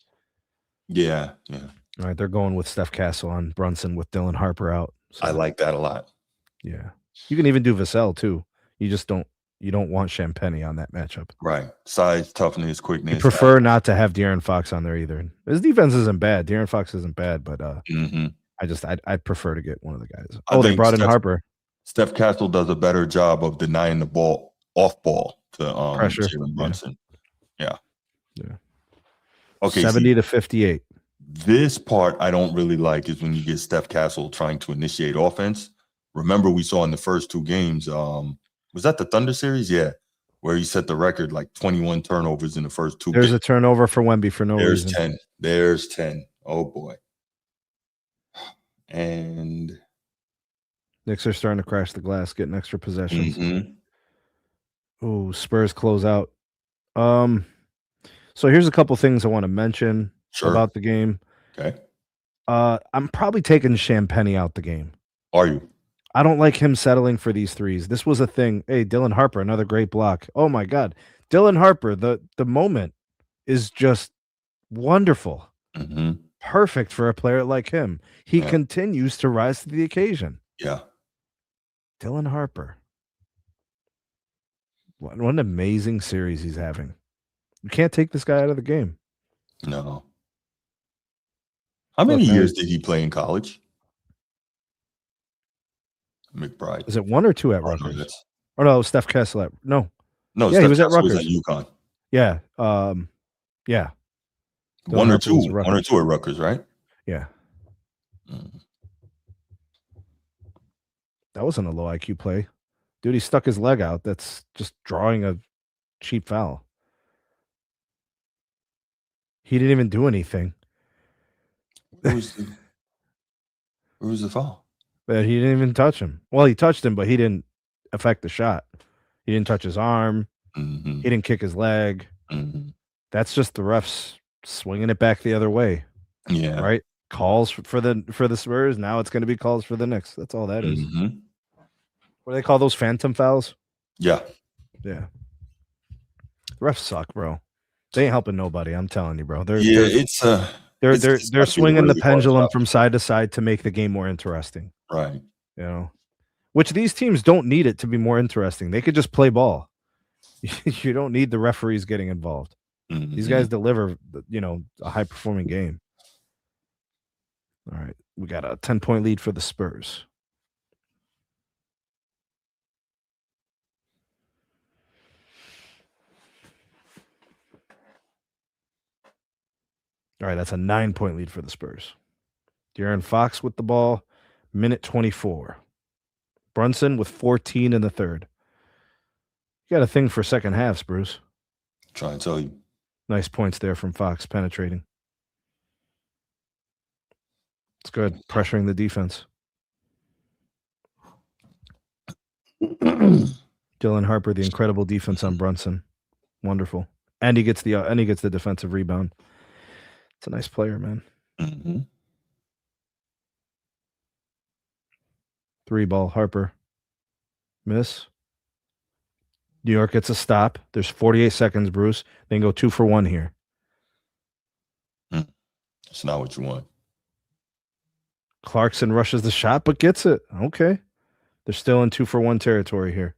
A: Yeah.
B: All right, they're going with Steph Castle on Brunson with Dylan Harper out.
A: So. I like that a lot.
B: Yeah. You can even do Vassell, too. You just don't want Champagny on that matchup.
A: Right. Size, toughness, quickness.
B: You prefer not to have De'Aaron Fox on there either. His defense isn't bad. De'Aaron Fox isn't bad, but I'd prefer to get one of the guys. They brought in Harper.
A: Steph Castle does a better job of denying the ball off ball to
B: pressure.
A: Jalen Brunson. Yeah. Okay.
B: 70 to 58.
A: This part I don't really like is when you get Steph Castle trying to initiate offense. Remember, we saw in the first 2 games, was that the Thunder series? Yeah. Where he set the record like 21 turnovers in the first 2 games.
B: There's a turnover for Wemby for no reason.
A: There's 10. Oh boy. And
B: Knicks are starting to crash the glass, getting extra possessions. Ooh, Spurs close out. So here's a couple things I want to mention about the game.
A: Okay.
B: I'm probably taking Champagne out the game.
A: Are you?
B: I don't like him settling for these threes. This was a thing. Hey, Dylan Harper, another great block. Oh my God. Dylan Harper, the moment is just wonderful.
A: Mm-hmm.
B: Perfect for a player like him. He
A: Yeah.
B: continues to rise to the occasion.
A: Yeah.
B: Dylan Harper. What an amazing series he's having. You can't take this guy out of the game.
A: No. How many years did he play in college? McBride.
B: Is it 1 or 2 at Rutgers? Or no, Steph Kessler. No.
A: No,
B: Yeah,
A: Steph
B: he was at
A: Kessler
B: Rutgers.
A: was at UConn.
B: Yeah. Yeah.
A: One or two at Rutgers, right?
B: Yeah.
A: Mm.
B: That wasn't a low IQ play. Dude, he stuck his leg out. That's just drawing a cheap foul. He didn't even do anything.
A: Where was the foul?
B: But he didn't even touch him. Well, he touched him, but he didn't affect the shot. He didn't touch his arm.
A: Mm-hmm.
B: He didn't kick his leg.
A: Mm-hmm.
B: That's just the refs swinging it back the other way.
A: Yeah.
B: Right? Calls for the Spurs. Now it's going to be calls for the Knicks. That's all that is.
A: Mm-hmm.
B: What do they call those phantom fouls?
A: Yeah.
B: Yeah. The refs suck, bro. They ain't helping nobody. I'm telling you, bro. They're swinging the pendulum from side to side to make the game more interesting.
A: Right.
B: You know, which these teams don't need it to be more interesting. They could just play ball. You don't need the referees getting involved.
A: Mm-hmm.
B: These guys deliver, a high performing game. All right, we got a 10-point lead for the Spurs. All right, that's a 9-point lead for the Spurs. De'Aaron Fox with the ball, minute 24. Brunson with 14 in the third. You got a thing for second halves, Bruce.
A: Trying to tell you.
B: Nice points there from Fox, penetrating. It's good, pressuring the defense. Dylan Harper, the incredible defense on Brunson. Wonderful. And he gets the defensive rebound. It's a nice player, man.
A: Mm-hmm.
B: 3-ball, Harper. Miss. New York gets a stop. There's 48 seconds, Bruce. They can go 2 for 1 here.
A: It's not what you want.
B: Clarkson rushes the shot, but gets it. Okay. They're still in 2 for 1 territory here.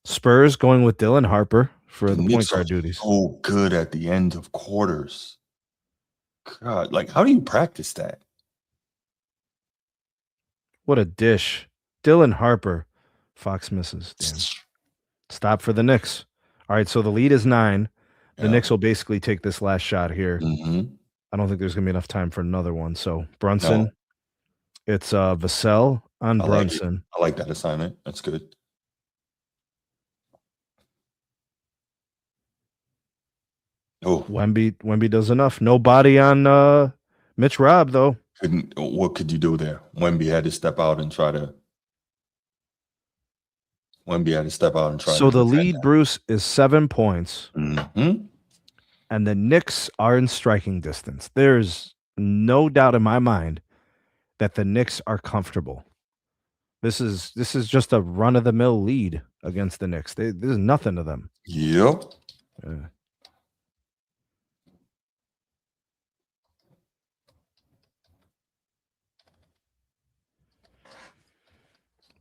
B: Spurs going with Dylan Harper for the point guard duties.
A: So good at the end of quarters. God, like, how do you practice that?
B: What a dish. Dylan Harper. Fox misses. Damn. Stop for the Knicks. All right, so the lead is 9. The Knicks will basically take this last shot here.
A: Mm-hmm.
B: I don't think there's going to be enough time for another one. So Brunson, it's Vassell on Brunson.
A: I like that assignment. That's good. Oh,
B: Wemby does enough. No body on Mitch Robb, though.
A: What could you do there? Wemby had to step out and try to.
B: So the lead, that. Bruce, is 7 points.
A: Mm-hmm.
B: And the Knicks are in striking distance. There's no doubt in my mind that the Knicks are comfortable. This is just a run-of-the-mill lead against the Knicks. There's nothing to them.
A: Yep.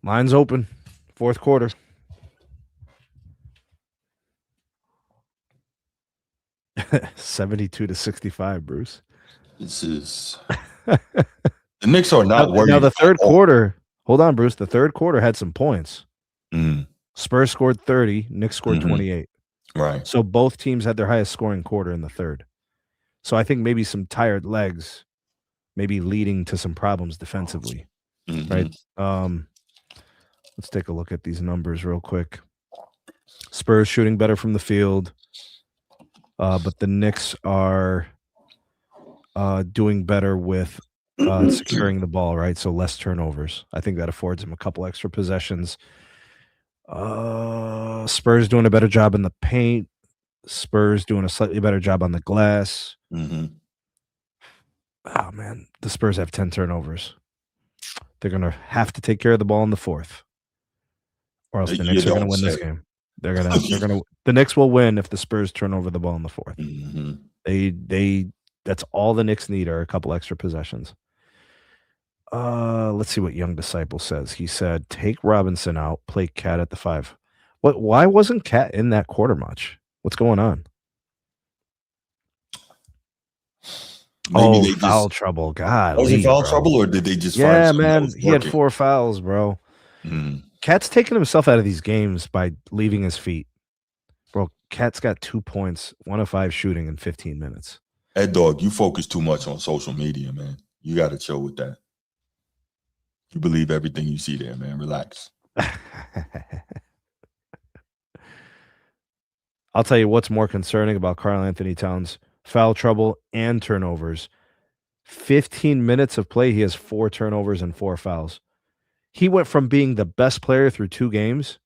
B: Line's open. Fourth quarter. $72-65, Bruce.
A: This is the Knicks are not worried.
B: Now the third quarter. Hold on, Bruce. The third quarter had some points.
A: Mm.
B: Spurs scored 30. Knicks scored 28.
A: Right.
B: So both teams had their highest scoring quarter in the third. So I think maybe some tired legs, maybe leading to some problems defensively.
A: Mm-hmm.
B: Right. Let's take a look at these numbers real quick. Spurs shooting better from the field. But the Knicks are doing better with securing the ball, right? So less turnovers. I think that affords them a couple extra possessions. Spurs doing a better job in the paint. Spurs doing a slightly better job on the glass.
A: Mm-hmm.
B: Oh man, the Spurs have 10 turnovers. They're gonna have to take care of the ball in the fourth, or else the
A: You
B: Knicks are gonna
A: don't
B: win this
A: say.
B: game. The Knicks will win if the Spurs turn over the ball in the fourth.
A: Mhm.
B: That's all the Knicks need are a couple extra possessions. Let's see what Young Disciple says. He said, take Robinson out, play Cat at the 5. Why wasn't Cat in that quarter much? What's going on?
A: Maybe they
B: foul
A: just
B: trouble. God,
A: was it foul trouble, or did they just find
B: yeah,
A: something that
B: man.
A: was
B: He had
A: working?
B: 4 fouls, bro.
A: Mm.
B: Cat's taking himself out of these games by leaving his feet. Bro, Cat's got 2 points, 1 of 5 shooting in 15 minutes.
A: Ed Dog, you focus too much on social media, man. You got to chill with that. You believe everything you see there, man. Relax.
B: I'll tell you what's more concerning about Karl Anthony Towns: foul trouble and turnovers. 15 minutes of play, he has 4 turnovers and 4 fouls. He went from being the best player through 2 games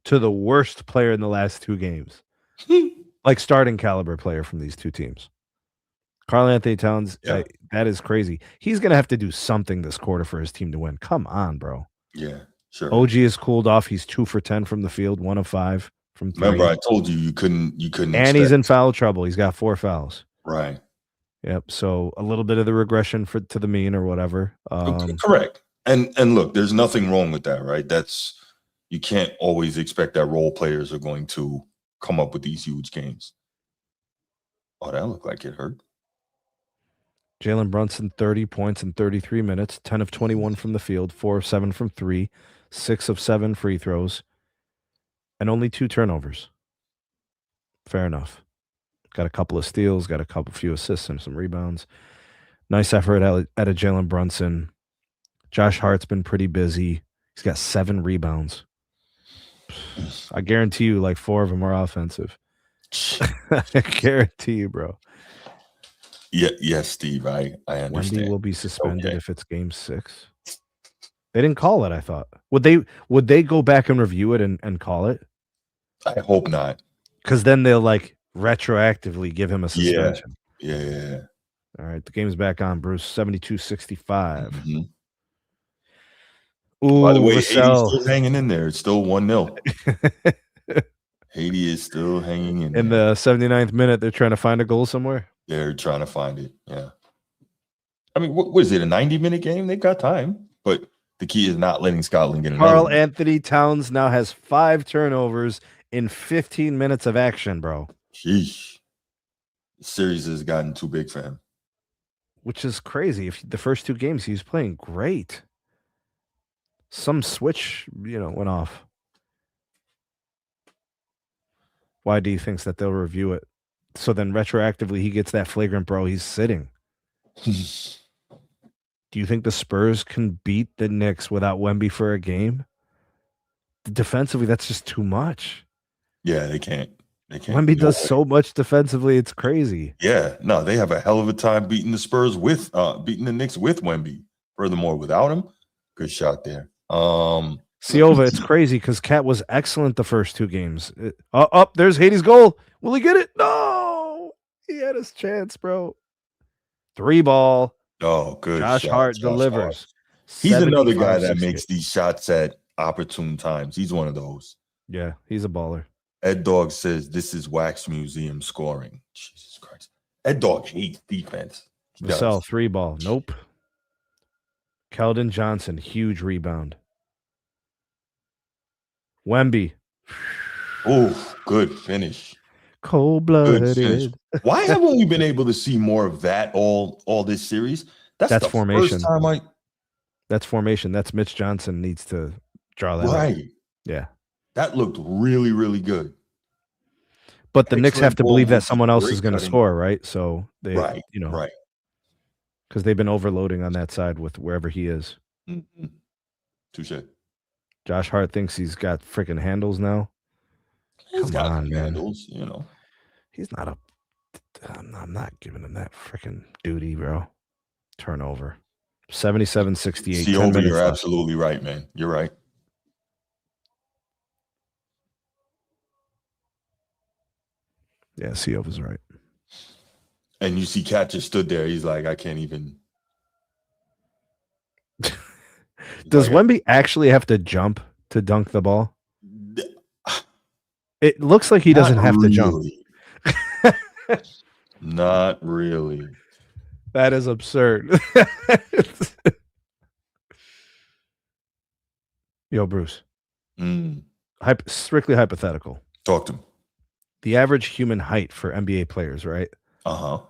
B: to the worst player in the last 2 games. Like starting caliber player from these 2 teams. Karl Anthony Towns,
A: Yeah.
B: that is crazy. He's going to have to do something this quarter for his team to win. Come on, bro.
A: Yeah, sure.
B: OG is cooled off. He's 2 for 10 from the field, 1 of 5 from 3.
A: Remember, I told you couldn't
B: And he's in foul trouble. He's got 4 fouls.
A: Right.
B: Yep. So a little bit of the regression to the mean or whatever.
A: Correct. And look, there's nothing wrong with that, right? You can't always expect that role players are going to come up with these huge games. Oh, that looked like it hurt.
B: Jalen Brunson, 30 points in 33 minutes, 10 of 21 from the field, 4 of 7 from 3, 6 of 7 free throws, and only 2 turnovers. Fair enough. Got a couple of steals, got a few assists and some rebounds. Nice effort out of Jalen Brunson. Josh Hart's been pretty busy. He's got 7 rebounds. I guarantee you, like 4 of them are offensive. I guarantee you, bro.
A: Yeah, yes, Steve. I understand.
B: Wemby will be suspended if it's game 6. They didn't call it, I thought. Would they go back and review it and call it?
A: I hope not.
B: Because then they'll like retroactively give him a suspension.
A: Yeah.
B: All right. The game's back on, Bruce. 72-65.
A: Mm-hmm.
B: Ooh,
A: by the way,
B: Vassell.
A: Haiti's still hanging in there. It's still 1-0. Haiti is still hanging in
B: the 79th minute, they're trying to find a goal somewhere.
A: They're trying to find it. Yeah. I mean, what is it? A 90-minute game? They've got time, but the key is not letting Scotland get another.
B: Karl Anthony Towns now has 5 turnovers in 15 minutes of action, bro.
A: Sheesh. The series has gotten too big for him.
B: Which is crazy. If the first 2 games he was playing great. Some switch, went off. Why do you think that they'll review it? So then retroactively he gets that flagrant, bro. He's sitting. Do you think the Spurs can beat the Knicks without Wemby for a game? Defensively, that's just too much.
A: Yeah, they can't.
B: Wemby does so much defensively, it's crazy.
A: Yeah, no, they have a hell of a time beating the Spurs with beating the Knicks with Wemby. Furthermore, without him, good shot there.
B: Siova, it's crazy because Cat was excellent the first 2 games. There's Haiti's goal. Will he get it? No, he had his chance, bro. 3 ball.
A: Oh, good.
B: Josh Hart delivers.
A: He's another guy that makes these shots at opportune times. He's one of those.
B: Yeah, he's a baller.
A: Ed Dog says this is Wax Museum scoring. Jesus Christ. Ed Dog hates defense.
B: Vassell, 3 ball. Nope. Keldon Johnson, huge rebound. Wemby.
A: Oh, good finish.
B: Cold-blooded.
A: Why haven't we been able to see more of that all this series? That's the
B: formation.
A: First time
B: That's formation. That's Mitch Johnson needs to draw that.
A: Right.
B: Up. Yeah.
A: That looked really, really good.
B: But the Knicks have to believe that someone else is going to score, right? So they,
A: right.
B: Because they've been overloading on that side with wherever he is.
A: Mm-hmm. Touche.
B: Josh Hart thinks he's got freaking handles now.
A: Come on, man. Handles,
B: He's not I'm not giving him that freaking duty, bro. Turnover. 77-68.
A: Siova, you're absolutely right, man. You're right.
B: Yeah, Siova's right.
A: And you see Cat just stood there. He's like, I can't even.
B: Does
A: like,
B: Wemby actually have to jump to dunk the ball? It looks like he doesn't have to jump.
A: Not really.
B: That is absurd. Yo, Bruce. Strictly hypothetical.
A: Talk to him.
B: The average human height for NBA players, right?
A: Uh-huh.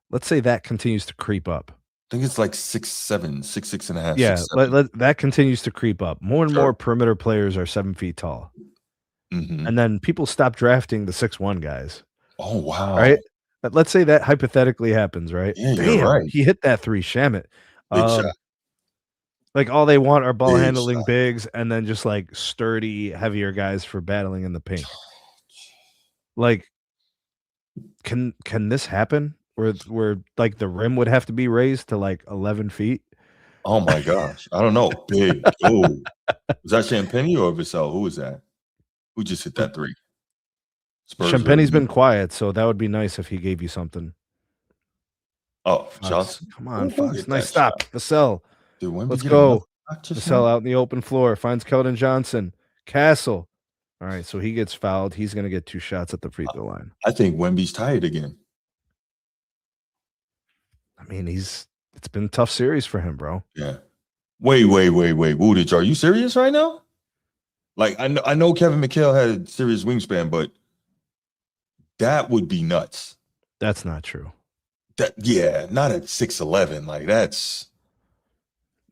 B: Let's say that continues to creep up.
A: I think it's like 6'7", 6'6.5".
B: Yeah,
A: 6'7".
B: that continues to creep up. More and more perimeter players are 7 feet tall.
A: Mm-hmm.
B: And then people stop drafting the 6'1" guys.
A: Oh, wow.
B: Right? Let's say that hypothetically happens, right?
A: Yeah,
B: Damn,
A: you're right.
B: he hit that 3, Shamit.
A: Big shot.
B: Like all they want are ball
A: Big
B: handling
A: shot.
B: bigs and then just like sturdy, heavier guys for battling in the paint. Like, can this happen? Where like the rim would have to be raised to like 11 feet?
A: Oh my gosh. I don't know. Big. Oh. Was that Champagne or Vassell? Who was that? Who just hit that 3? Spurs.
B: Champagne's been quiet, so that would be nice if he gave you something.
A: Oh, Johnson.
B: Come on, Fox. Nice stop. Vassell. Let's go. Vassell out in the open floor. Finds Keldon Johnson. Castle. All right, so he gets fouled. He's going to get 2 shots at the free throw line.
A: I think Wemby's tired again.
B: I mean, it's been a tough series for him, bro.
A: Yeah. Wait. Woodage, are you serious right now? Like, I know Kevin McHale had a serious wingspan, but that would be nuts.
B: That's not true.
A: Not at 6'11". Like, that's.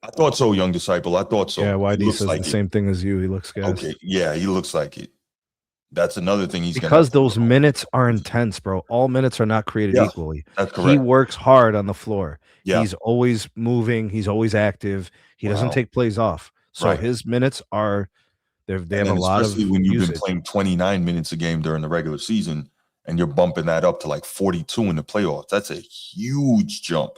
A: I thought so, young disciple. I thought so.
B: Yeah, YD says like the same thing as you. He looks gas.
A: Okay, yeah, he looks like it. That's another thing he's
B: because those minutes are intense, bro. All minutes are not created equally.
A: That's correct.
B: He works hard on the floor.
A: Yeah.
B: He's always moving. He's always active. He doesn't take plays off. So his minutes are they have a lot of
A: especially when you've
B: usage.
A: been playing 29 minutes a game during the regular season and you're bumping that up to like 42 in the playoffs. That's a huge jump.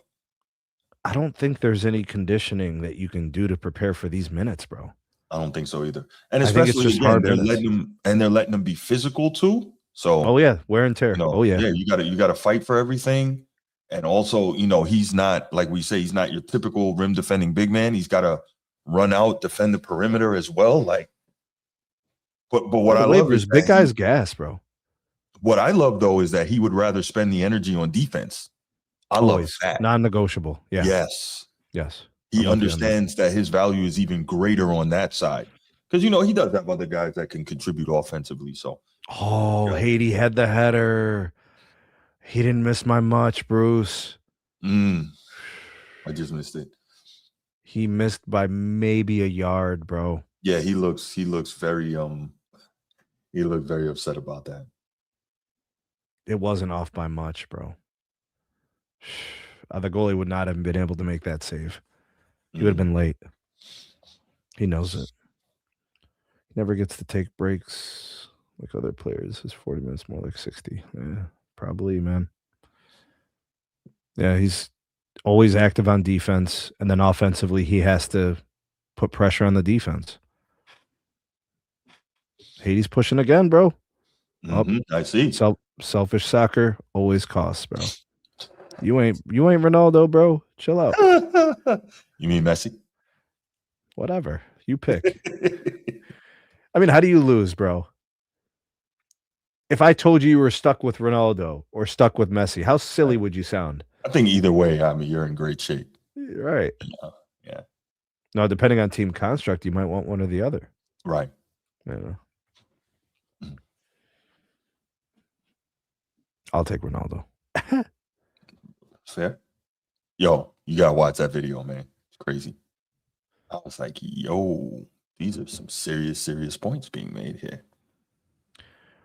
B: I don't think there's any conditioning that you can do to prepare for these minutes, bro.
A: I don't think so either. And especially again, they're letting them be physical too. So
B: wear and tear.
A: You gotta fight for everything. And also, he's not, like we say, he's not your typical rim defending big man. He's gotta run out, defend the perimeter as well. Like, but what I love is
B: big guys gas, bro.
A: What I love though is that he would rather spend the energy on defense. I love that.
B: Non-negotiable. Yeah.
A: Yes.
B: He
A: understands that his value is even greater on that side. Because, he does have other guys that can contribute offensively. So,
B: Haiti had the header. He didn't miss my much, Bruce.
A: I just missed it.
B: He missed by maybe a yard, bro.
A: Yeah, he looks very he looked very upset about that.
B: It wasn't off by much, bro. The goalie would not have been able to make that save. He would have been late. He knows it. He never gets to take breaks like other players. His 40 minutes more like 60. Yeah, probably, man. Yeah, he's always active on defense, and then offensively, he has to put pressure on the defense. Haiti's pushing again, bro.
A: I see.
B: Selfish soccer always costs, bro. You ain't Ronaldo, bro. Chill out.
A: You mean Messi?
B: Whatever. You pick. I mean, how do you lose, bro? If I told you were stuck with Ronaldo or stuck with Messi, how silly would you sound?
A: I think either way, you're in great shape.
B: Right.
A: Yeah.
B: Now, depending on team construct, you might want one or the other.
A: Right.
B: Yeah. I'll take Ronaldo.
A: Fair. Yo, you gotta watch that video, man. It's crazy. I was like, yo, these are some serious points being made here.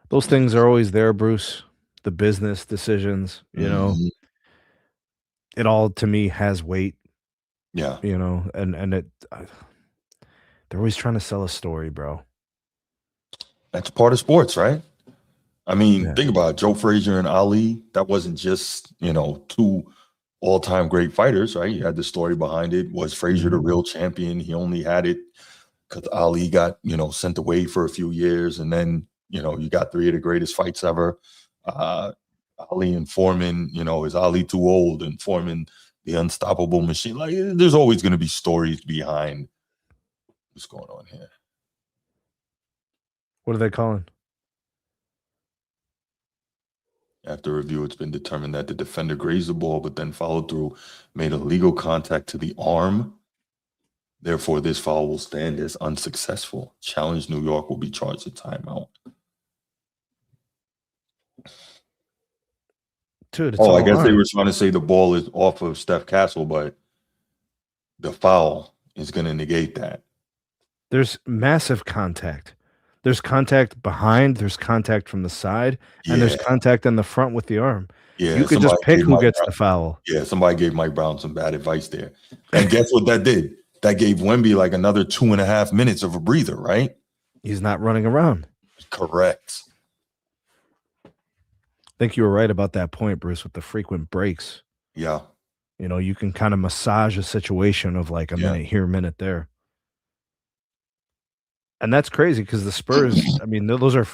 B: Those things are always there, Bruce. The business decisions, it all to me has weight.
A: Yeah.
B: And it they're always trying to sell a story, bro.
A: That's part of sports, right? I mean, think about it. Joe Frazier and Ali. That wasn't just, 2 all-time great fighters, right? You had the story behind it. Was Frazier the real champion? He only had it because Ali got, sent away for a few years. And then, you got 3 of the greatest fights ever. Ali and Foreman, is Ali too old and Foreman the unstoppable machine? Like, there's always going to be stories behind what's going on here.
B: What are they calling?
A: After review, it's been determined that the defender grazed the ball, but then followed through, made illegal contact to the arm. Therefore, this foul will stand as unsuccessful. Challenge New York will be charged a timeout.
B: Dude,
A: I guess they were trying to say the ball is off of Steph Castle, but the foul is going to negate that.
B: There's massive contact. There's contact behind, there's contact from the side, and there's contact in the front with the arm.
A: Yeah,
B: you could just pick who gets the foul.
A: Yeah, somebody gave Mike Brown some bad advice there. And guess what that did? That gave Wemby like another 2.5 minutes of a breather, right?
B: He's not running around.
A: Correct.
B: I think you were right about that point, Bruce, with the frequent breaks.
A: Yeah.
B: You can kind of massage a situation of like a minute here, a minute there. And that's crazy because the Spurs, I mean, those are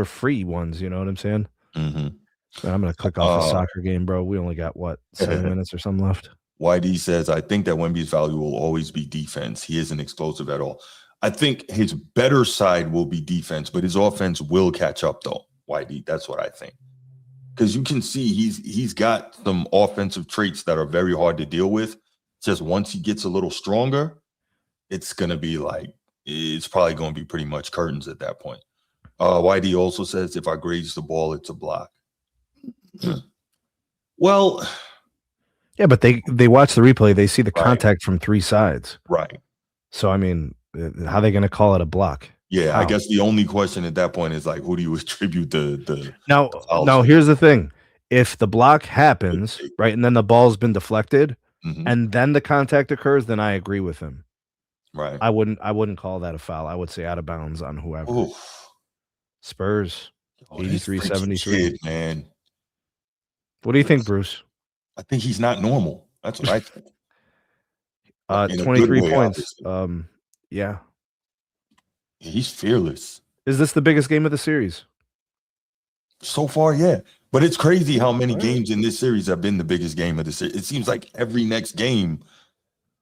B: free ones. You know what I'm saying?
A: Mm-hmm.
B: I'm going to click off a soccer game, bro. We only got, 7 minutes or something left?
A: YD says, I think that Wemby's value will always be defense. He isn't explosive at all. I think his better side will be defense, but his offense will catch up, though, YD. That's what I think. Because you can see he's got some offensive traits that are very hard to deal with. Just once he gets a little stronger, it's going to be like, it's probably going to be pretty much curtains at that point. YD also says, if I graze the ball, it's a block. Well,
B: yeah, but they watch the replay. They see the contact from three sides.
A: Right.
B: So, I mean, how are they going to call it a block?
A: Yeah, I guess the only question at that point is like, who do you attribute the
B: Now, here's the thing. If the block happens, right, and then the ball's been deflected, and then the contact occurs, then I agree with him.
A: Right.
B: I wouldn't call that a foul. I would say out of bounds on whoever.
A: Oof.
B: Spurs, 83-73.
A: Man.
B: What do you think, Bruce?
A: I think he's not normal. That's what I think.
B: 23 points. Yeah.
A: He's fearless.
B: Is this the biggest game of the series?
A: So far, yeah. But it's crazy how many games in this series have been the biggest game of the series. It seems like every next game,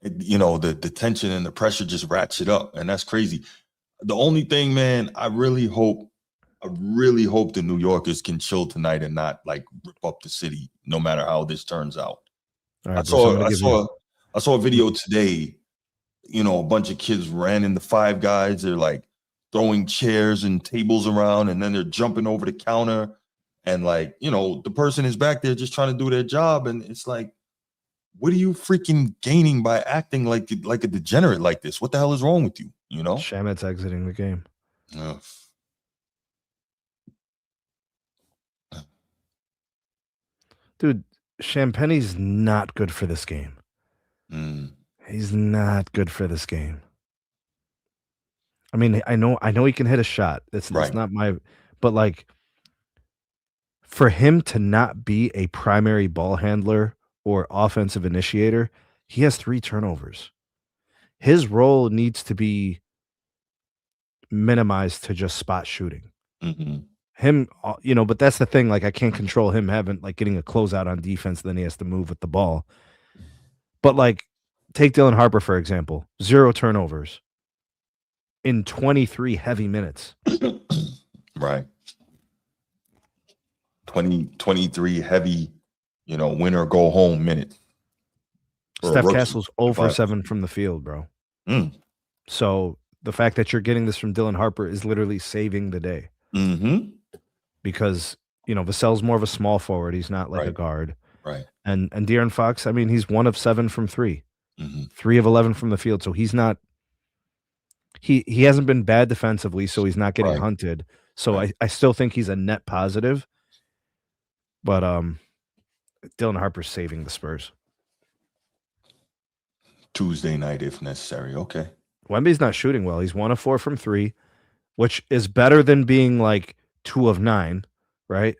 A: the tension and the pressure just ratchet up, and that's crazy. The only thing, man, I really hope the New Yorkers can chill tonight and not like rip up the city, no matter how this turns out.
B: Right,
A: I saw a video today. A bunch of kids ran into Five Guys. They're like throwing chairs and tables around, and then they're jumping over the counter. And like, the person is back there just trying to do their job. And it's like, what are you freaking gaining by acting like a degenerate like this? What the hell is wrong with you?
B: Shamet's exiting the game.
A: Ugh.
B: Dude, Champagne's not good for this game. He's not good for this game. I mean, I know he can hit a shot. That's not but like, for him to not be a primary ball handler or offensive initiator, he has 3 turnovers. His role needs to be minimized to just spot shooting. Him, but that's the thing. Like, I can't control him getting a closeout on defense. Then he has to move with the ball. But like, take Dylan Harper, for example, 0 turnovers in 23 heavy minutes.
A: Right. 23 heavy, win or go home minutes.
B: Steph Castle's 0 for 7 from the field, bro. So the fact that you're getting this from Dylan Harper is literally saving the day. Because, Vassell's more of a small forward. He's not like a guard.
A: Right.
B: And De'Aaron Fox, I mean, he's 1 of 7 from 3. 3 of 11 from the field. So he's not he hasn't been bad defensively, so he's not getting hunted. So I still think he's a net positive. But Dylan Harper's saving the Spurs.
A: Tuesday night if necessary. Okay.
B: Wemby's not shooting well. He's 1 of 4 from 3, which is better than being like 2 of 9, right?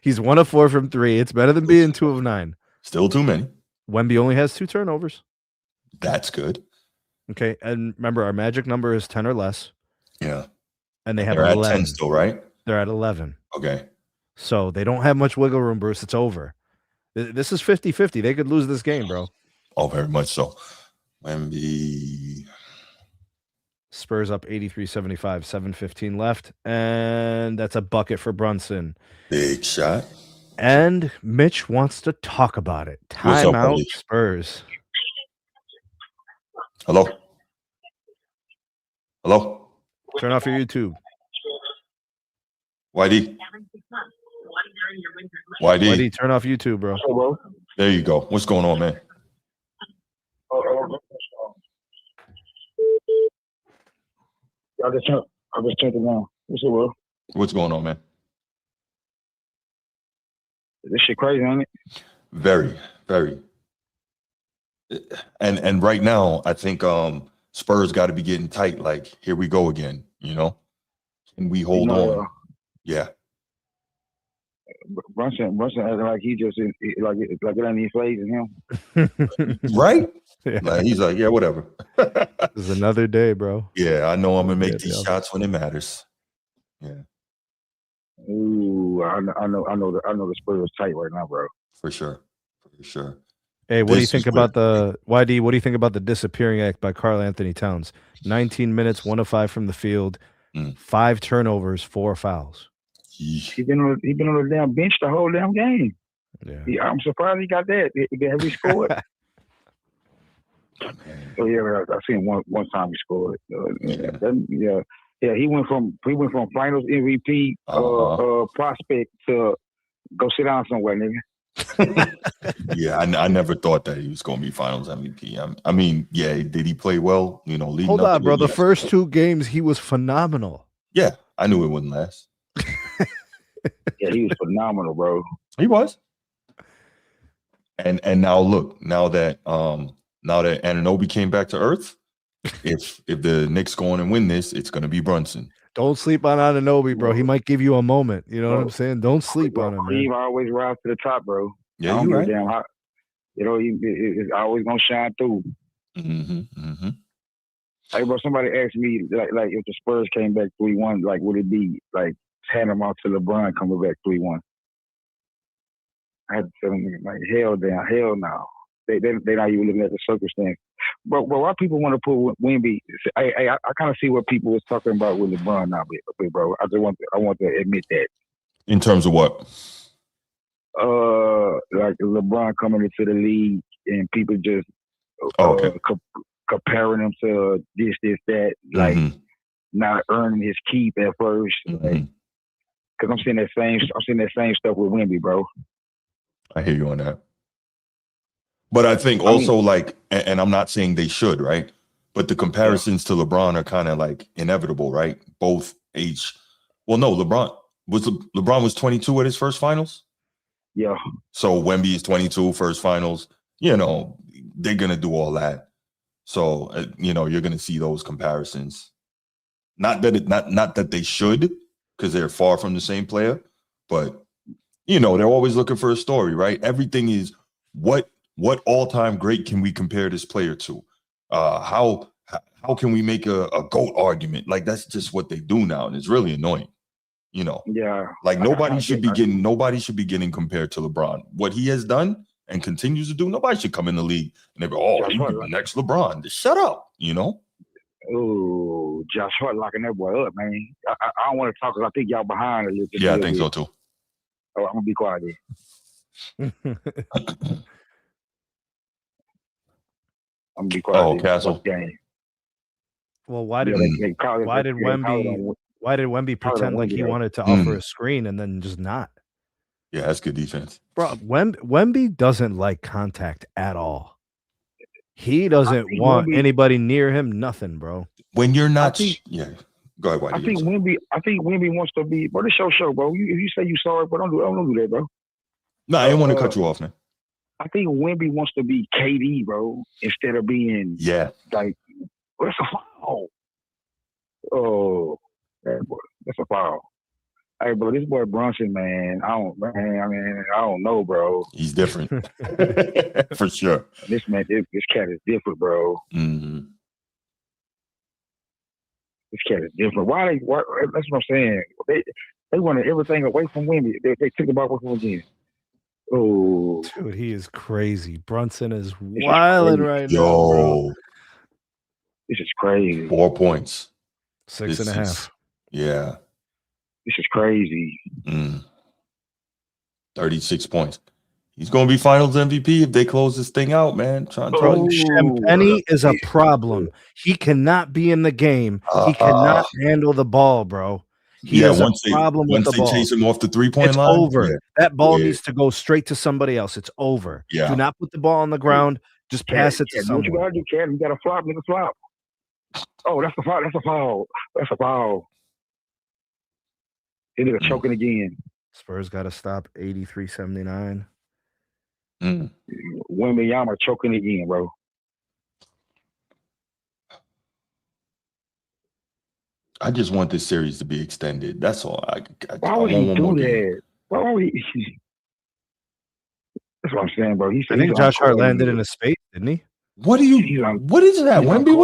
B: He's 1 of 4 from 3. It's better than being 2 of 9.
A: Still too many.
B: Wemby only has 2 turnovers.
A: That's good.
B: Okay, and remember, our magic number is 10 or less.
A: Yeah.
B: And they're
A: 11. At 10 still, right?
B: They're at 11.
A: Okay.
B: So they don't have much wiggle room, Bruce. It's over. This is 50-50. They could lose this game, bro.
A: Oh, very much so. Wemby.
B: Spurs up 83-75, 7:15 left. And that's a bucket for Brunson.
A: Big shot.
B: And Mitch wants to talk about it.
A: What's up,
B: Timeout,
A: buddy?
B: Spurs.
A: Hello? Hello?
B: Turn off your YouTube.
A: YD? YD?
B: Turn off YouTube, bro.
A: There you go. What's going on, man?
C: I just turned it on. What's up, bro?
A: What's going on, man?
C: This shit crazy, ain't it?
A: Very, very. And right now, I think Spurs got to be getting tight. Like, here we go again, and we hold on. Yeah.
C: Brunson acting like he just like it ain't even phasing him.
A: Right?
B: Yeah.
A: Like, he's like, yeah, whatever.
B: It's another day, bro.
A: Yeah, I know I'm gonna make
B: Yeah,
A: these shots when it matters. Yeah,
C: Ooh, I know the Spurs tight right now, bro.
A: for sure.
B: Hey, what do you
A: This
B: think
A: is
B: about the YD? What do you think about the disappearing act by Karl Anthony Towns? 19 minutes, 1 of 5 from the field, 5 turnovers, 4 fouls.
C: He been on the damn bench the whole damn game.
B: Yeah,
C: I'm surprised he got that. Have he scored? Oh yeah, I seen one time he scored. Yeah. He went from Finals MVP prospect to go sit down somewhere, nigga.
A: Yeah, I never thought that he was going to be Finals MVP. I mean, yeah, did he play well? Leading
B: hold
A: up
B: on,
A: to
B: bro.
A: it?
B: The
A: Yes.
B: first 2 games he was phenomenal.
A: Yeah, I knew it wouldn't last.
C: Yeah, he was phenomenal, bro.
A: He was. And now look, now that Anunoby came back to earth, if the Knicks go on and win this, it's going to be Brunson.
B: Don't sleep on Anunoby, bro. He might give you a moment. You know what I'm saying? Don't sleep on him,
C: He
B: man.
C: always rise to the top, bro.
A: Yeah, you're right.
C: Damn hot. It's always gonna shine through.
A: Mm-hmm.
C: Hey, bro, somebody asked me like if the Spurs came back 3-1, like would it be like tantamount to LeBron coming back 3-1? I had to tell them like hell no. They not even looking at the circumstance. But why people want to put Wemby? I kind of see what people was talking about with LeBron now, bro. I want to admit that.
A: In terms of what?
C: Like LeBron coming into the league and people just comparing him to this, that, like not earning his keep at first. Because I'm seeing that same stuff with Wemby, bro.
A: I hear you on that. But I think also and I'm not saying they should, right? But the comparisons to LeBron are kind of like inevitable, right? Both age. Well, no, LeBron was 22 at his first finals.
C: Yeah.
A: So Wemby is 22, first finals. They're gonna do all that. So you're gonna see those comparisons. Not that they should, because they're far from the same player, but they're always looking for a story, right? Everything is what all-time great can we compare this player to? How can we make a GOAT argument? Like that's just what they do now, and it's really annoying.
C: Yeah.
A: Like nobody should be getting compared to LeBron. What he has done and continues to do, nobody should come in the league and they go, he could be next LeBron. Just shut up,
C: Oh, Josh Hart locking that boy up, man. I don't want to talk because I think y'all behind a little bit.
A: Yeah, I think so too.
C: Oh, I'm gonna be quiet then. I'm gonna be quiet.
A: Oh, Castle.
B: Well, why did Wemby pretend like he wanted to offer a screen and then just not?
A: Yeah, that's good defense.
B: Bro, Wemby doesn't like contact at all. He doesn't want anybody near him, nothing, bro.
A: When you're not go ahead, Whitey.
C: I think Wemby wants to be, bro, this show, bro. If you say you sorry, but don't do that, bro.
A: No, I didn't want to cut you off, man.
C: I think Wemby wants to be KD, bro, instead of being like, well, that's a foul. Oh, that's a foul. Hey, bro, this boy Brunson, man, I don't know, bro.
A: He's different. For sure.
C: This cat is different, bro.
A: Mm-hmm.
C: This cat is different. Why? That's what I'm saying. They wanted everything away from Wemby. They took the ball away from him again. Oh,
B: Dude, he is crazy. Brunson is wilding right now, bro.
A: Yo,
C: this is crazy.
A: 4 points.
B: 6.5.
A: Yeah.
C: This is crazy.
A: 36 points. He's going to be Finals MVP if they close this thing out, man.
B: Bro, Champagny is a problem. He cannot be in the game. He cannot handle the ball, bro. He has a problem with the ball.
A: Once they chase him off the three-point
B: It's
A: line,
B: over. That ball needs to go straight to somebody else. It's over.
A: Yeah.
B: Do not put the ball on the ground. Just pass it to someone.
C: What you got to do, Cam? You got to flop, nigga, flop. Oh, that's a foul. That's a foul. That's a foul. He nigga choking again.
B: Spurs got to stop 83-79.
C: Wembanyama choking again, bro.
A: I just want this series to be extended. That's all.
C: Why would he do that? Why would he? That's what I'm saying, bro.
B: I think Josh Hart landed in a space, didn't he?
A: What is that, Wemby?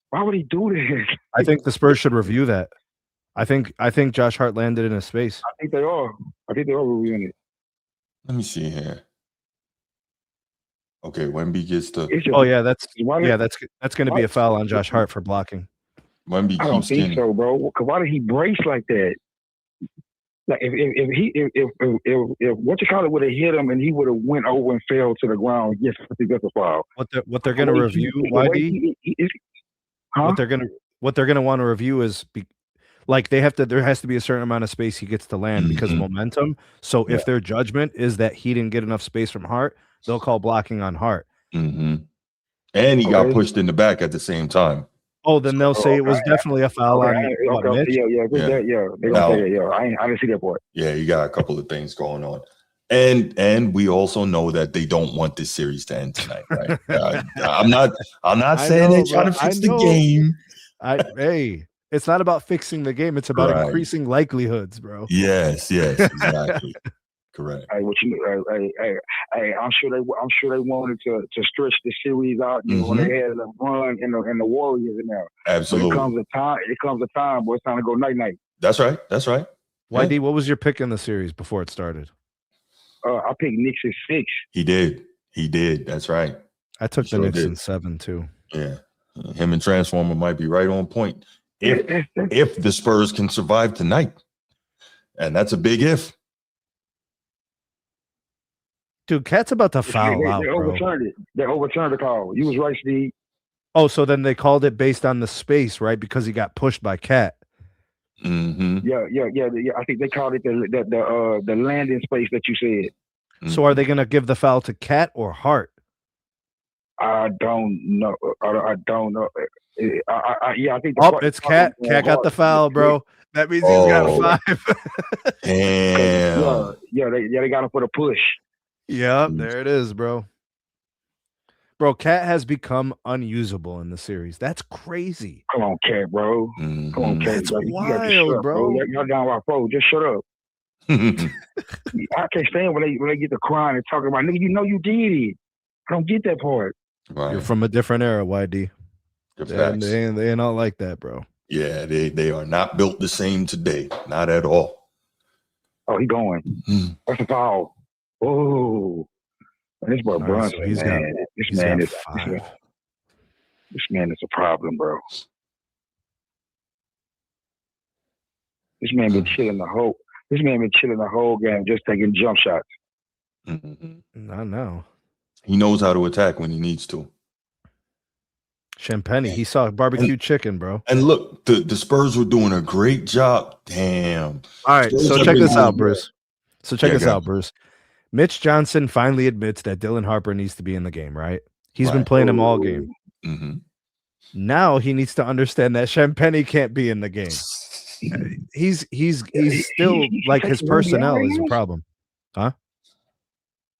C: Why would he do that?
B: I think the Spurs should review that. I think Josh Hart landed in a space.
C: I think they are. Reviewing it.
A: Let me see here. Okay, Wemby gets the.
B: That's going to be a foul on Josh Hart for blocking.
A: Wemby
C: I don't think so, bro. Because why did he brace like that? Like if what you call it would have hit him and he would have went over and fell to the ground, yes, I think that's a foul.
B: What they're going to review, YD? What they're going to want to review is there has to be a certain amount of space he gets to land because of momentum. So if their judgment is that he didn't get enough space from Hart, they'll call blocking on Hart.
A: And he got pushed in the back at the same time.
B: Oh, then they'll say it was definitely a foul on Mitch.
C: Yeah. I didn't see that part.
A: Yeah, you got a couple of things going on. And we also know that they don't want this series to end tonight, right? I'm not saying they're trying to fix the game.
B: Hey, it's not about fixing the game. It's about increasing likelihoods, bro.
A: Yes, exactly. Correct.
C: Hey, I'm sure they wanted to stretch the series out. You know, when they had LeBron and the Warriors in there.
A: Absolutely.
C: But it comes a time where it's time to go night night.
A: That's right.
B: YD, what was your pick in the series before it started?
C: I picked Knicks at 6.
A: He did. That's right.
B: I took the Knicks in 7 too.
A: Yeah, him and Transformer might be right on point if the Spurs can survive tonight, and that's a big if.
B: Dude, Cat's about to foul out, bro.
C: They overturned the call. You was right, Steve.
B: Oh, so then they called it based on the space, right? Because he got pushed by Cat.
C: Yeah. I think they called it the landing space that you said.
B: So are they going to give the foul to Cat or Hart?
C: I don't know. I don't know. I think.
B: It's Cat. Cat got the foul, bro. That means he's got 5.
A: Damn.
C: They got him for the push.
B: Yeah, there it is, bro. Bro, Cat has become unusable in the series. That's crazy.
C: Come on, Cat, bro. Come on, Cat.
B: That's wild, bro.
C: Y'all down by 4. Just shut up. I can't stand when they get to crying and talking about, nigga, you know you did it. I don't get that part.
B: Right. You're from a different era, YD. They ain't all like that, bro.
A: Yeah, they are not built the same today. Not at all.
C: Oh, he going. That's a foul. Oh, this boy Brunson, this man is a problem, bro. This man been chilling the whole game, just taking jump shots.
B: I know.
A: He knows how to attack when he needs to.
B: Champagne, he saw barbecue chicken, bro.
A: And look, the Spurs were doing a great job. Damn.
B: All right, so check this out, Bruce. Bruce. Mitch Johnson finally admits that Dylan Harper needs to be in the game, right? He's been playing him all game. Now he needs to understand that Champagne can't be in the game. He's still like his personnel is a problem. Huh?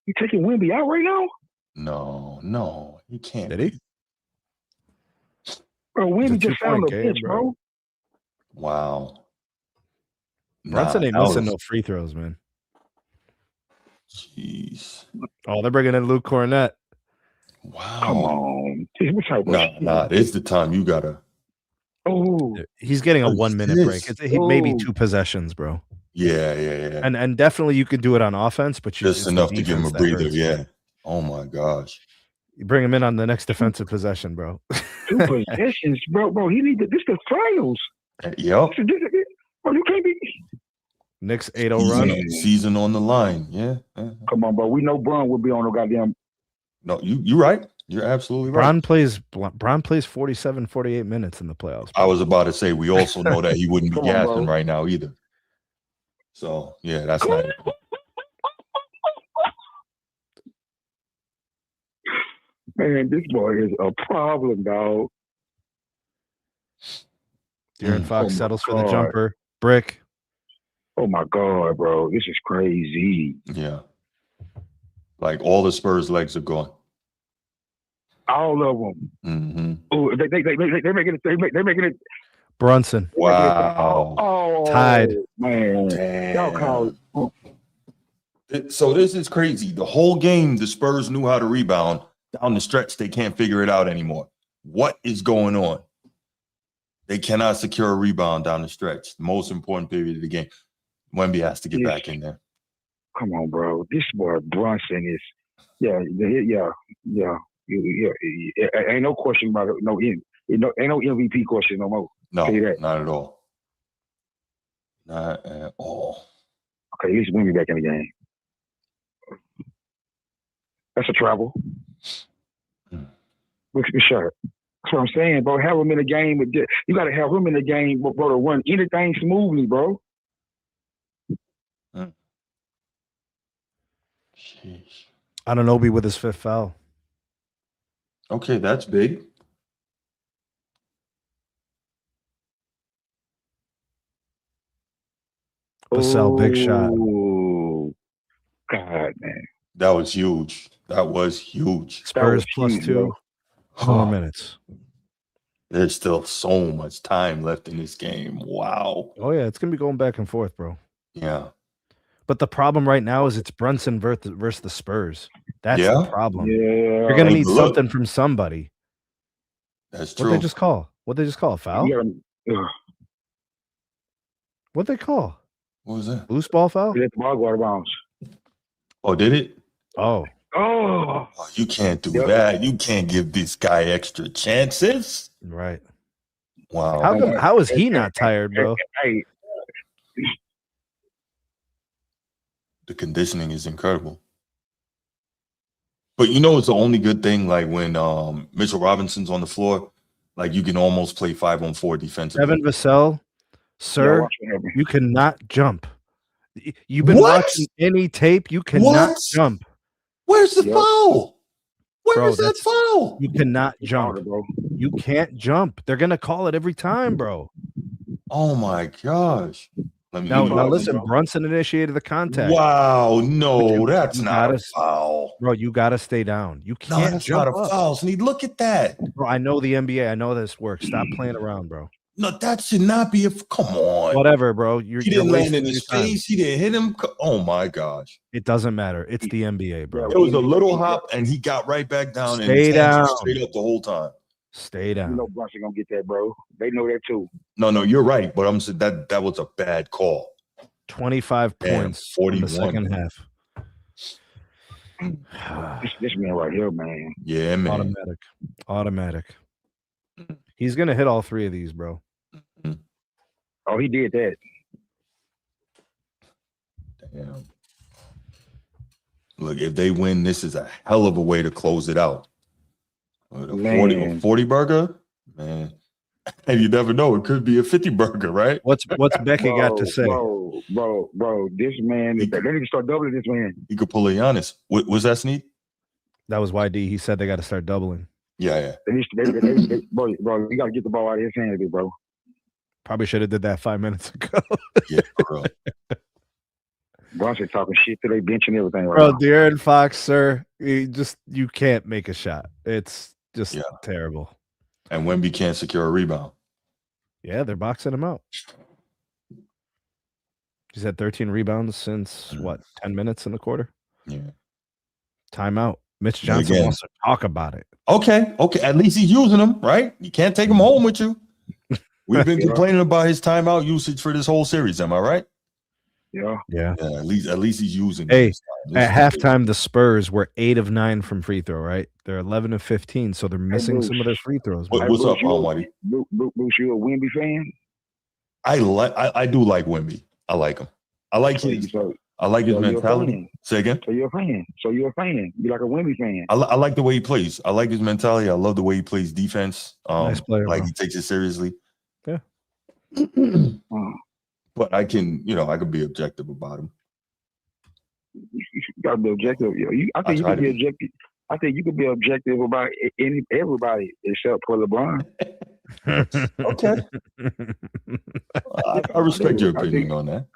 C: You taking Wemby out right now?
A: No, he can't.
B: Did he?
C: Bro, Wemby just found a bitch, bro.
A: Wow.
B: Brunson ain't missing no free throws, man.
A: Jeez.
B: Oh, they're bringing in Luke Cornett.
A: Wow.
C: Come on.
A: Nah, it's the time you gotta
C: Oh,
B: He's getting a
A: What is
B: 1 minute break.
A: this?
B: Maybe
C: Oh.
B: 2 possessions, bro.
A: Yeah.
B: And definitely you could do it on offense, but
A: Just
B: it's the
A: enough to give him a
B: defense that
A: breather.
B: hurts.
A: Yeah. Oh my gosh.
B: You bring him in on the next defensive possession, bro.
C: 2 possessions, bro. He need to. This the finals.
A: Yep.
C: Bro, you can't be.
B: Knicks 8-0 run.
A: Season on the line. Yeah.
C: Come on, bro. We know Bron will be on the goddamn.
A: No, you're right. You're absolutely right.
B: Bron plays 47, 48 minutes in the playoffs.
A: I was about to say we also know that he wouldn't be
C: Come on,
A: gassing
C: bro.
A: right now either. So yeah, that's not it.
C: Man, this boy is a problem, dog.
B: De'Aaron Fox
C: Oh my
B: settles for the
C: God.
B: jumper. Brick.
C: Oh my God, bro. This is crazy.
A: Yeah. Like all the Spurs legs are gone.
C: All of them.
A: Mm-hmm.
C: Oh, they're making it.
B: Brunson.
A: Wow.
C: Oh,
B: Tied.
C: man. Y'all
A: Damn.
C: call
A: So this is crazy. The whole game, the Spurs knew how to rebound. Down the stretch, they can't figure it out anymore. What is going on? They cannot secure a rebound down the stretch. The most important period of the game. Wemby has to get back in there.
C: Come on, bro. This boy Brunson is, yeah. Ain't no question about it. Ain't no MVP question no more.
A: No,
C: Say that.
A: not at all. Not at all.
C: Okay, at least win me back in the game. That's a travel. Look at the shot. That's what I'm saying, bro. Have him in the game. You got to have him in the game, bro, to run anything smoothly, bro.
A: Sheesh.
B: Anunoby with his 5th foul.
A: Okay, that's big.
B: Vassell, big shot.
C: Oh, God, man.
A: That was huge. That was huge.
B: Spurs
C: huge,
B: +2.
C: bro.
B: 4 minutes.
A: There's still so much time left in this game. Wow.
B: Oh, yeah. It's going to be going back and forth, bro.
A: Yeah.
B: But the problem right now is it's Brunson versus the Spurs. That's
A: Yeah?
B: the problem.
C: Yeah.
B: You're going to
A: Hey,
B: need
A: look.
B: something from somebody.
A: That's
B: What'd
A: true.
B: they just call? A foul? What'd they call?
A: What was that?
B: Loose ball foul?
C: Let the ball go out of bounds.
A: Oh, did it?
B: Oh.
C: Oh.
A: Oh, you can't do
C: Yep.
A: that. You can't give this guy extra chances.
B: Right.
A: Wow.
B: How is he not tired, bro?
C: Hey,
A: The conditioning is incredible. But you know, it's the only good thing, like when Mitchell Robinson's on the floor, like you can almost play 5-on-4 defensively.
B: Evan Vassell, sir,
C: watch what happens.
B: you cannot jump. You've been
A: What?
B: watching any tape. You cannot
A: What?
B: jump.
A: Where's the
C: Yep.
A: foul? Where
B: Bro,
A: is that foul?
B: You cannot
C: It's
B: jump.
C: harder, bro.
B: You can't jump. They're going to call it every time, bro.
A: Oh my gosh. Let me
B: Now
A: look.
B: listen, Brunson initiated the contact.
A: Wow, no, that's
B: you
A: not a
B: gotta-
A: foul.
B: Bro, you got to stay down. You
A: No,
B: can't
A: that's
B: jump
A: not a
B: up.
A: foul. Snead, look at that.
B: Bro, I know the NBA. I know this works. Stop playing around, bro.
A: No, that should not be a. Come on.
B: Whatever, bro. You're
A: He didn't land
B: wasting
A: in
B: your
A: his
B: time.
A: face. He didn't hit him. Oh my gosh.
B: It doesn't matter. It's the NBA, bro.
A: It was a little hop, and he got right back down and
B: Stay down.
A: straight up the whole time.
B: Stay
C: You
B: down.
C: know Brunson gonna get that, bro. They know that too.
A: No, you're right. But I'm saying that was a bad call.
B: 25
A: Damn,
B: points
A: 41.
B: in the second half.
C: This man right here, man.
A: Yeah, man.
B: Automatic. He's going to hit all 3 of these, bro.
C: Oh, he did that.
A: Damn. Look, if they win, this is a hell of a way to close it out. A 40 burger, man. And you never know, it could be a 50 burger, right?
B: What's Becky got to say?
C: Bro, this man, they need to start doubling this man.
A: He could pull a Giannis. Was that Snead?
B: That was YD. He said they got to start doubling.
A: Yeah.
C: Bro, you got to get the ball out of his hand, bro.
B: Probably should have did that 5 minutes ago.
A: Yeah, for real.
C: Brunson talking shit to their bench and everything.
B: Bro,
C: Right
B: De'Aaron Fox, sir, you can't make a shot. It's just terrible.
A: And Wemby can't secure a rebound.
B: Yeah, they're boxing him out. He's had 13 rebounds since, 10 minutes in the quarter?
A: Yeah.
B: Timeout. Mitch Johnson wants to talk about it.
A: Okay. At least he's using them, right? You can't take them home with you. We've been complaining about his timeout usage for this whole series. Am I right?
C: Yeah.
B: Yeah.
A: At least he's using.
B: Hey,
A: his time.
B: at halftime, the Spurs were 8 of 9 from free throw. Right, they're 11 of 15, so they're missing some of their free throws. Man.
A: What's up, Almighty?
C: Bruce, you a Wemby fan?
A: I do like Wemby. I like him. I like his mentality. Say again.
C: So you're a fan. You're like a Wemby fan.
A: I like the way he plays. I like his mentality. I love the way he plays defense.
B: Nice player,
A: like
B: bro.
A: he takes it seriously.
B: Yeah.
A: But I could be objective about him.
C: You gotta be objective. I think you could be objective. I think you could be objective about everybody except for LeBron.
A: Okay. I respect your opinion on that.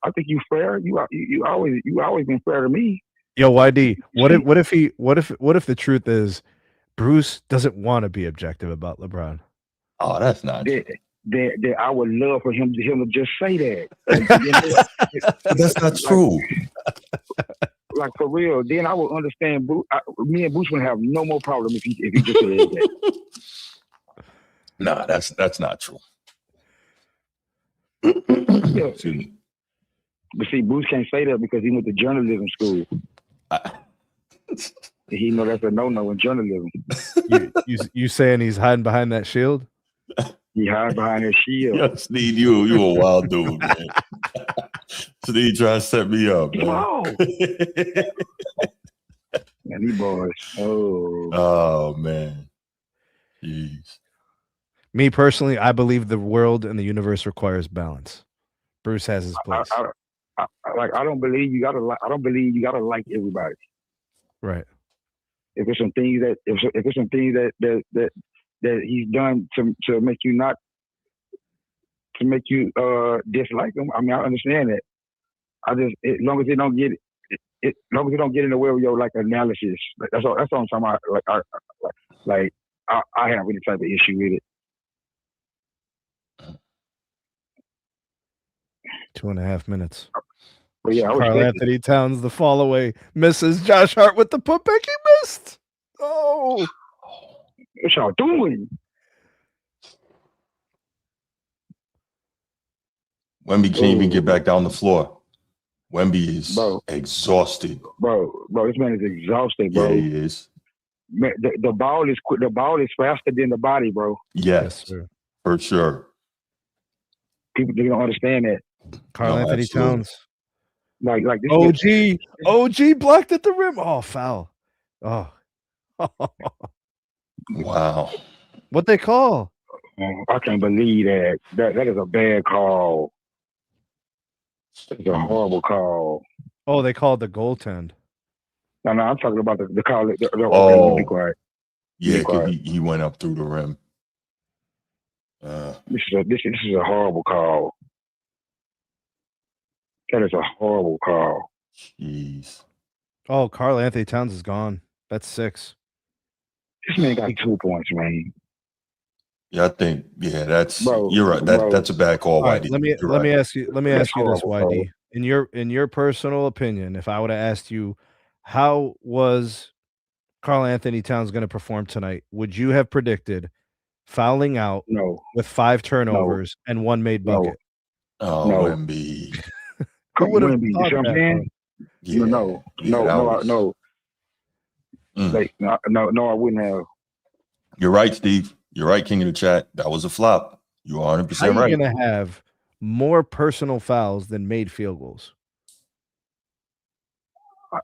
C: I think you fair. You always been fair to me.
B: Yo, YD, what if the truth is Bruce doesn't want to be objective about LeBron?
A: Oh, that's not true.
C: That I would love for him to just say that.
A: That's not true.
C: Like for real, then I would understand. Me and Bruce would have no more problem if he just said that.
A: Nah, that's not true.
C: Yeah.
A: Excuse me.
C: But see, Bruce can't say that because he went to journalism school. He know that's a no-no in journalism.
B: You saying he's hiding behind that shield?
C: He hide behind his shield.
A: Yo, Sneed, you a wild dude, man. Sneed trying to set me up, man.
C: Whoa. Man, these boys.
A: Oh, man. Jeez.
B: Me personally, I believe the world and the universe requires balance. Bruce has his place.
C: I don't believe you gotta like everybody.
B: Right.
C: If there's some things that he's done to make you not dislike him. I mean, I understand that. As long as they don't get in the way of your like analysis. That's all I'm talking about. I have any type of issue with it.
B: 2.5 minutes.
C: But yeah,
B: Karl Anthony Towns, the fall away, misses. Josh Hart with the putback. He missed. Oh.
C: What y'all doing?
A: Wemby can't even get back down the floor. Wemby is exhausted.
C: Bro, this man is exhausted, bro.
A: Yeah, he is.
C: Man, the ball is quick. The ball is faster than the body, bro.
A: Yes, for sure.
C: People they don't understand that.
B: Karl Anthony Towns.
C: Like this
B: OG blocked at the rim. Oh, foul. Oh.
A: Wow.
B: What they call?
C: I can't believe that. That is a bad call. It's a horrible call.
B: Oh, they called the goaltend.
C: No, I'm talking about the call. Be quiet.
A: Yeah, because he went up through the rim.
C: This is a horrible call. That is a horrible call.
A: Jeez.
B: Oh, Karl Anthony Towns is gone. That's 6.
C: This man got 2 points, man.
A: Yeah, I think you're right. That's a bad call,
B: right,
A: YD.
B: Let me ask you this, YD. In your personal opinion, if I would have asked you how was Karl Anthony Towns going to perform tonight, would you have predicted fouling out with 5 turnovers and 1 made bucket?
A: Oh, Wemby.
B: Who would have
C: thought that?
A: Yeah.
C: No. Like, no, I wouldn't have.
A: You're right, Steve. You're right, King of the Chat. That was a flop. You are 100% right.
B: How are you going to have more personal fouls than made field goals?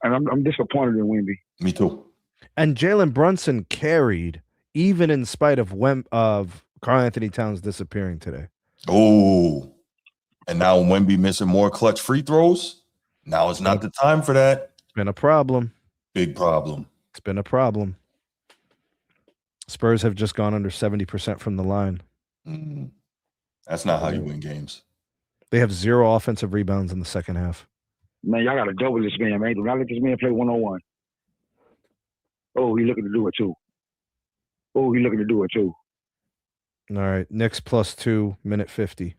C: And I'm disappointed in Wemby.
A: Me too.
B: And Jalen Brunson carried, even in spite of Karl Anthony Towns disappearing today.
A: Oh, and now Wemby missing more clutch free throws. Now it's not the time for that.
B: It's been a problem.
A: Big problem.
B: It's been a problem. Spurs have just gone under 70% from the line.
A: That's not how you win games.
B: They have 0 offensive rebounds in the second half.
C: Man, y'all got to double this man, man. Do not let this man play 1-on-1. Oh, he's looking to do it too. All
B: right, Knicks +2, minute 50.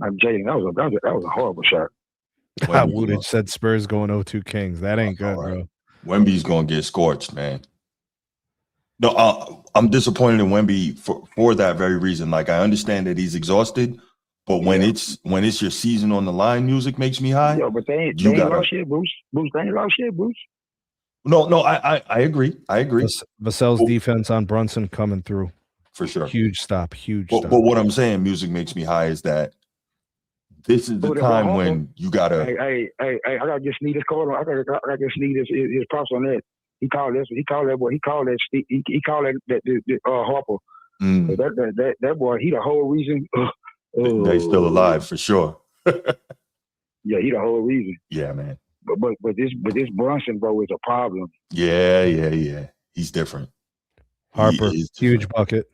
C: Jalen, that was a horrible shot.
B: Woodage said Spurs going 0-2 Kings. That ain't good, bro.
A: Wemby's gonna get scorched, man. No, I'm disappointed in Wemby for that very reason. Like, I understand that he's exhausted, but when it's your season on the line, music makes me high.
C: Yo, but they ain't lost shit, Bruce. They ain't lost shit, Bruce.
A: No, I agree.
B: Vassell's defense on Brunson coming through.
A: For sure.
B: Huge stop.
A: But what I'm saying, music makes me high, is that this is the time when you gotta.
C: Hey! I gotta just need his call. I gotta just need his props on that. He called that Harper. That boy, he the whole reason.
A: They're still alive for sure.
C: Yeah, he the whole reason.
A: Yeah, man.
C: But this Brunson, bro, is a problem.
A: Yeah. He's different.
B: Harper, huge bucket.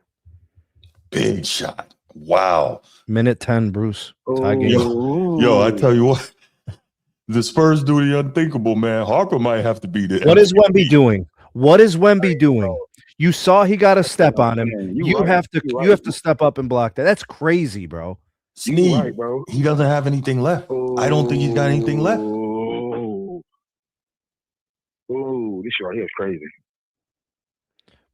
A: Big shot. Wow.
B: Minute 10, Bruce.
A: Yo, I tell you what. The Spurs do the unthinkable, man. Harper might have to be there.
B: What is Wemby doing? You saw he got a step on him. You have to step up and block that. That's crazy, bro.
A: Sneed,
C: right, bro.
A: He doesn't have anything left. I don't think he's got anything left.
C: This shit right here is crazy.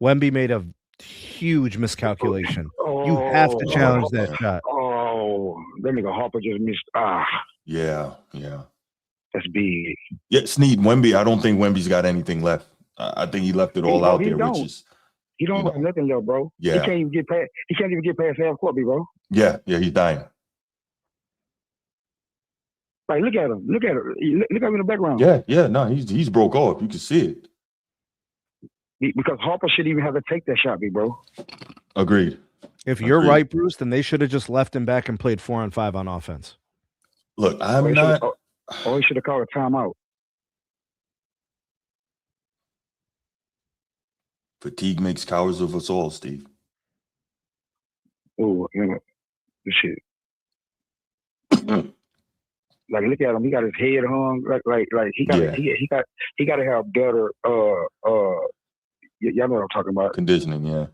B: Wemby made a huge miscalculation. You have to challenge that shot.
C: That nigga Harper just missed.
A: Yeah.
C: That's big.
A: Yeah, Sneed, Wemby. I don't think Wemby's got anything left. I think he left it all out there, which is.
C: He don't have nothing left, bro.
A: Yeah.
C: He can't even get past half court, bro.
A: Yeah, he's dying.
C: Like, look at him. Look at him in the background.
A: Yeah. No, he's broke off. You can see it.
C: Because Harper shouldn't even have to take that shot, bro.
A: Agreed.
B: If you're right, Bruce, then they should have just left him back and played 4-on-5 on offense.
A: Look, I'm not.
C: Or he should have called a timeout.
A: Fatigue makes cowards of us all, Steve.
C: Oh, this shit. Like, look at him. He got his head hung. Like he got to have better. Y'all know what I'm talking about.
A: Conditioning, yeah.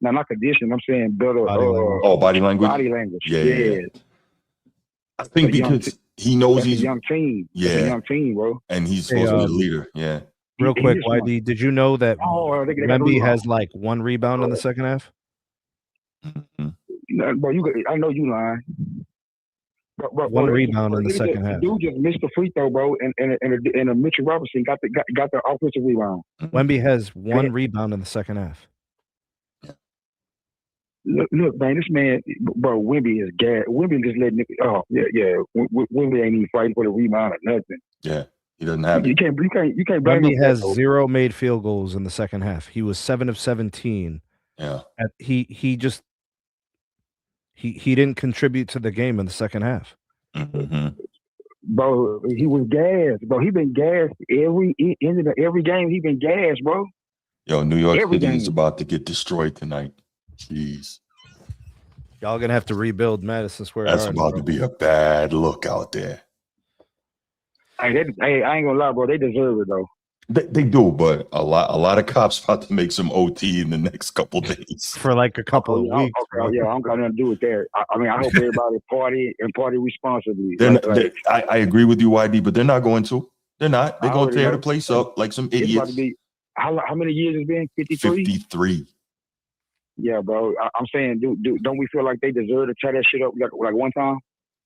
C: No, not conditioning. I'm saying better.
A: Body language.
C: Body language.
A: Yeah. I think because he knows he's
C: a young team.
A: Yeah,
C: it's a young team, bro.
A: And he's supposed to be the leader. Yeah.
B: Real quick, YD, did you know that Wemby has like 1 rebound in the second half?
C: Mm-hmm. Bro, I know you lying. But,
B: 1 rebound in the second half.
C: Dude just missed the free throw, bro, and Mitchell Robinson got the offensive rebound.
B: Wemby has 1 rebound in the second half.
C: Look, man, this man, bro, Wemby is gas. Wemby just letting it. Wemby ain't even fighting for the rebound or nothing.
A: Yeah, he doesn't have it.
C: You can't blame
B: Wemby has 0 made field goals in the second half. He was 7 of 17.
A: Yeah,
B: he didn't contribute to the game in the second half.
A: Mm-hmm.
C: Bro, he was gassed. Bro, he been gassed every game. He been gassed, bro.
A: Yo, New York City is about to get destroyed tonight. Jeez.
B: Y'all gonna have to rebuild Madison Square
A: That's
B: Garden,
A: about to be a bad look out there.
C: Hey, I ain't gonna lie, bro. They deserve it though.
A: They do, but a lot of cops about to make some OT in the next couple days
B: for like a couple of weeks.
C: Yeah, I don't got nothing to do with that. I mean, I hope everybody party responsibly.
A: I agree with you, YD, but they're not going to. They're not. They're going to tear the place up like some idiots.
C: How many years it's been? 53?
A: 53.
C: Yeah, bro. I'm saying, don't we feel like they deserve to tear that shit up like one time?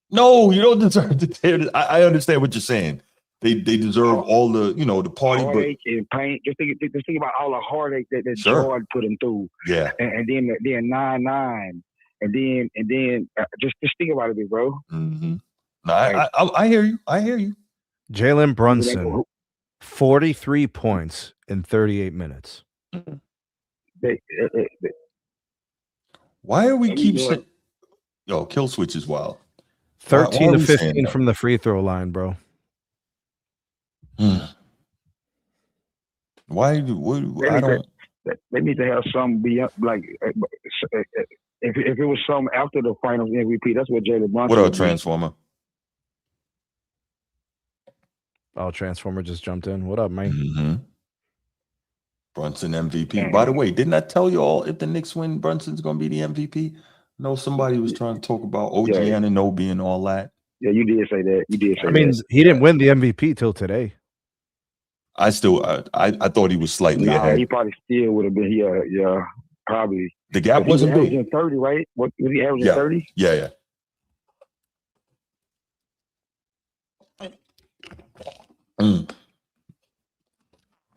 A: No, you don't deserve to tear it. I understand what you're saying. They deserve all the the party,
C: heartache and pain. Just think about all the heartache that Jordan put them through.
A: Yeah,
C: and then 9-9, and then just think about it, bro.
A: Mm-hmm. No, I hear you. I hear you.
B: Jalen Brunson, 43 points in 38 minutes.
A: Why are we keep saying? Yo, kill switch is wild.
B: 13 to 15 from the free throw line, bro.
A: Why do I don't?
C: They need to have some beyond, like if it was some after the finals MVP. That's what Jalen Brunson.
A: What up, Transformer?
B: Oh, Transformer just jumped in. What up, man?
A: Mm-hmm. Brunson MVP. By the way, didn't I tell you all if the Knicks win, Brunson's going to be the MVP? No, somebody was trying to talk about OG Anunoby and all that.
C: Yeah, you did say that.
B: I mean, he didn't win the MVP till today.
A: I thought he was slightly ahead.
C: He probably still would have been. Yeah, probably.
A: The gap wasn't
C: he was
A: big.
C: averaging 30, right? What was he averaging? 30?
A: Yeah.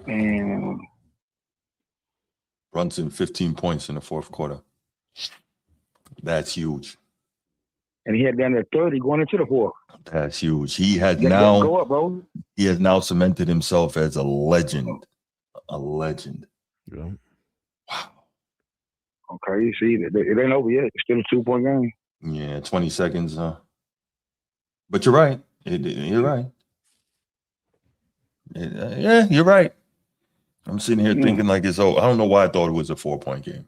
C: And
A: Brunson 15 points in the fourth quarter. That's huge.
C: And he had down there 30 going into the fourth.
A: That's huge. He has
C: Go up, bro.
A: He has now cemented himself as a legend. A legend.
B: Yeah.
A: Wow.
C: Okay, you see, it ain't over yet. It's still a 2-point game.
A: Yeah, 20 seconds. But you're right. You're right. Yeah, you're right. I'm sitting here thinking like it's over. I don't know why I thought it was a 4-point game.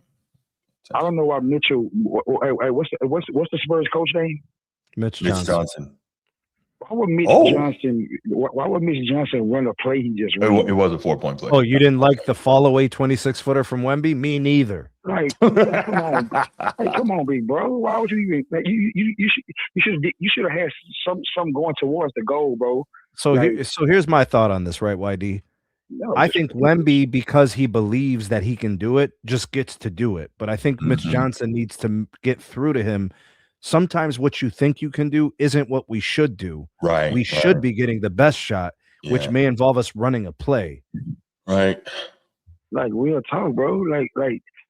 C: I don't know why Mitchell. Hey, what's the Spurs coach name?
B: Mitch Johnson.
C: Why would Mitch Johnson? Why would Mitch Johnson run a play he just ran?
A: It was a 4-point play.
B: Oh, you didn't like the fall away 26-footer from Wemby? Me neither.
C: Like, come on, come on, big bro. Why would you even? Like, you should have had some going towards the goal, bro.
B: So here's my thought on this, right, YD? I think Wemby, because he believes that he can do it, just gets to do it. But I think Mitch Johnson needs to get through to him. Sometimes what you think you can do isn't what we should do.
A: Right.
B: We should be getting the best shot, which may involve us running a play.
A: Right.
C: Like real talk, bro. Like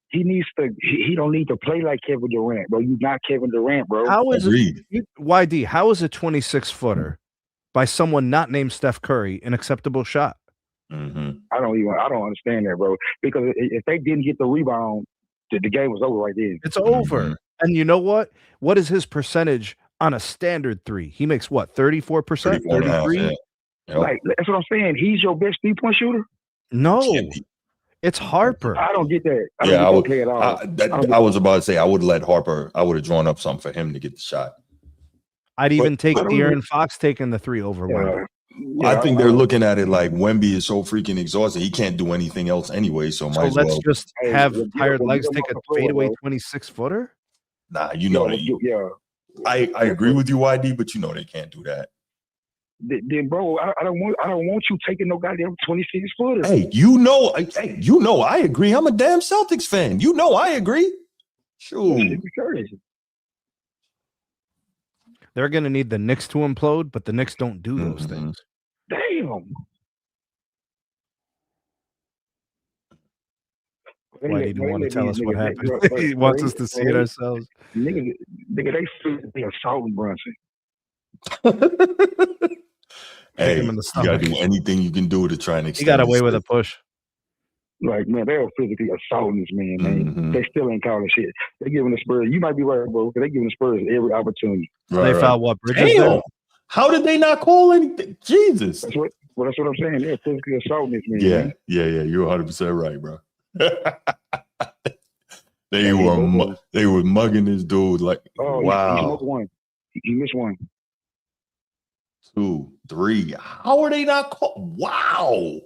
C: he needs to. He don't need to play like Kevin Durant, bro. You're not Kevin Durant, bro.
B: How is YD? How is a 26-footer by someone not named Steph Curry an acceptable shot?
C: I don't understand that, bro. Because if they didn't get the rebound, the game was over right then.
B: It's over. And you know what? What is his percentage on a standard three? He makes what, 34%? 33?
A: Yeah.
C: Like, that's what I'm saying. He's your best 3-point shooter?
B: No. It's Harper.
C: I don't get that. I don't get that at all.
A: I was about to say I would have drawn up something for him to get the shot.
B: I'd even take De'Aaron Fox taking the 3 over Wemby.
A: I think they're looking at it like Wemby is so freaking exhausted. He can't do anything else anyway. So might as well.
B: Let's just have tired legs take a fadeaway 26-footer?
A: Nah, I agree with you, YD, but they can't do that.
C: Then, bro, I don't want you taking no goddamn 26-footer.
A: Hey, I agree. I'm a damn Celtics fan. I agree. Sure.
B: They're going to need the Knicks to implode, but the Knicks don't do those things.
C: Damn.
B: Why did you want to tell us what happened? He wants us to see it ourselves.
C: Nigga, they feel assaulting Brunson.
A: Hey, you got to do anything you can do to try and extend.
B: He got away with a push.
C: Like, man, they are physically assaulting this man, man. They still ain't calling shit. They're giving the Spurs, you might be right, bro, because they're giving the Spurs every opportunity.
B: They fouled what, Bridges?
A: Damn. How did they not call anything? Jesus.
C: That's what I'm saying. They're physically assaulting this man.
A: Yeah. You're 100% right, bro. They were mugging this dude like, wow.
C: He missed one. He missed one.
A: 2, 3. How are they not called? Wow.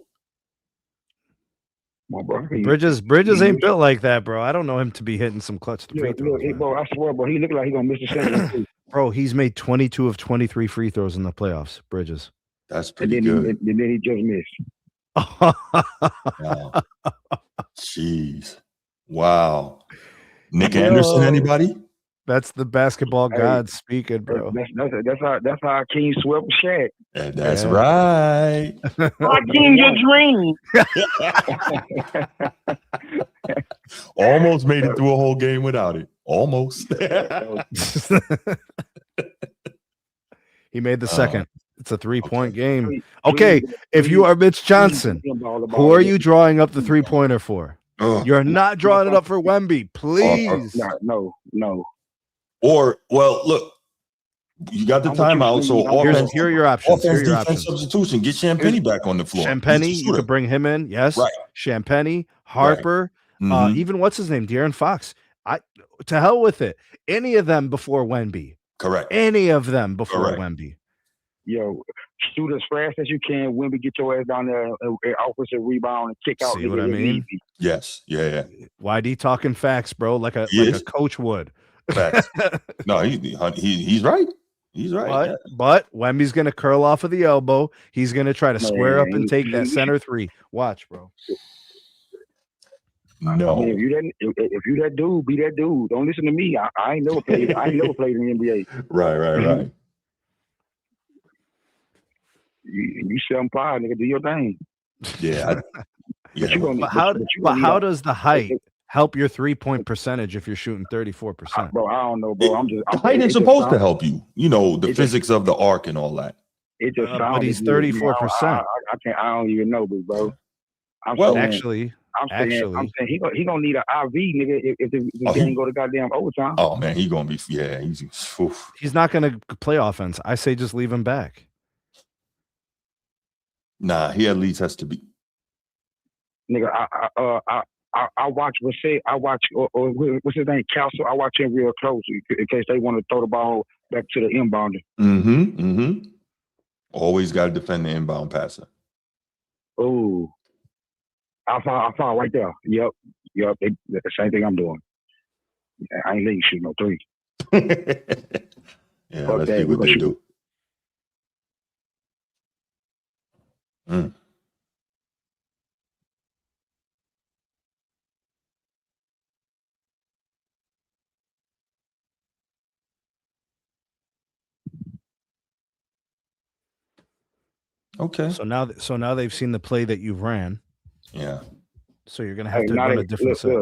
C: Come on, bro.
B: Bridges ain't built like that, bro. I don't know him to be hitting some clutch free throws.
C: Bro, I swear, bro, he looked like he's gonna miss the second one.
B: Bro, he's made 22 of 23 free throws in the playoffs. Bridges.
A: That's pretty good.
C: And then he just missed.
A: Wow. Jeez. Wow. Nick Anderson, anybody?
B: That's the basketball god speaking, bro.
C: That's how King swept Shaq.
A: That's right.
D: King, your dream.
A: Almost made it through a whole game without it. Almost.
B: He made the second. It's a 3-point game. Okay, if you are Mitch Johnson, who are you drawing up the 3-pointer for? You're not drawing it up for Wemby, please.
C: No.
A: Or, look, you got the timeout. So
B: here are your options.
A: Offense, defense, substitution. Get Champagny back on the floor.
B: Champagny, you could bring him in. Yes. Right. Champagny, Harper, even what's his name? De'Aaron Fox. To hell with it. Any of them before Wemby.
A: Correct.
B: Any of them before Wemby.
C: Yo, shoot as fast as you can. Wemby, get your ass down there, offensive rebound, and kick out.
B: See what I mean?
C: Easy.
A: Yes. Yeah.
B: YD talking facts, bro, like a coach would.
A: Facts. No, he's right. He's right.
B: But Wemby's going to curl off of the elbow. He's going to try to square up and take that center three. Watch, bro.
A: No.
C: I mean, if you that dude, be that dude. Don't listen to me. I ain't never played. I ain't never played in the NBA.
A: Right.
C: You 7'5", nigga. Do your thing.
A: Yeah.
B: But how does the height help your 3-point percentage if you're shooting 34%?
C: Bro, I don't know, bro.
A: The height is supposed to help you. You know, the physics of the arc and all that.
C: It just sounds.
B: But he's 34%.
C: I can't. I don't even know, bro. I'm saying he gonna need an IV, nigga, if the game go to goddamn overtime.
A: Oh man, he gonna be
B: he's not gonna play offense. I say just leave him back.
A: Nah, he at least has to be.
C: Nigga, I watch what's his name, Castle. I watch him real close in case they want to throw the ball back to the inbounder.
A: Always got to defend the inbound passer.
C: Oh. I found right there. Yep. The same thing I'm doing. I ain't letting you shoot no three.
A: Yeah, let's see what they do. Okay.
B: So now they've seen the play that you've ran.
A: Yeah.
B: So you're gonna have to run a different set.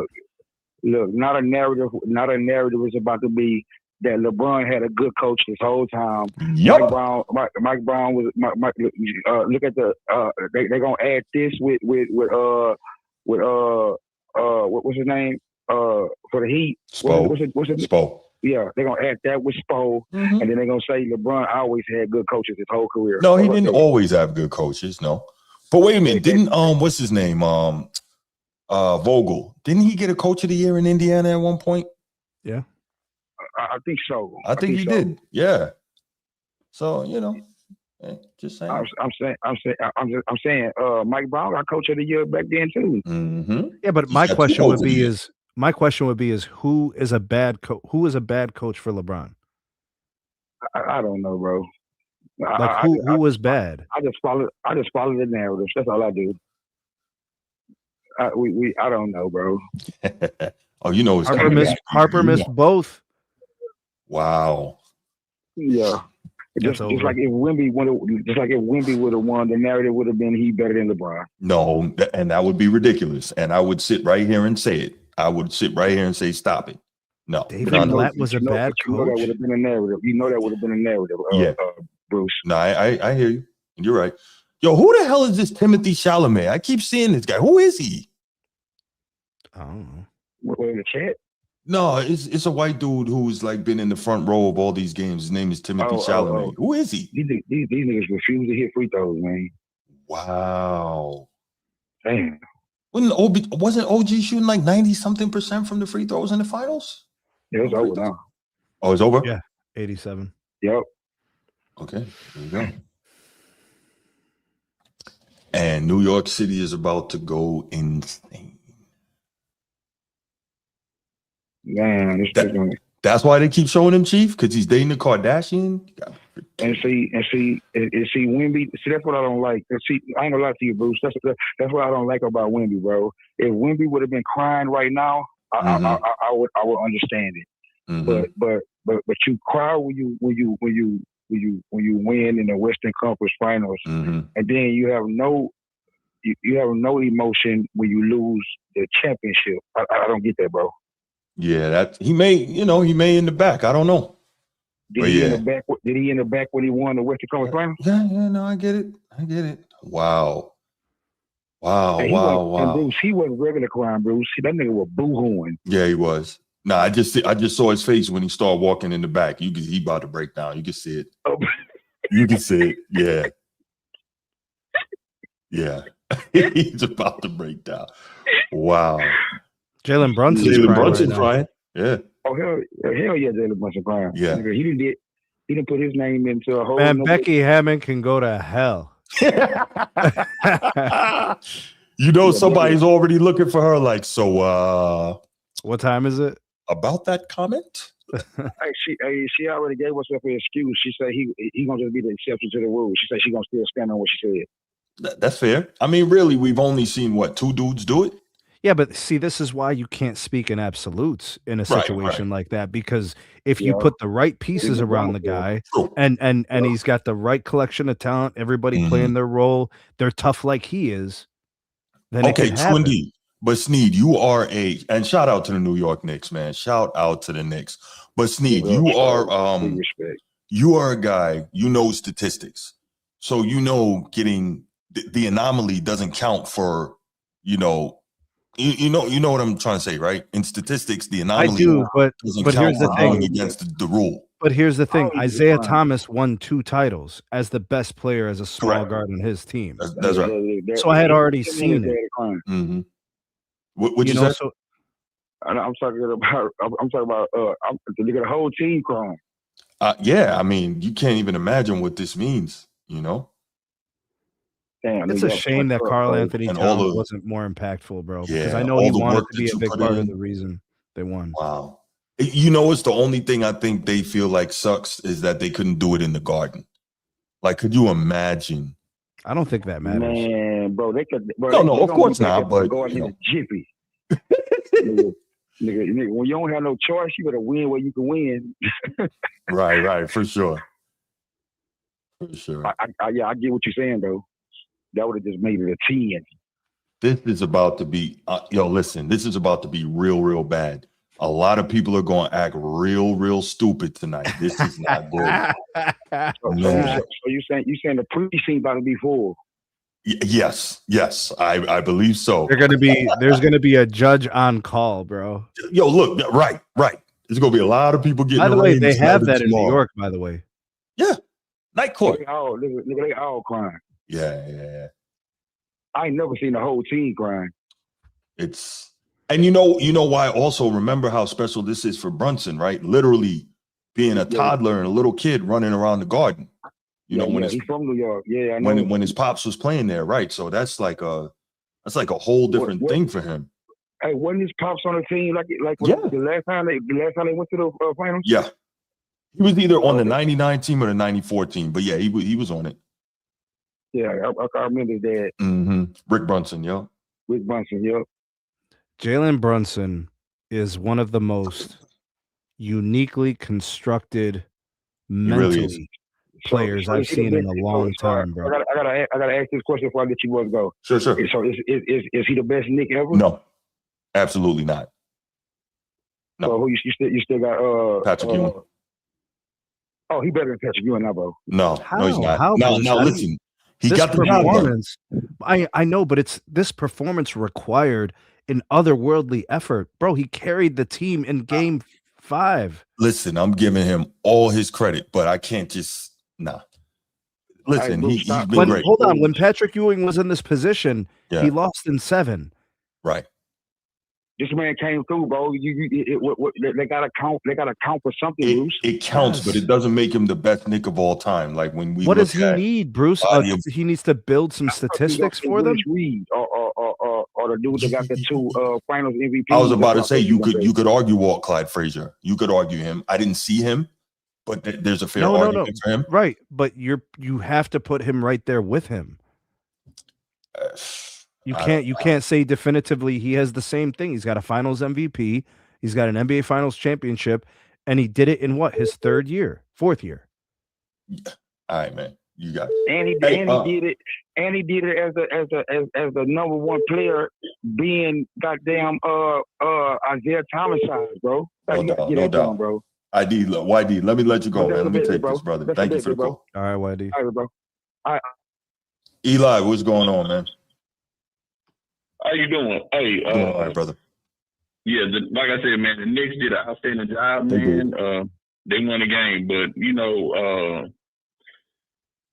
C: Look, not a narrative is about to be that LeBron had a good coach this whole time.
A: Yep.
C: Mike Brown was look at the they're gonna add this with what's his name? For the Heat.
A: Spo.
C: What's it?
A: Spo.
C: Yeah, they're gonna add that with Spo, and then they're gonna say LeBron always had good coaches his whole career.
A: No, he didn't always have good coaches, no. But wait a minute, didn't what's his name? Vogel. Didn't he get a coach of the year in Indiana at one point?
B: Yeah.
C: I think so.
A: I think he did. Yeah. So, just saying.
C: I'm saying Mike Brown got coach of the year back then too.
B: Yeah, but my question would be is who is a bad coach for LeBron?
C: I don't know, bro.
B: Who was bad?
C: I just follow the narrative. That's all I do. I don't know, bro.
A: Oh, you know,
B: Harper missed both.
A: Wow.
C: Yeah. Just like if Wemby would have won, the narrative would have been he better than LeBron.
A: No, and that would be ridiculous. And I would sit right here and say it. I would sit right here and say, stop it. No.
B: David Blatt was a bad coach.
C: That would have been a narrative. That would have been a narrative. Bruce.
A: No, I hear you. You're right. Yo, who the hell is this Timothy Chalamet? I keep seeing this guy. Who is he?
B: I don't know.
C: What, in the chat?
A: No, it's a white dude who's like been in the front row of all these games. His name is Timothy Chalamet. Who is he?
C: These niggas refuse to hit free throws, man.
A: Wow.
C: Damn.
A: Wasn't OG shooting like 90-something% from the free throws in the finals?
C: Yeah, it's over now.
A: Oh, it's over?
B: Yeah, 87.
C: Yep.
A: Okay, there you go. And New York City is about to go insane.
C: Man,
A: that's why they keep showing him, Chief, because he's dating a Kardashian.
C: And see, Wemby. See, that's what I don't like. See, I ain't gonna lie to you, Bruce. That's what I don't like about Wemby, bro. If Wemby would have been crying right now, I would understand it. But you cry when you win in the Western Conference Finals, and then you have no emotion when you lose the championship. I don't get that, bro.
A: Yeah, that he may in the back. I don't know.
C: Did he in the back when he won the Western Conference Finals?
A: Yeah, no, I get it. Wow.
C: And Bruce, he wasn't regular crying, Bruce. That nigga was boo-hooing.
A: Yeah, he was. Nah, I just saw his face when he started walking in the back. He about to break down. You can see it.
C: Oh.
A: You can see it. Yeah. Yeah. He's about to break down. Wow.
B: Jalen Brunson's
A: crying. Yeah.
C: Oh hell yeah, Jalen Brunson crying.
A: Yeah.
C: He didn't put his name into a whole.
B: Man, Becky Hammond can go to hell.
A: Somebody's already looking for her. Like, so.
B: What time is it?
A: About that comment.
C: She already gave herself an excuse. She said he gonna just be the exception to the rule. She said she gonna still stand on what she said.
A: That's fair. I mean, really, we've only seen what, 2 dudes do it?
B: Yeah, but see, this is why you can't speak in absolutes in a situation like that, because if you put the right pieces around the guy and he's got the right collection of talent, everybody playing their role, they're tough like he is, then it can
A: true
B: happen.
A: indeed. But Sneed, you are and shout out to the New York Knicks, man. Shout out to the Knicks. But Sneed, you are a guy, you know statistics. So you know getting the anomaly doesn't count for, you know what I'm trying to say, right? In statistics, the anomaly
B: I do, but here's the thing.
A: going against the rule.
B: But here's the thing. Isaiah Thomas won 2 titles as the best player as a small guard on his team.
A: That's right.
B: So I had already seen it.
A: Mm-hmm. What you say?
B: So
C: I'm talking about look at the whole team crying.
A: Yeah, I mean, you can't even imagine what this means, you know?
C: Damn,
B: it's a shame that Karl Anthony Towns wasn't more impactful, bro.
A: Yeah,
B: because I know he wanted to be a big part of the reason they won.
A: Wow. You know, it's the only thing I think they feel like sucks is that they couldn't do it in the Garden. Like, could you imagine?
B: I don't think that matters.
C: Man, bro, they could. Bro,
A: no, of course not. But
C: you know. Jiffy. nigga, when you don't have no choice, you better win where you can win.
A: right, for sure. For sure.
C: I get what you're saying, though. That would have just made it a 10.
A: This is about to be, listen, this is about to be real, real bad. A lot of people are going to act real, real stupid tonight. This is not good.
C: So you saying the precinct about to be full?
A: Yes, I believe so.
B: There's gonna be a judge on call, bro.
A: Yo, look, right. There's gonna be a lot of people getting.
B: By the way, they have that in New York. By the way,
A: yeah, night court.
C: Look, they all crying.
A: Yeah.
C: I ain't never seen the whole team crying.
A: And you know why? Also, remember how special this is for Brunson, right? Literally being a toddler and a little kid running around the Garden. You know, when he's
C: from New York. Yeah, I know.
A: When his pops was playing there, right? So that's like a whole different thing for him.
C: Hey, wasn't his pops on the team the last time they went to the finals?
A: Yeah, he was either on the '99 team or the '94 team, but yeah, he was on it.
C: Yeah, I remember that.
A: Mm-hmm. Rick Brunson, yo.
C: Rick Brunson, yo.
B: Jalen Brunson is one of the most uniquely constructed mentally players I've seen in a long time, bro.
C: I gotta ask this question before I let you boys go.
A: Sure.
C: So is he the best Knick ever?
A: No, absolutely not. No.
C: So who you still got?
A: Patrick Ewing.
C: Oh, he better than Patrick Ewing now, bro.
A: No, he's not. Now listen, he got the
B: performance. I know, but it's this performance required an otherworldly effort, bro. He carried the team in Game 5.
A: Listen, I'm giving him all his credit, but I can't just Listen, he's been great.
B: Hold on, when Patrick Ewing was in this position, he lost in 7.
A: Right.
C: This man came through, bro. They gotta count. They gotta count for something, Bruce.
A: It counts, but it doesn't make him the best Knick of all time. Like when we.
B: What does he need, Bruce? He needs to build some statistics for them.
C: Reed or the dude that got the 2 Finals MVP.
A: I was about to say you could argue Walt Clyde Frazier. You could argue him. I didn't see him, but there's a fair argument for him.
B: Right, but you have to put him right there with him. You can't say definitively he has the same thing. He's got a Finals MVP. He's got an NBA Finals championship, and he did it in his 4th year.
A: All right, man. You got it.
C: And he did it. And he did it as the number 1 player, being goddamn Isaiah Thomas size, bro.
A: No doubt, bro. YD, let me let you go, man. Let me take this, brother. Thank you for the call.
B: All right, YD.
C: All right, bro. All right.
A: Eli, what's going on, man?
F: How you doing? Hey,
A: doing all right, brother.
F: Yeah, like I said, man, the Knicks did an outstanding job, man. They won the game, but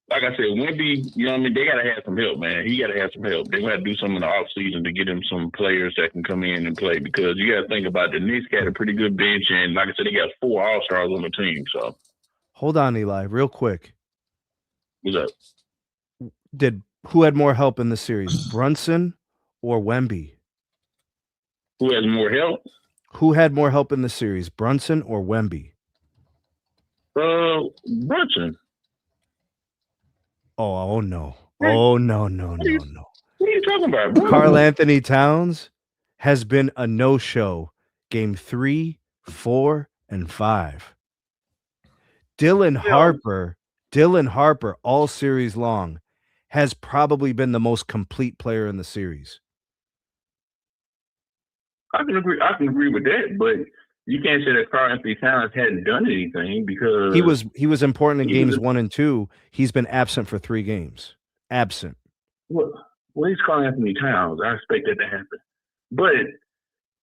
F: like I said, Wemby, you know what I mean? They got to have some help, man. He got to have some help. They got to do something in the offseason to get him some players that can come in and play, because you got to think about the Knicks got a pretty good bench, and like I said, they got 4 All-Stars on the team. So,
B: hold on, Eli, real quick.
F: What's up?
B: Who had more help in the series, Brunson or Wemby?
F: Who has more help?
B: Who had more help in the series, Brunson or Wemby?
F: Brunson.
B: Oh no. Oh no.
F: What are you talking about, bro?
B: Karl Anthony Towns has been a no-show game 3, 4, and 5. Dylan Harper all series long has probably been the most complete player in the series.
F: I can agree with that, but you can't say that Karl Anthony Towns hadn't done anything because
B: he was important in games 1 and 2. He's been absent for 3 games. Absent.
F: Well, he's Karl Anthony Towns. I expect that to happen. But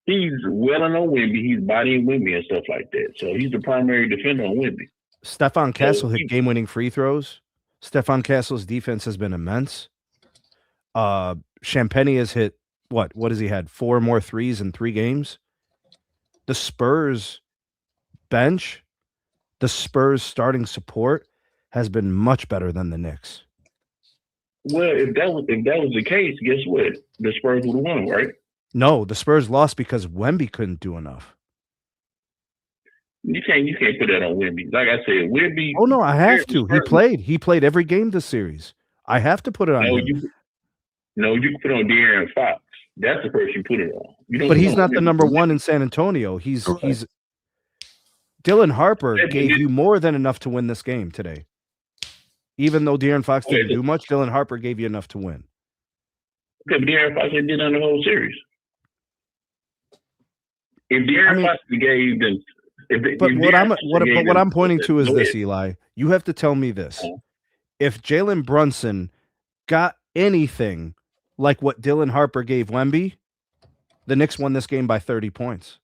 F: he's welling on Wemby. He's bodying Wemby and stuff like that. So he's the primary defender on Wemby.
B: Stephon Castle hit game-winning free throws. Stephon Castle's defense has been immense. Champagny has hit, what has he had? 4 more threes in 3 games. The Spurs bench, the Spurs starting support has been much better than the Knicks.
F: Well, if that was the case, guess what? The Spurs would have won, right?
B: No, the Spurs lost because Wemby couldn't do enough.
F: You can't put that on Wemby. Like I said, Wemby.
B: Oh no, I have to. He played every game this series. I have to put it on him.
F: You can put it on De'Aaron Fox. That's the person you put it on.
B: But he's not the number 1 in San Antonio. He's Dylan Harper gave you more than enough to win this game today. Even though De'Aaron Fox didn't do much, Dylan Harper gave you enough to win.
F: Okay, but De'Aaron Fox did on the whole series. If De'Aaron Fox gave them,
B: what I'm pointing to is this, Eli. You have to tell me this: if Jalen Brunson got anything like what Dylan Harper gave Wemby, the Knicks won this game by 30 points.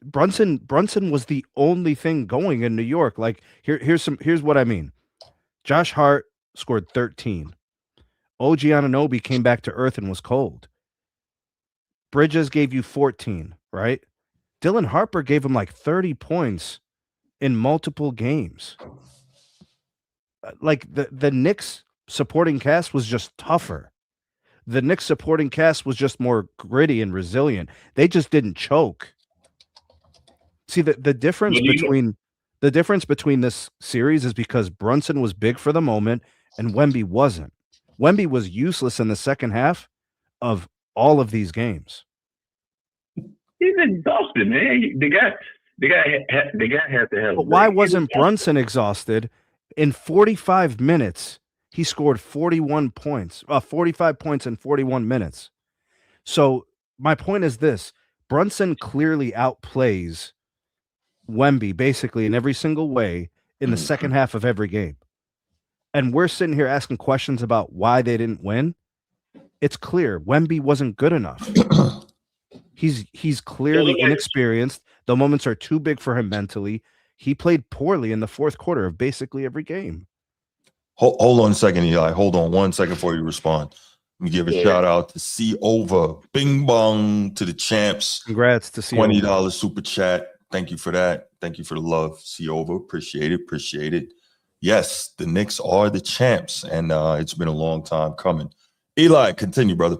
B: Brunson was the only thing going in New York. Like here's what I mean. Josh Hart scored 13. OG Anunoby came back to earth and was cold. Bridges gave you 14, right? Dylan Harper gave him like 30 points in multiple games. Like the Knicks supporting cast was just tougher. The Knicks supporting cast was just more gritty and resilient. They just didn't choke. See, the difference between this series is because Brunson was big for the moment and Wemby wasn't. Wemby was useless in the second half of all of these games.
F: He's exhausted, man. The guy has to have.
B: But why wasn't Brunson exhausted? In 45 minutes, he scored 45 points in 41 minutes. So my point is this: Brunson clearly outplays Wemby basically in every single way in the second half of every game. And we're sitting here asking questions about why they didn't win. It's clear Wemby wasn't good enough. He's clearly inexperienced. The moments are too big for him mentally. He played poorly in the fourth quarter of basically every game.
A: Hold on a second, Eli. Hold on 1 second before you respond. Let me give a shout out to C Over. Bing bong to the champs.
B: Congrats to C
A: $20 super chat. Thank you for that. Thank you for the love, C Over. Appreciate it. Yes, the Knicks are the champs, and it's been a long time coming. Eli, continue, brother.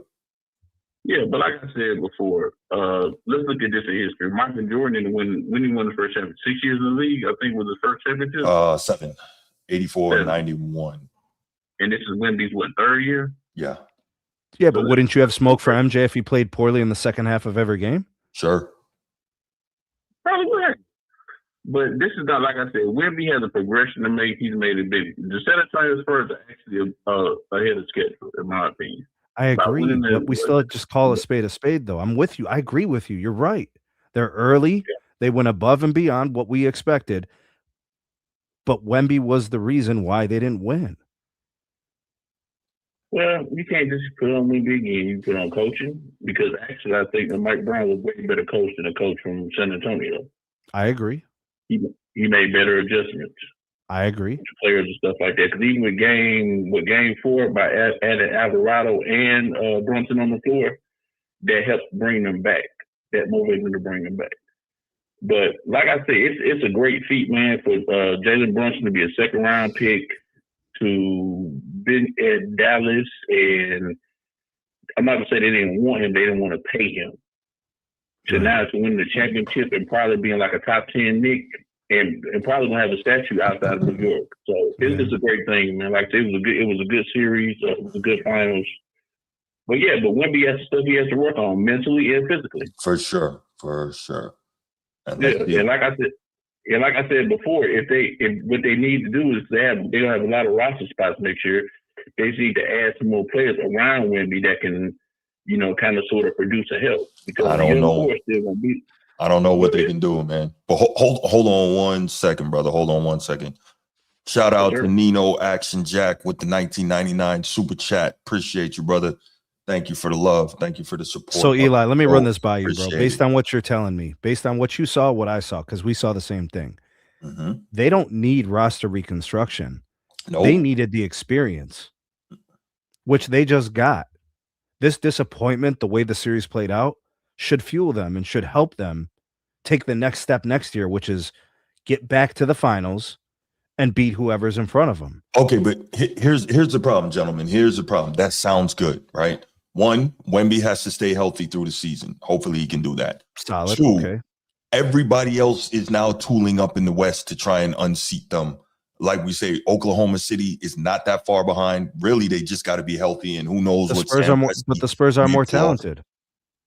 F: Yeah, but like I said before, let's look at this in history. Michael Jordan, when he won the first championship, 6 years in the league, I think was his first championship.
A: 7, 84, 91.
F: And this is Wemby's, third year?
A: Yeah.
B: Yeah, but wouldn't you have smoke for MJ if he played poorly in the second half of every game?
A: Sure.
F: Probably right. But this is not, like I said, Wemby has a progression to make. He's made it big. The San Antonio Spurs are actually ahead of schedule, in my opinion.
B: I agree, but we still just call a spade, though. I'm with you. I agree with you. You're right. They're early. Yeah. They went above and beyond what we expected. But Wemby was the reason why they didn't win.
F: Well, you can't just put on Wemby again. You put on coaching, because actually I think that Mike Brown was way better coach than a coach from San Antonio.
B: I agree.
F: He made better adjustments.
B: I agree.
F: To players and stuff like that. Because even with game 4, by adding Alvarado and Brunson on the floor, that helped bring them back. That motivated them to bring them back. But like I said, it's a great feat, man, for Jalen Brunson to be a second-round pick, to be at Dallas, and I'm not gonna say they didn't want him. They didn't want to pay him. So now to win the championship and probably being like a top 10 Knick and probably gonna have a statue outside of New York. So it's just a great thing, man. Like it was a good series. It was a good finals. But Wemby has stuff he has to work on mentally and physically.
A: For sure. And
F: like I said before, if what they need to do is they don't have a lot of roster spots next year. They need to add some more players around Wemby that can, kind of sort of produce a help. Because
A: I don't know.
F: Still gonna be.
A: I don't know what they can do, man. But hold on 1 second, brother. Hold on 1 second. Shout out to Nino Action Jack with the 1999 super chat. Appreciate you, brother. Thank you for the love. Thank you for the support.
B: So, Eli, let me run this by you, bro. Based
A: it.
B: on what you're telling me, based on what you saw, what I saw, because we saw the same thing.
A: Mm-hmm.
B: They don't need roster reconstruction.
A: Nope.
B: They needed the experience, which they just got. This disappointment, the way the series played out, should fuel them and should help them take the next step next year, which is get back to the finals and beat whoever's in front of them.
A: Okay, but here's the problem, gentlemen. Here's the problem. That sounds good, right? One, Wemby has to stay healthy through the season. Hopefully he can do that.
B: Solid.
A: Two,
B: okay.
A: Everybody else is now tooling up in the West to try and unseat them. Like we say, Oklahoma City is not that far behind. Really, they just got to be healthy, and who knows what
B: Spurs are more, but the Spurs are more talented.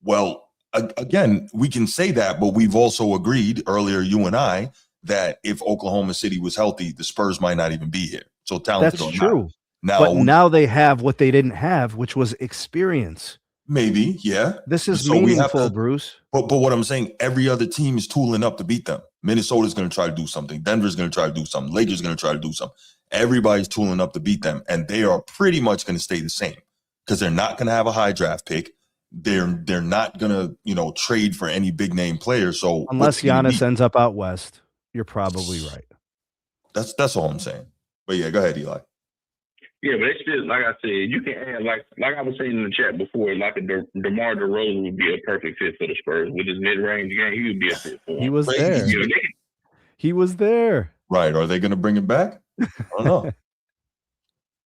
A: Well, again, we can say that, but we've also agreed earlier, you and I, that if Oklahoma City was healthy, the Spurs might not even be here. So talented.
B: That's true. Now they have what they didn't have, which was experience.
A: Maybe, yeah.
B: This is meaningful, Bruce.
A: But what I'm saying, every other team is tooling up to beat them. Minnesota's going to try to do something. Denver's going to try to do something. Lakers going to try to do something. Everybody's tooling up to beat them, and they are pretty much going to stay the same because they're not going to have a high draft pick. They're not going to trade for any big name player. So
B: unless Giannis ends up out west, you're probably right.
A: That's all I'm saying. But yeah, go ahead, Eli.
F: Yeah, but it's still, like I said, you can add, like I was saying in the chat before, like DeMar DeRozan would be a perfect fit for the Spurs. With his mid-range game, he would be a fit for them.
B: He was there. He was there.
A: Right. Are they going to bring him back? I don't know.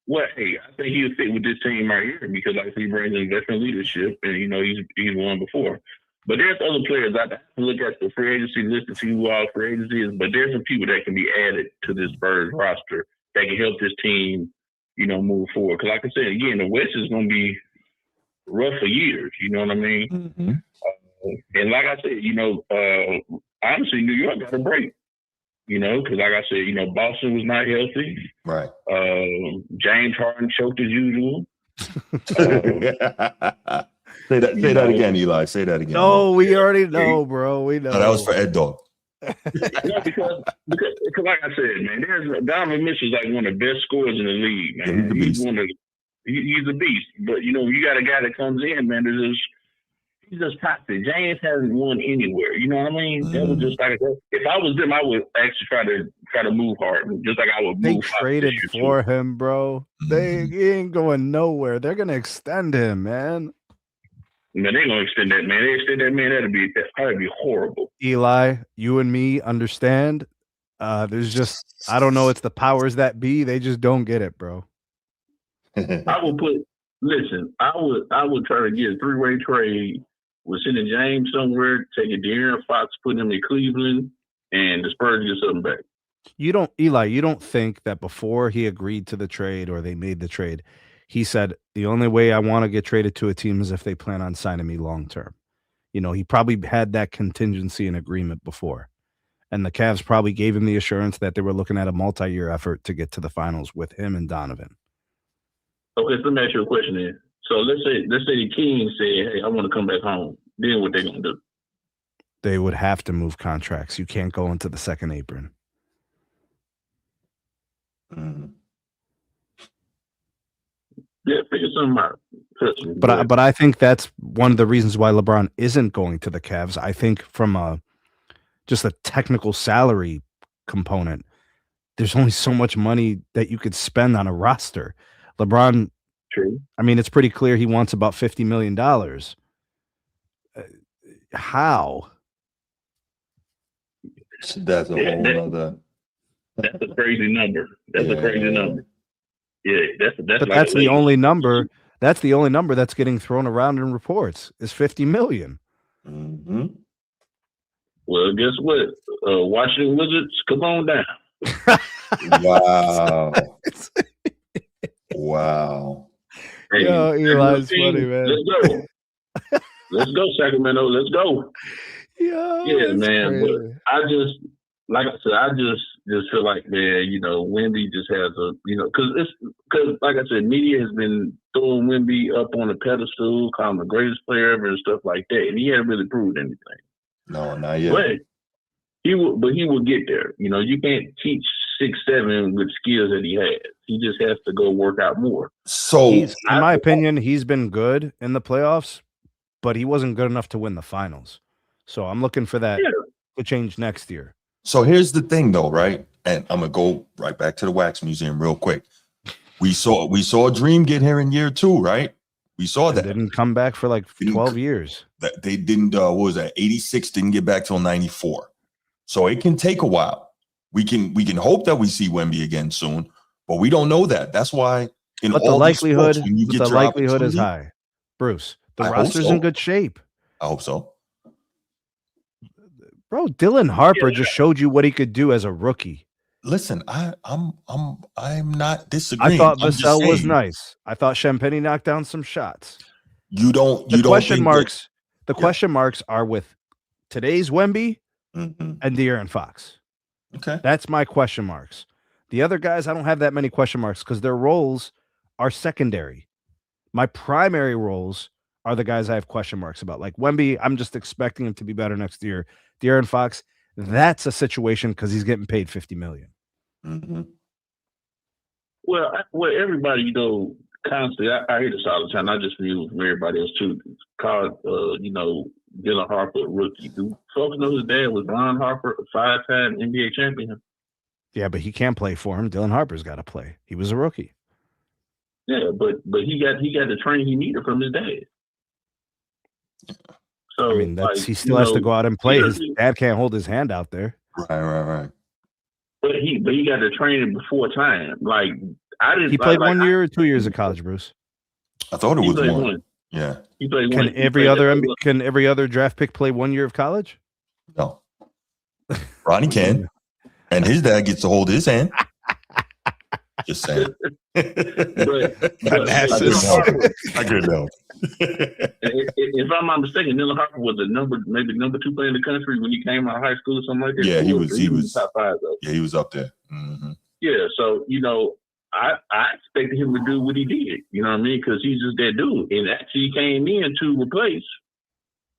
F: Well, hey, I think he would fit with this team right here because, like I said, he brings in veteran leadership, and, he's won before. But there's other players. I have to look at the free agency list to see who all free agency is, but there's some people that can be added to this Spurs roster that can help this team move forward. Because like I said, again, the West is going to be rough for years. You know what I mean?
B: Mm-hmm.
F: And like I said, honestly, New York got a break. Because like I said, Boston was not healthy.
A: Right.
F: James Harden choked as usual.
A: Say that again, Eli. Say that again.
B: No, we already know, bro. We know.
A: No, that was for Ed Dog.
F: No, because like I said, man, Donovan Mitchell's like one of the best scorers in the league, man.
A: Yeah,
F: he's a beast. But you got a guy that comes in, man, he's just toxic. James hasn't won anywhere. You know what I mean? That was just like if I was them, I would actually try to move hard, just like I would move.
B: They traded for him, bro. He ain't going nowhere. They're gonna extend him, man.
F: Man, they're gonna extend that, man. They extend that, man. That'd be horrible.
B: Eli, you and me understand. There's just I don't know. It's the powers that be. They just don't get it, bro.
F: I would try to get a 3-way trade with sending James somewhere, taking De'Aaron Fox, putting him in Cleveland, and the Spurs get something back.
B: You don't think that before he agreed to the trade or they made the trade, he said, the only way I want to get traded to a team is if they plan on signing me long term. He probably had that contingency and agreement before. And the Cavs probably gave him the assurance that they were looking at a multi-year effort to get to the finals with him and Donovan.
F: So let me ask you a question then. So let's say the Kings say, hey, I want to come back home. Then what they going to do?
B: They would have to move contracts. You can't go into the second apron.
A: Mm-hmm.
F: Yeah, figure something out.
B: But I think that's one of the reasons why LeBron isn't going to the Cavs. I think from just a technical salary component, there's only so much money that you could spend on a roster. LeBron,
F: true.
B: I mean, it's pretty clear he wants about $50 million. How?
A: That's a whole other.
F: That's a crazy number. That's a crazy number. Yeah, that's
B: the only number That's the only number that's getting thrown around in reports is 50 million.
A: Mm-hmm.
F: Well, guess what? Washington Wizards, come on down.
A: Wow. Wow.
F: Hey,
B: Yo, Eli's
F: team,
B: funny, man.
F: Let's go. Let's go, Sacramento. Let's go.
B: Yo,
F: Yeah,
B: that's
F: man.
B: crazy.
F: But I just, like I said, I just feel like, man, Wemby just has a, because like I said, media has been throwing Wemby up on a pedestal, calling him the greatest player ever and stuff like that, and he hasn't really proved anything.
A: No, not yet.
F: But he will get there. You can't teach 6'7" with skills that he has. He just has to go work out more.
A: So,
B: in my opinion, he's been good in the playoffs, but he wasn't good enough to win the finals. So I'm looking for that to change next year.
A: So here's the thing, though, right? And I'm gonna go right back to the Wax Museum real quick. We saw Dream get here in year 2, right? We saw that.
B: Didn't come back for like 12 years.
A: That they didn't. What was that? 86 didn't get back till 94. So it can take a while. We can hope that we see Wemby again soon, but we don't know that. That's why
B: But the likelihood is high. Bruce, the roster's in good shape.
A: I hope so.
B: Bro, Dylan Harper just showed you what he could do as a rookie.
A: Listen, I'm not disagreeing.
B: I thought Vassell was nice. I thought Champagny knocked down some shots.
A: The
B: question marks are with today's Wemby and De'Aaron Fox.
A: Okay.
B: That's my question marks. The other guys, I don't have that many question marks because their roles are secondary. My primary roles are the guys I have question marks about. Like Wemby, I'm just expecting him to be better next year. De'Aaron Fox, that's a situation because he's getting paid $50 million.
A: Mm-hmm.
F: Well, everybody, constantly, I hear this all the time, not just from you, from everybody else too. Called, Dylan Harper a rookie. Do folks know his dad was Ron Harper, a 5-time NBA champion?
B: Yeah, but he can't play for him. Dylan Harper's got to play. He was a rookie.
F: Yeah, but he got the training he needed from his dad. So
B: I mean, he still has to go out and play. His dad can't hold his hand out there.
A: Right.
F: But he got the training before time. Like I didn't.
B: He played 1 year or 2 years of college, Bruce.
A: I thought it was one. Yeah.
F: He played
B: one. Can every other draft pick play 1 year of college?
A: No. Ronnie can, and his dad gets to hold his hand. Just saying.
F: I
A: could know.
F: If I'm not mistaken, Dylan Harper was maybe number 2 player in the country when he came out of high school or something like that.
A: Yeah, he was
F: top 5 though.
A: Yeah, he was up there. Mm-hmm.
F: Yeah, so I expected him to do what he did. You know what I mean? Because he's just that dude, and actually he came in to replace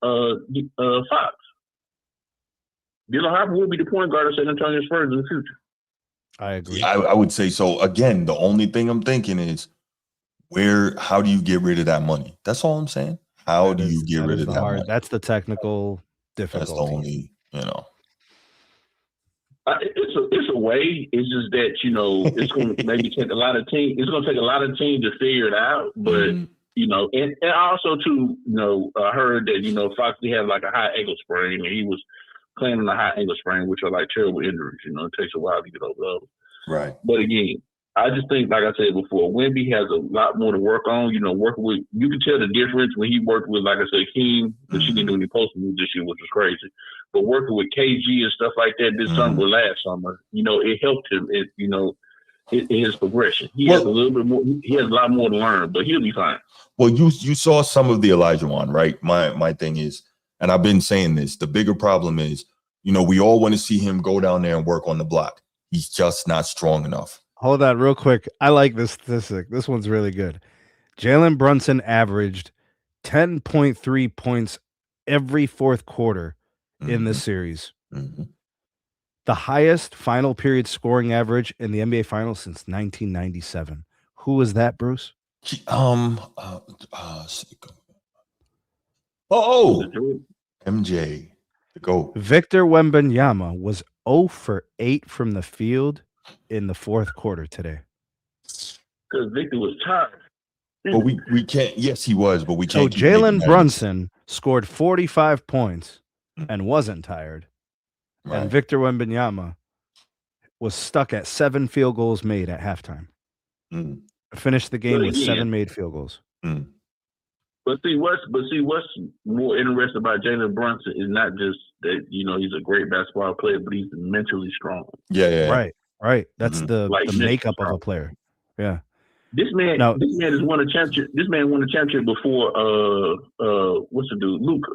F: Fox. Dylan Harper will be the point guard of San Antonio Spurs in the future.
B: I agree.
A: I would say so. Again, the only thing I'm thinking is how do you get rid of that money? That's all I'm saying. How do you get rid of that money?
B: That's the technical difficulty.
A: That's the only,
F: It's a way. It's just that it's going to maybe take a lot of teams. It's going to take a lot of teams to figure it out. But and also too, I heard that Fox had like a high ankle sprain, and he was playing on a high ankle sprain, which are like terrible injuries. It takes a while to get over those.
A: Right.
F: But again, I just think, like I said before, Wemby has a lot more to work on. Working with, you can tell the difference when he worked with, like I said, Keem, but she didn't do any post moves this year, which was crazy. But working with KG and stuff like that this summer, last summer, it helped him. In his progression, he has a little bit more. He has a lot more to learn, but he'll be fine.
A: Well, you saw some of the Elijah one, right? My thing is, and I've been saying this, the bigger problem is, we all want to see him go down there and work on the block. He's just not strong enough.
B: Hold on real quick. I like this statistic. This one's really good. Jalen Brunson averaged 10.3 points every fourth quarter in this series.
A: Mm-hmm.
B: The highest final period scoring average in the NBA Finals since 1997. Who was that, Bruce?
A: MJ. The GOAT.
B: Victor Wembanyama was 0 for 8 from the field in the fourth quarter today.
F: Because Victor was tired.
A: But we can't. Yes, he was, but we can't.
B: So Jalen Brunson scored 45 points and wasn't tired. Right. And Victor Wembanyama was stuck at 7 field goals made at halftime. Finished the game with 7 made field goals.
F: But see, what's more interesting about Jalen Brunson is not just that he's a great basketball player, but he's mentally strong.
A: Yeah.
B: Right. That's the makeup of a player. Yeah.
F: This man has won a championship. This man won a championship before. What's the dude? Luka.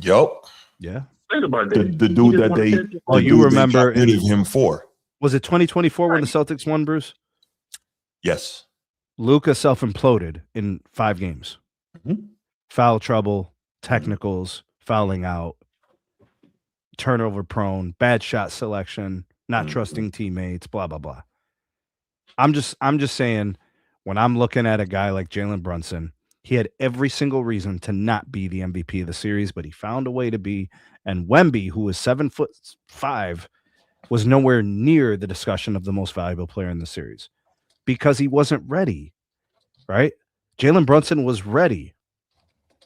A: Yup.
B: Yeah.
F: Think about that.
A: The dude that they.
B: Well, you remember
A: they got rid of him for.
B: Was it 2024 when the Celtics won, Bruce?
A: Yes.
B: Luka self-imploded in 5 games.
A: Mm-hmm.
B: Foul trouble, technicals, fouling out, turnover prone, bad shot selection, not trusting teammates, blah blah blah. I'm just saying, when I'm looking at a guy like Jalen Brunson, he had every single reason to not be the MVP of the series, but he found a way to be. And Wemby, who was 7'5", was nowhere near the discussion of the most valuable player in the series because he wasn't ready. Right? Jalen Brunson was ready,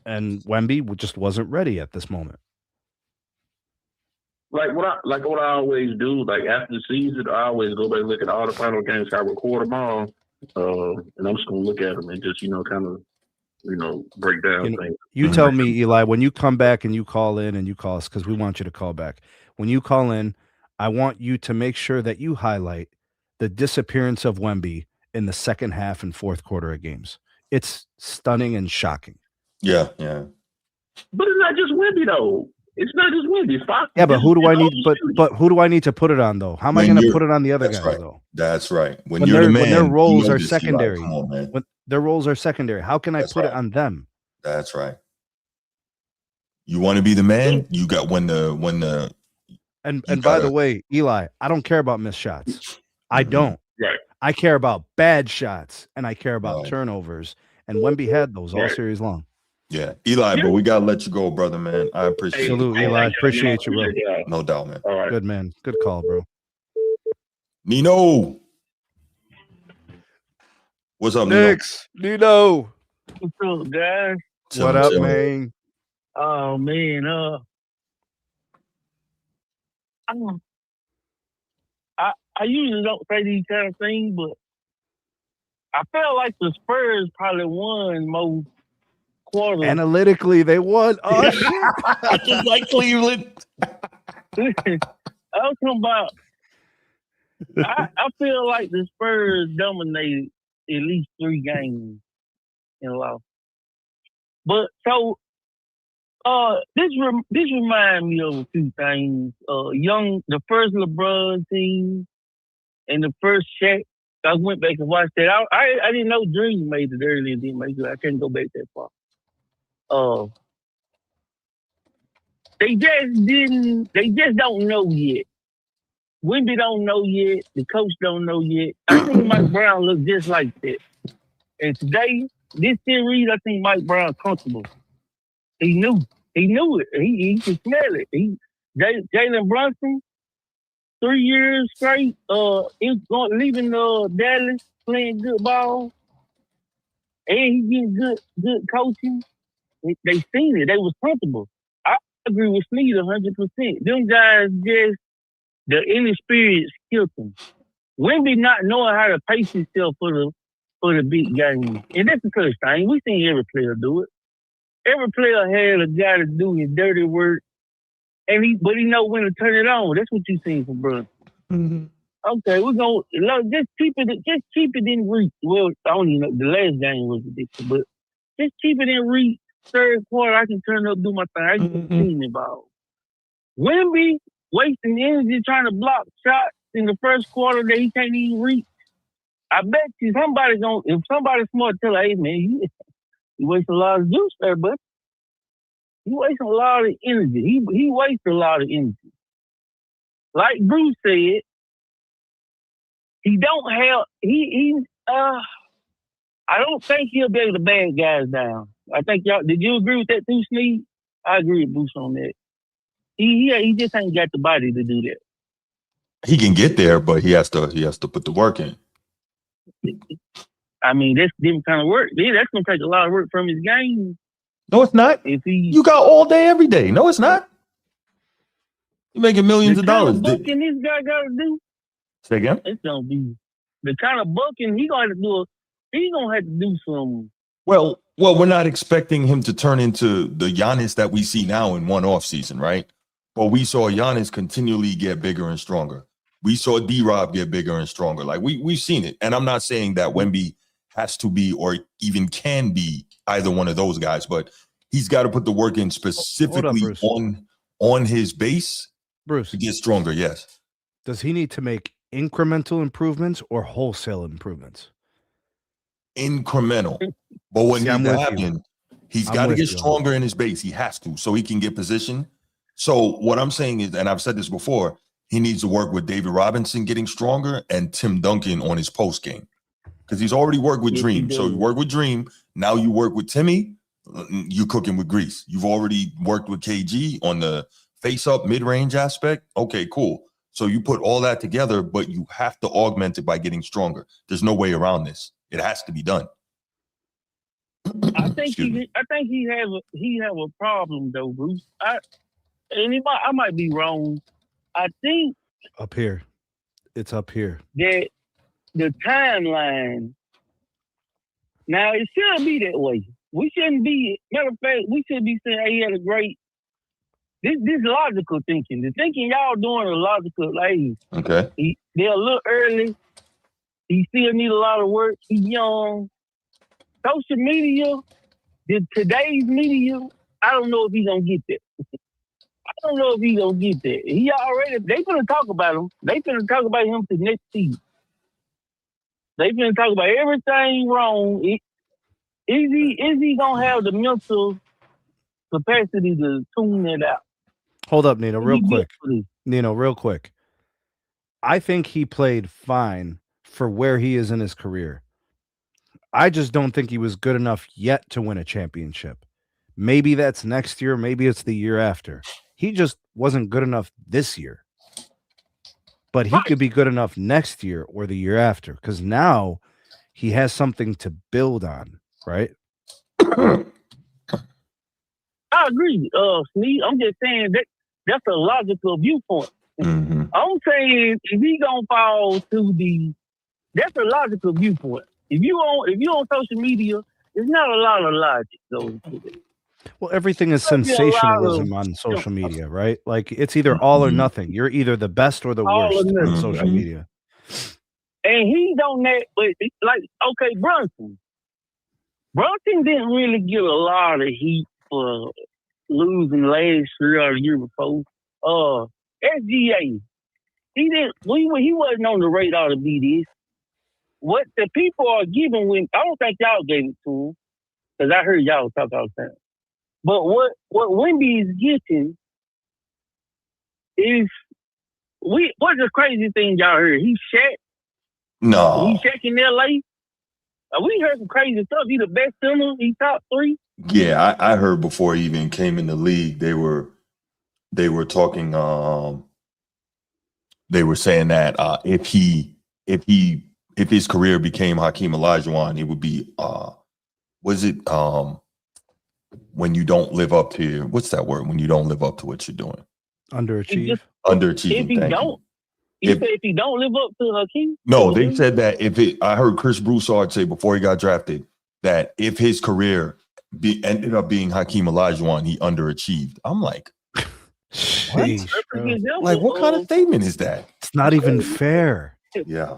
B: and Wemby just wasn't ready at this moment.
F: Like what I always do, like after the season, I always go back and look at all the final games. I record them all, and I'm just gonna look at them and just kind of break down things.
B: You tell me, Eli, when you come back and you call in and you call us, because we want you to call back. When you call in, I want you to make sure that you highlight the disappearance of Wemby in the second half and fourth quarter of games. It's stunning and shocking.
A: Yeah.
F: But it's not just Wemby though. It's not just Wemby. It's Fox.
B: Yeah, but who do I need? But who do I need to put it on though? How am I going to put it on the other guys though?
A: That's right.
B: When you're the man, when their roles are secondary. Come on, man. When their roles are secondary, how can I put it on them?
A: That's right. You want to be the man? You got when the.
B: And by the way, Eli, I don't care about missed shots. I don't.
F: Right.
B: I care about bad shots and I care about turnovers. And Wemby had those all series long.
A: Yeah, Eli, but we gotta let you go, brother, man. I appreciate
B: Salute, Eli. Appreciate you, bro.
A: No doubt, man.
F: All right.
B: Good, man. Good call, bro.
A: Nino. What's up,
B: Knicks? Nino.
D: What's up, guys?
B: What up, man?
D: Oh, man. I usually don't say these kind of things, but I felt like the Spurs probably won most quarters.
B: Analytically, they won. Oh, shit.
A: Just like Cleveland.
D: I'm talking about, I feel like the Spurs dominated at least 3 games and lost. But so, this reminds me of a few things. The first LeBron team and the first Shaq. I went back and watched that. I didn't know Dream made it early and didn't make it. I couldn't go back that far. They just don't know yet. Wemby don't know yet. The coach don't know yet. I think Mike Brown looked just like that. And today, this series, I think Mike Brown comfortable. He knew it. He could smell it. Jalen Brunson, 3 years straight, leaving Dallas, playing good ball, and he getting good coaching. They seen it. They was comfortable. I agree with Sneed 100%. Them guys just, the inexperience killed them. Wemby not knowing how to pace himself for the big game. And that's the first thing. We seen every player do it. Every player had a guy to do his dirty work, but he know when to turn it on. That's what you seen from Brunson.
B: Mm-hmm.
D: Okay, we're gonna just keep it in reach. Well, I don't even know. The last game was ridiculous, but just keep it in reach. Third quarter, I can turn up, do my thing. I can team involved. Wemby wasting energy trying to block shots in the first quarter that he can't even reach. I bet you if somebody's smart, tell her, hey man, you waste a lot of juice there, but you waste a lot of energy. He wastes a lot of energy. Like Bruce said, he don't have I don't think he'll be able to bag guys down. I think did you agree with that too, Sneed? I agree with Bruce on that. He just ain't got the body to do that.
A: He can get there, but he has to put the work in.
D: I mean, that's different kind of work. Yeah, that's gonna take a lot of work from his game.
A: No, it's not. You got all day, every day. No, it's not. You're making millions of dollars.
D: The kind of bucking this guy gotta do.
A: Say again?
D: It's gonna be the kind of bucking he gonna have to do. He's gonna have to do some
A: Well, we're not expecting him to turn into the Giannis that we see now in one off season, right? But we saw Giannis continually get bigger and stronger. We saw D-Rob get bigger and stronger. Like we've seen it. And I'm not saying that Wemby has to be or even can be either one of those guys, but he's got to put the work in specifically on his base to get stronger. Yes.
B: Does he need to make incremental improvements or wholesale improvements?
A: Incremental. But what needs to happen, he's got to get stronger in his base. He has to, so he can get position. So what I'm saying is, and I've said this before, he needs to work with David Robinson getting stronger and Tim Duncan on his post game. Because he's already worked with Dream. So you work with Dream. Now you work with Timmy. You cooking with grease. You've already worked with KG on the face-up mid-range aspect. Okay, cool. So you put all that together, but you have to augment it by getting stronger. There's no way around this. It has to be done.
G: I think he have a problem though, Bruce. I might be wrong. I think
B: up here. It's up here.
G: That the timeline. Now it shouldn't be that way. We shouldn't be. Matter of fact, we should be saying, "Hey, he had a great." This logical thinking. The thinking y'all doing is logical. Like,
A: okay,
G: they're a little early. He still need a lot of work. He's young. Social media, today's media, I don't know if he's gonna get that. He already, they finna talk about him. They finna talk about him to next season. They finna talk about everything wrong. Is he gonna have the mental capacity to tune it out?
B: Hold up, Nino, real quick. I think he played fine for where he is in his career. I just don't think he was good enough yet to win a championship. Maybe that's next year. Maybe it's the year after. He just wasn't good enough this year. But he could be good enough next year or the year after because now he has something to build on, right?
G: I agree, Sneed. I'm just saying that's a logical viewpoint.
A: Mm-hmm.
G: I'm saying if he gonna fall to that's a logical viewpoint. If you on social media, there's not a lot of logic goes into it.
B: Well, everything is sensationalism on social media, right? Like it's either all or nothing. You're either the best or the worst on social media.
G: And he don't but like okay, Brunson didn't really get a lot of heat for losing last year or the year before. SGA, he didn't. He wasn't on the radar to be this. What the people are giving I don't think y'all gave it to him because I heard y'all talk all the time. But what Wemby is getting is what's the crazy thing y'all heard? He's Shaq.
A: No,
G: he's Shaq in LA. We heard some crazy stuff. He's the best center. He's top 3.
A: Yeah, I heard before he even came in the league, they were talking. They were saying that if his career became Hakeem Olajuwon, it would be when you don't live up to what's that word? When you don't live up to what you're doing,
B: underachieve.
A: Underachieving.
G: If he don't live up to Hakeem,
A: no, they said that I heard Chris Broussard say before he got drafted that if his career ended up being Hakeem Olajuwon, he underachieved. I'm like, what? Like, what kind of statement is that?
B: It's not even fair.
A: Yeah.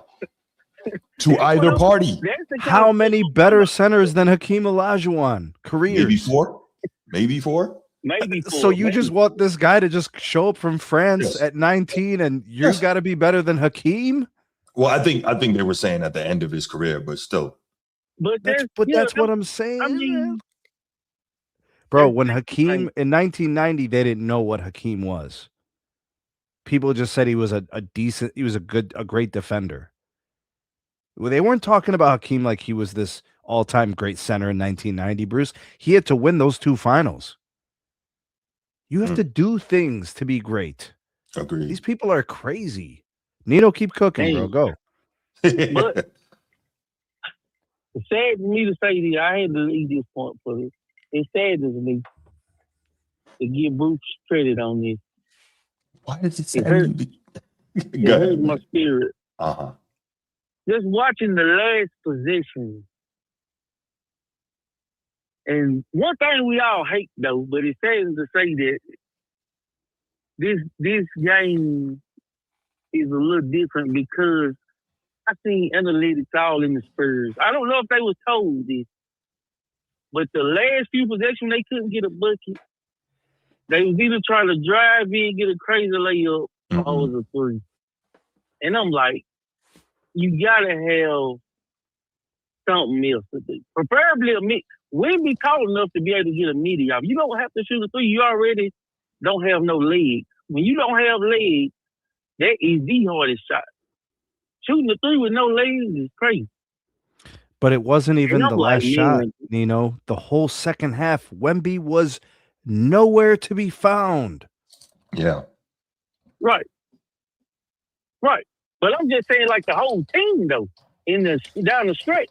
A: To either party.
B: How many better centers than Hakeem Olajuwon? Careers?
A: Maybe four.
B: So you just want this guy to just show up from France at 19 and you've got to be better than Hakeem?
A: Well, I think they were saying at the end of his career, but still.
B: But that's what I'm saying. I mean, bro, when Hakeem in 1990, they didn't know what Hakeem was. People just said he was a great defender. Well, they weren't talking about Hakeem like he was this all-time great center in 1990, Bruce. He had to win those 2 finals. You have to do things to be great.
A: Agreed.
B: These people are crazy. Nino, keep cooking, bro. Go.
G: But it's sad for me to say this. I had to leave this point for this. It's sad to me to give Bruce credit on this.
A: Why does it say
G: it hurt my spirit.
A: Uh-huh.
G: Just watching the last possession And one thing we all hate, though, but it's sad to say that this game is a little different because I seen analytics all in the Spurs. I don't know if they was told this, but the last few possessions they couldn't get a bucket. They was either trying to drive in, get a crazy layup, or it was a three. And I'm like, you gotta have something else to do. Preferably a mid. We be tall enough to be able to get a midi off. You don't have to shoot a three. You already don't have no legs. When you don't have legs, that is the hardest shot. Shooting a three with no legs is crazy.
B: But it wasn't even the last shot,
G: man.
B: Nino. The whole second half, Wemby was nowhere to be found.
A: Yeah.
G: Right. But I'm just saying, like, the whole team, though, down the stretch,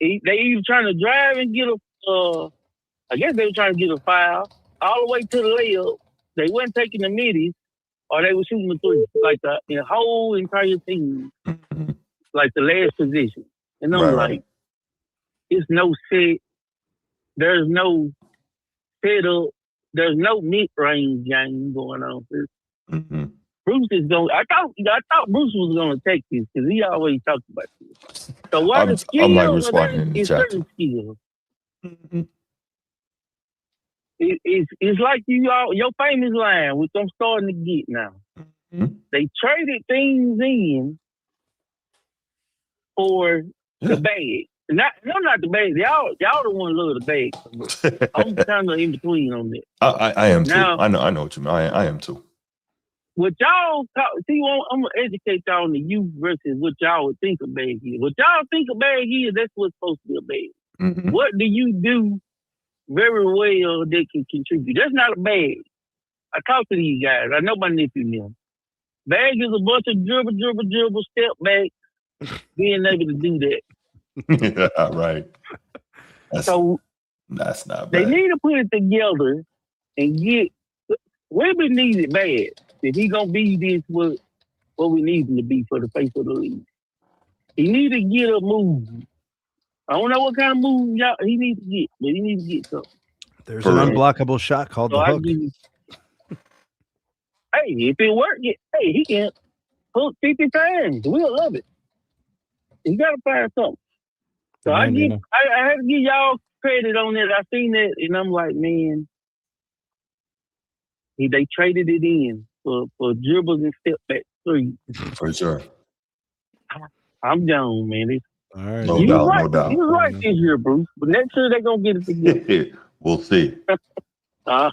G: they either trying to drive and get I guess they were trying to get a foul all the way to the layup. They weren't taking the middies, or they were shooting the three, like the whole entire team, like the last position. And I'm like, it's no set. There's no setup. There's no mid-range game going on. Bruce is going. I thought Bruce was going to take this because he always talked about this. So what the skills?
A: I'm like responding in the chat.
G: Certain skills. It's like your famous line, which I'm starting to get now. They traded things in for the bag. Not the bag. Y'all the one love the bag. I'm kind of in between on that.
A: I am too.
G: Now,
A: I know what you mean. I am too.
G: What y'all I'm gonna educate y'all on the youth versus what y'all would think a bag is. What y'all think a bag is, that's what's supposed to be a bag. What do you do very well that can contribute? That's not a bag. I talk to these guys. I know my nephew now. Bag is a bunch of dribble, step back, being able to do that.
A: Yeah, right. That's not bad.
G: They need to put it together and get. Webby needs it bad. If he gonna be this, what we need him to be for the face of the league, he need to get a move. I don't know what kind of move he needs to get, but he needs to get something.
B: There's an unblockable shot called the hook.
G: Hey, if it works, he can hook 50 times. We'll love it. You gotta find something. So I had to give y'all credit on that. I seen that, and I'm like, man, they traded it in for dribbles and step back three.
A: For sure.
G: I'm down, man.
B: All right.
A: No doubt.
G: You was right this year, Bruce. But next year they're gonna get it together.
A: We'll see.
G: All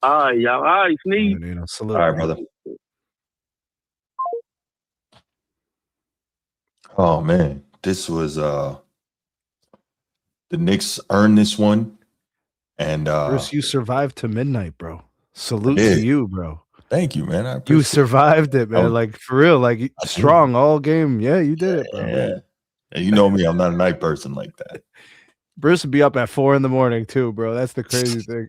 G: right, y'all. All right, Sneeze.
A: All right, brother. Oh man, this was the Knicks earned this one, and
B: Bruce, you survived to midnight, bro. Salute to you, bro.
A: Thank you, man.
B: You survived it, man. Like for real, like strong all game. Yeah, you did it, bro.
A: Yeah. And you know me, I'm not a night person like that.
B: Bruce would be up at 4 a.m. too, bro. That's the crazy thing.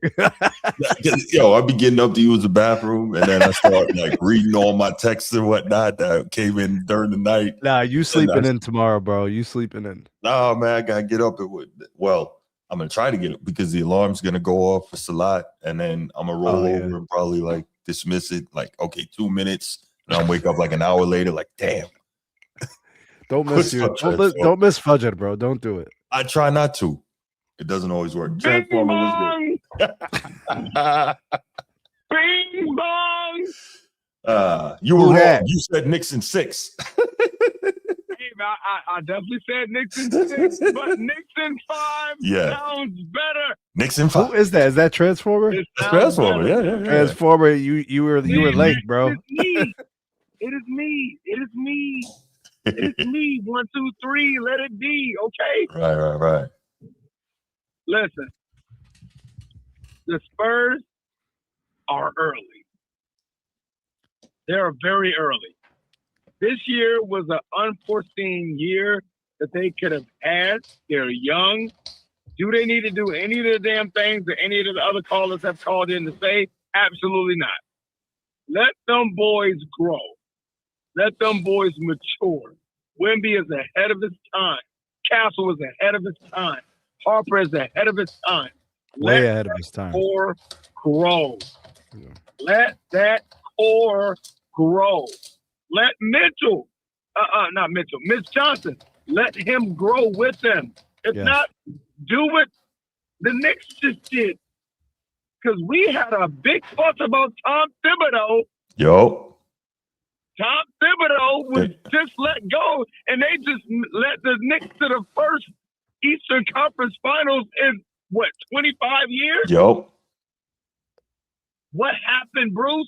A: Yo, I'd be getting up to use the bathroom, and then I start like reading all my texts and whatnot that came in during the night.
B: Nah, you sleeping in tomorrow, bro. You sleeping in.
A: No, man, I gotta get up. I'm gonna try to get it because the alarm's gonna go off for Salat, and then I'm gonna roll over and probably like dismiss it. Like, okay, 2 minutes, and I'll wake up like an hour later. Like, damn.
B: Don't miss don't miss Fudge, bro. Don't do it.
A: I try not to. It doesn't always work. Transformer was good.
G: Bing bong.
A: You were wrong. You said Knicks in 6.
D: Hey, man, I definitely said Knicks in 6, but Knicks in 5 sounds better.
A: Knicks in 5.
B: Who is that? Is that Transformer?
A: Transformer, yeah.
B: Transformer, you were late, bro.
D: It is me. It's me. 1, 2, 3. Let it be. Okay.
A: Right.
D: Listen, the Spurs are early. They're very early. This year was an unforeseen year that they could have had. They're young. Do they need to do any of the damn things that any of the other callers have called in to say? Absolutely not. Let them boys grow. Let them boys mature. Wemby is ahead of his time. Castle is ahead of his time. Harper is ahead of his time.
B: Way ahead of his time.
D: Core grow.
B: Yeah.
D: Let that core grow. Let Mitchell, not Mitchell, Mitch Johnson, let him grow with them. If
B: Yes.
D: not, do what the Knicks just did. Because we had a big fuss about Tom Thibodeau.
A: Yo.
D: Tom Thibodeau was just let go, and they just let the Knicks to the first Eastern Conference Finals in, 25 years?
A: Yo.
D: What happened, Bruce?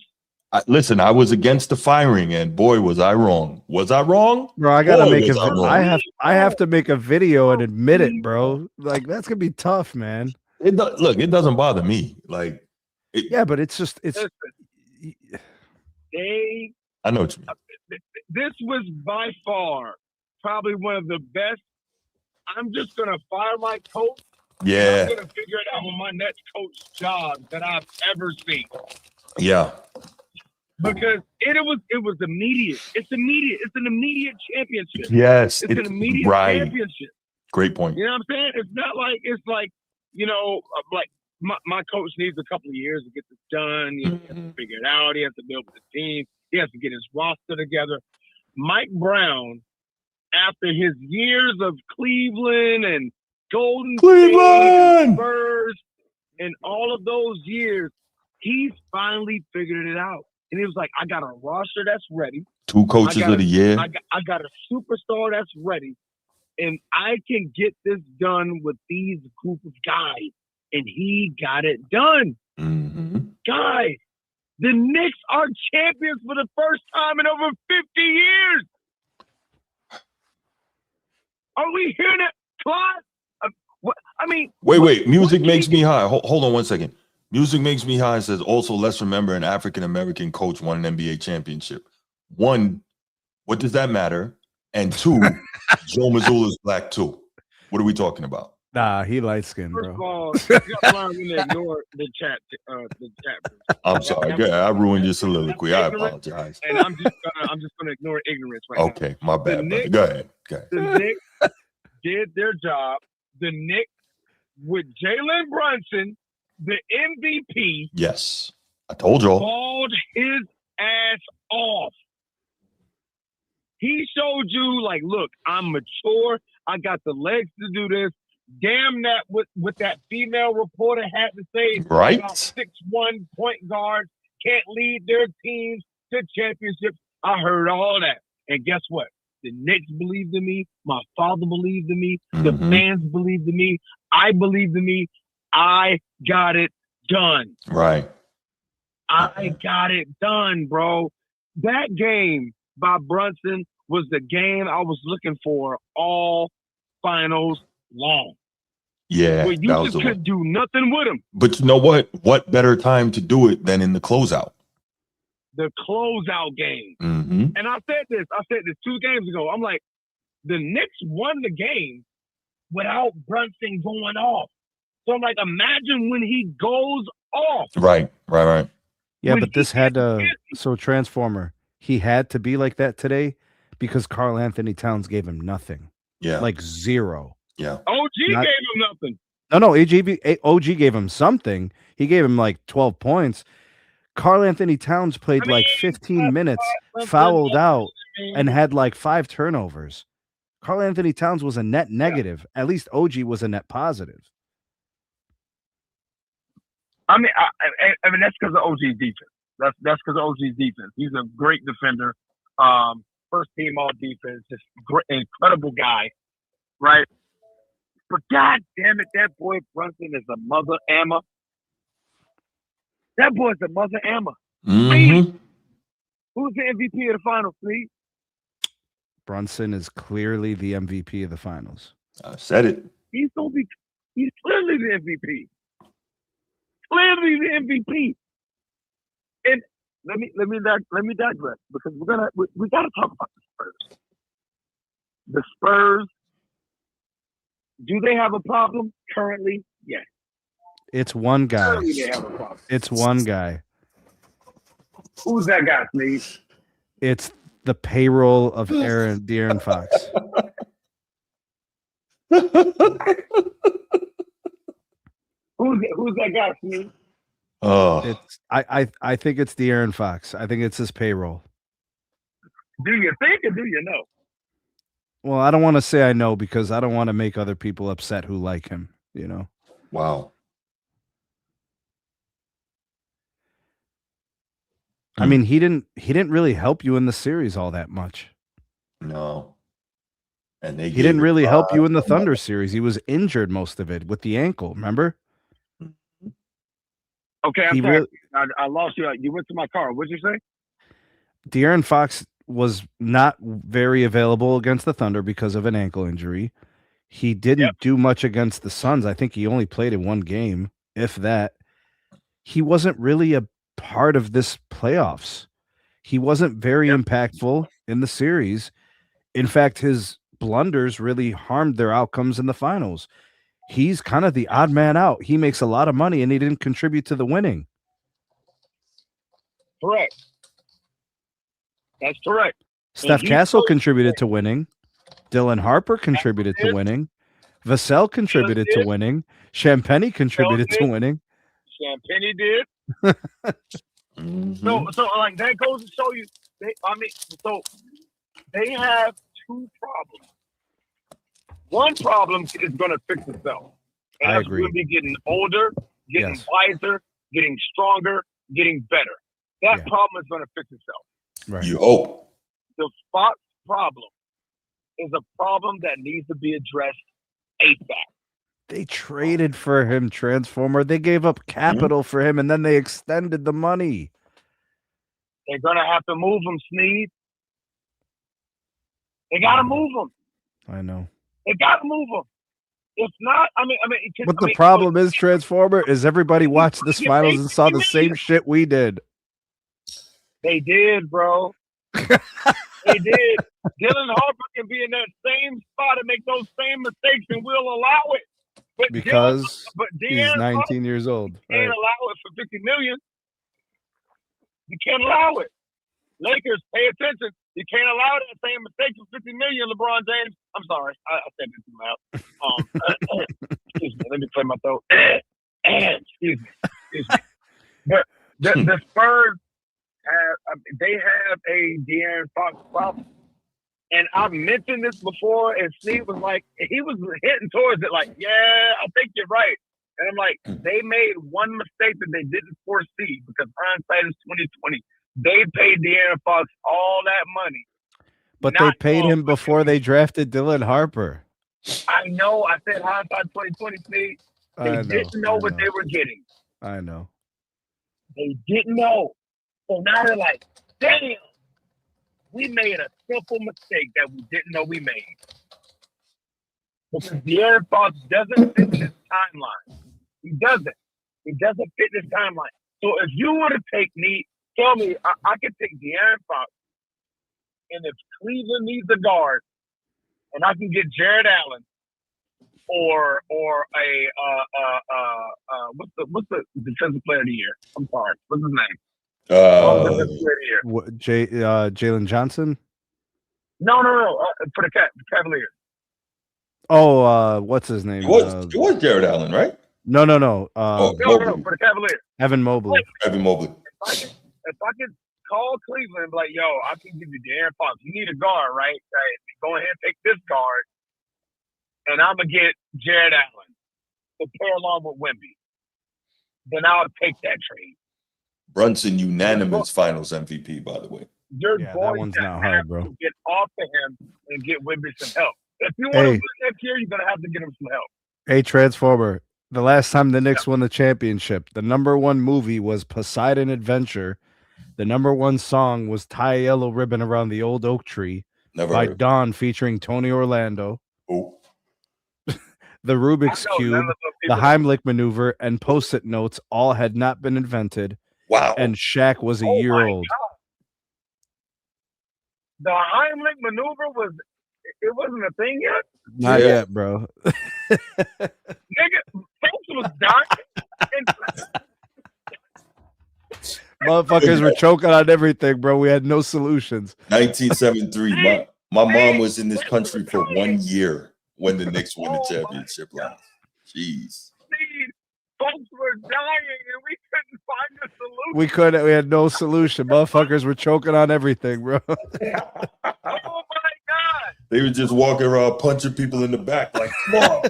A: Listen, I was against the firing, and boy, was I wrong. Was I wrong?
B: Bro, I gotta
A: Boy,
B: make
A: was
B: a.
A: I wrong.
B: I have to make a video and admit it, bro. Like that's gonna be tough, man.
A: Look, it doesn't bother me. Like,
B: Yeah, but it's just it's.
D: They.
A: I know what you mean.
D: This was by far probably one of the best. I'm just gonna fire my coach.
A: Yeah.
D: I'm gonna figure it out on my next coach job that I've ever seen.
A: Yeah.
D: Because it was immediate. It's immediate. It's an immediate championship.
A: Yes.
D: It's an immediate championship.
A: Great point.
D: You know what I'm saying? It's not like like my coach needs a couple of years to get this done. He has to figure it out. He has to build the team. He has to get his roster together. Mike Brown, after his years of Cleveland and Golden State and Spurs and all of those years, he's finally figured it out. And he was like, I got a roster that's ready.
A: 2 coaches of the year.
D: I got a superstar that's ready. And I can get this done with these group of guys. And he got it done.
A: Mm-hmm.
D: Guys, the Knicks are champions for the first time in over 50 years. Are we hearing that, Claude? I mean,
A: wait. Music makes me high. Hold on 1 second. Music makes me high says also let's remember an African American coach won an NBA championship. 1, what does that matter? And 2, Joe Mazzulla is black too. What are we talking about?
B: Nah, he light skinned, bro.
D: First of all, you got to learn to ignore the chat.
A: I'm sorry. I ruined your soliloquy. I apologize.
D: And I'm just gonna ignore ignorance right now.
A: Okay, my bad.
D: Knicks,
A: Go ahead.
D: The Knicks did their job. The Knicks with Jalen Brunson, the MVP.
A: Yes, I told y'all.
D: Balled his ass off. He showed you, like, look, I'm mature. I got the legs to do this. Damn that what that female reporter had to say
A: right
D: about 6'1" point guards can't lead their teams to championships. I heard all that. And guess what? The Knicks believed in me. My father believed in me. The fans believed in me. I believed in me. I got it done.
A: Right.
D: I got it done, bro. That game by Brunson was the game I was looking for all finals long.
A: Yeah.
D: Where you just couldn't do nothing with him.
A: But you know what? What better time to do it than in the closeout?
D: The closeout game.
A: Mm-hmm.
D: And I said this 2 games ago. I'm like, the Knicks won the game without Brunson going off. So I'm like, imagine when he goes off.
A: Right.
B: Yeah,
D: When
B: but this
D: he
B: had
D: gets
B: to. So Transformer, he had to be like that today because Karl Anthony Towns gave him nothing.
A: Yeah.
B: Like 0.
A: Yeah.
D: OG gave him nothing.
B: No, OG gave him something. He gave him like 12 points. Karl Anthony Towns played like 15 minutes, fouled out, and had like 5 turnovers. Karl Anthony Towns was a net negative. At least OG was a net positive.
D: I mean, I mean that's because of OG's defense. That's because of OG's defense. He's a great defender. First team all defense, just great, incredible guy, right? But God damn it, that boy Brunson is a mother ammer. That boy's a mother ammer.
A: Mm-hmm.
D: Who's the MVP of the finals, please?
B: Brunson is clearly the MVP of the finals.
A: I said it.
D: He's clearly the MVP. Clearly the MVP. And let me digress because we gotta talk about the Spurs. The Spurs, do they have a problem currently? Yes.
B: It's one guy.
D: Currently they have a problem.
B: It's one guy.
D: Who's that guy, please?
B: It's the payroll of De'Aaron Fox.
D: Who's that guy, Sneed?
A: Oh,
B: I think it's De'Aaron Fox. I think it's his payroll.
D: Do you think or do you know?
B: Well, I don't want to say I know because I don't want to make other people upset who like him, you know.
A: wow.
B: I mean, he didn't really help you in the series all that much.
A: No. And they
B: He didn't really help you in the
A: money.
B: Thunder series. He was injured most of it with the ankle, remember?
D: Okay, I'm
B: He
D: sorry.
B: really-
D: I lost you. You went to my car. What'd you say?
B: De'Aaron Fox was not very available against the Thunder because of an ankle injury. He didn't do much against the Suns. I think he only played in one game, if that. He wasn't really a part of this playoffs. He wasn't very impactful in the series. In fact, his blunders really harmed their outcomes in the finals. He's kind of the odd man out. He makes a lot of money and he didn't contribute to the winning.
D: Correct. That's correct.
B: Steph Castle contributed to winning. Dylan Harper contributed to winning. Vassell contributed to winning. Champagny contributed to winning.
D: Champagny did. So like that goes to show you. They have two problems. One problem is going to fix itself. And
B: I
D: that's
B: agree.
D: Going to be getting older, getting wiser, getting stronger, getting better. That problem is going to fix itself.
B: Right.
A: You hope.
D: The Fox problem is a problem that needs to be addressed ASAP.
B: They traded for him, Transformer. They gave up capital for him, and then they extended the money.
D: They're going to have to move him, Sneed. They got to move him.
B: I know.
D: They got to move him. If not,
B: But the problem is, Transformer, is everybody watched this finals and saw the same shit we did.
D: They did, bro. They did. Dylan Harper can be in that same spot and make those same mistakes, and we'll allow it. But
B: Because he's
D: De'Aaron
B: 19 years old.
D: You can't allow it for $50 million. You can't allow it. Lakers, pay attention. You can't allow that same mistake for $50 million, LeBron James. I'm sorry. I said it too loud. Excuse me. Let me clear my throat. Excuse me. But the Spurs have a De'Aaron Fox problem. And I've mentioned this before, and Steve was like, he was hitting towards it like, yeah, I think you're right. And I'm like, they made one mistake that they didn't foresee because hindsight is 2020. They paid De'Aaron Fox all that money.
B: But they paid him before they drafted Dylan Harper.
D: I know. I said hindsight 2020, Steve. They didn't know what they were getting.
B: I know.
D: They didn't know. So now they're like, damn, we made a simple mistake that we didn't know we made. Because De'Aaron Fox doesn't fit this timeline. He doesn't. He doesn't fit this timeline. So if you were to take me, tell me, I could take De'Aaron Fox, and if Cleveland needs a guard, and I can get Jared Allen, or a what's the defensive player of the year? I'm sorry, what's his name?
B: Jalen Johnson?
D: No, for the Cavaliers.
B: Oh, what's his name?
A: It was Jared Allen, right?
B: No.
D: No, for the Cavaliers.
B: Evan Mobley.
A: Evan Mobley.
D: If I could call Cleveland and be like, yo, I can give you De'Aaron Fox. You need a guard, right? Go ahead and take this guard, and I'm going to get Jared Allen to pair along with Wemby. Then I'll take that trade.
A: Brunson, unanimous finals MVP, by the way.
D: You're
B: that
D: going
B: one's
D: to
B: not
D: have
B: hard, bro.
D: to get off of him and get Wemby some help. If you want to win next year, you're going to have to get him some help.
B: Hey, Transformer. The last time the Knicks won the championship, the #1 movie was Poseidon Adventure. The #1 song was Tie a Yellow Ribbon Around the Old Oak Tree by Dawn featuring Tony Orlando.
A: Oh.
B: The Rubik's Cube, the Heimlich Maneuver, and Post-it notes all had not been invented.
A: Wow.
B: And Shaq was a year old.
D: God. The Heimlich Maneuver wasn't a thing yet?
B: Not yet, bro.
D: Nigga, folks was dying.
B: Motherfuckers were choking on everything, bro. We had no solutions.
A: 1973. My mom was in this country for 1 year when the Knicks won the championship last. Jeez.
D: Folks were dying, and we couldn't find a solution.
B: We couldn't. We had no solution. Motherfuckers were choking on everything, bro.
D: Oh my God!
A: They were just walking around punching people in the back like, come on.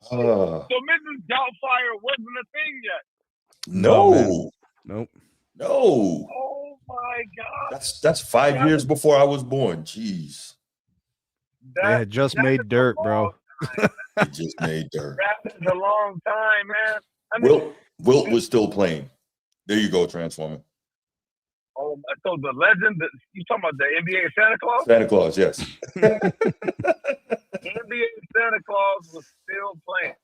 D: So Mrs. Doubtfire wasn't a thing yet.
A: No.
B: Nope.
A: No.
D: Oh my God!
A: That's 5 years before I was born. Jeez.
B: They had just made dirt, bro.
A: They just made dirt.
D: That is a long time, man. I mean,
A: Wilt was still playing. There you go, Transformer.
D: oh, so the legend, you talking about the NBA Santa Claus?
A: Santa Claus, yes.
D: NBA Santa Claus was still playing.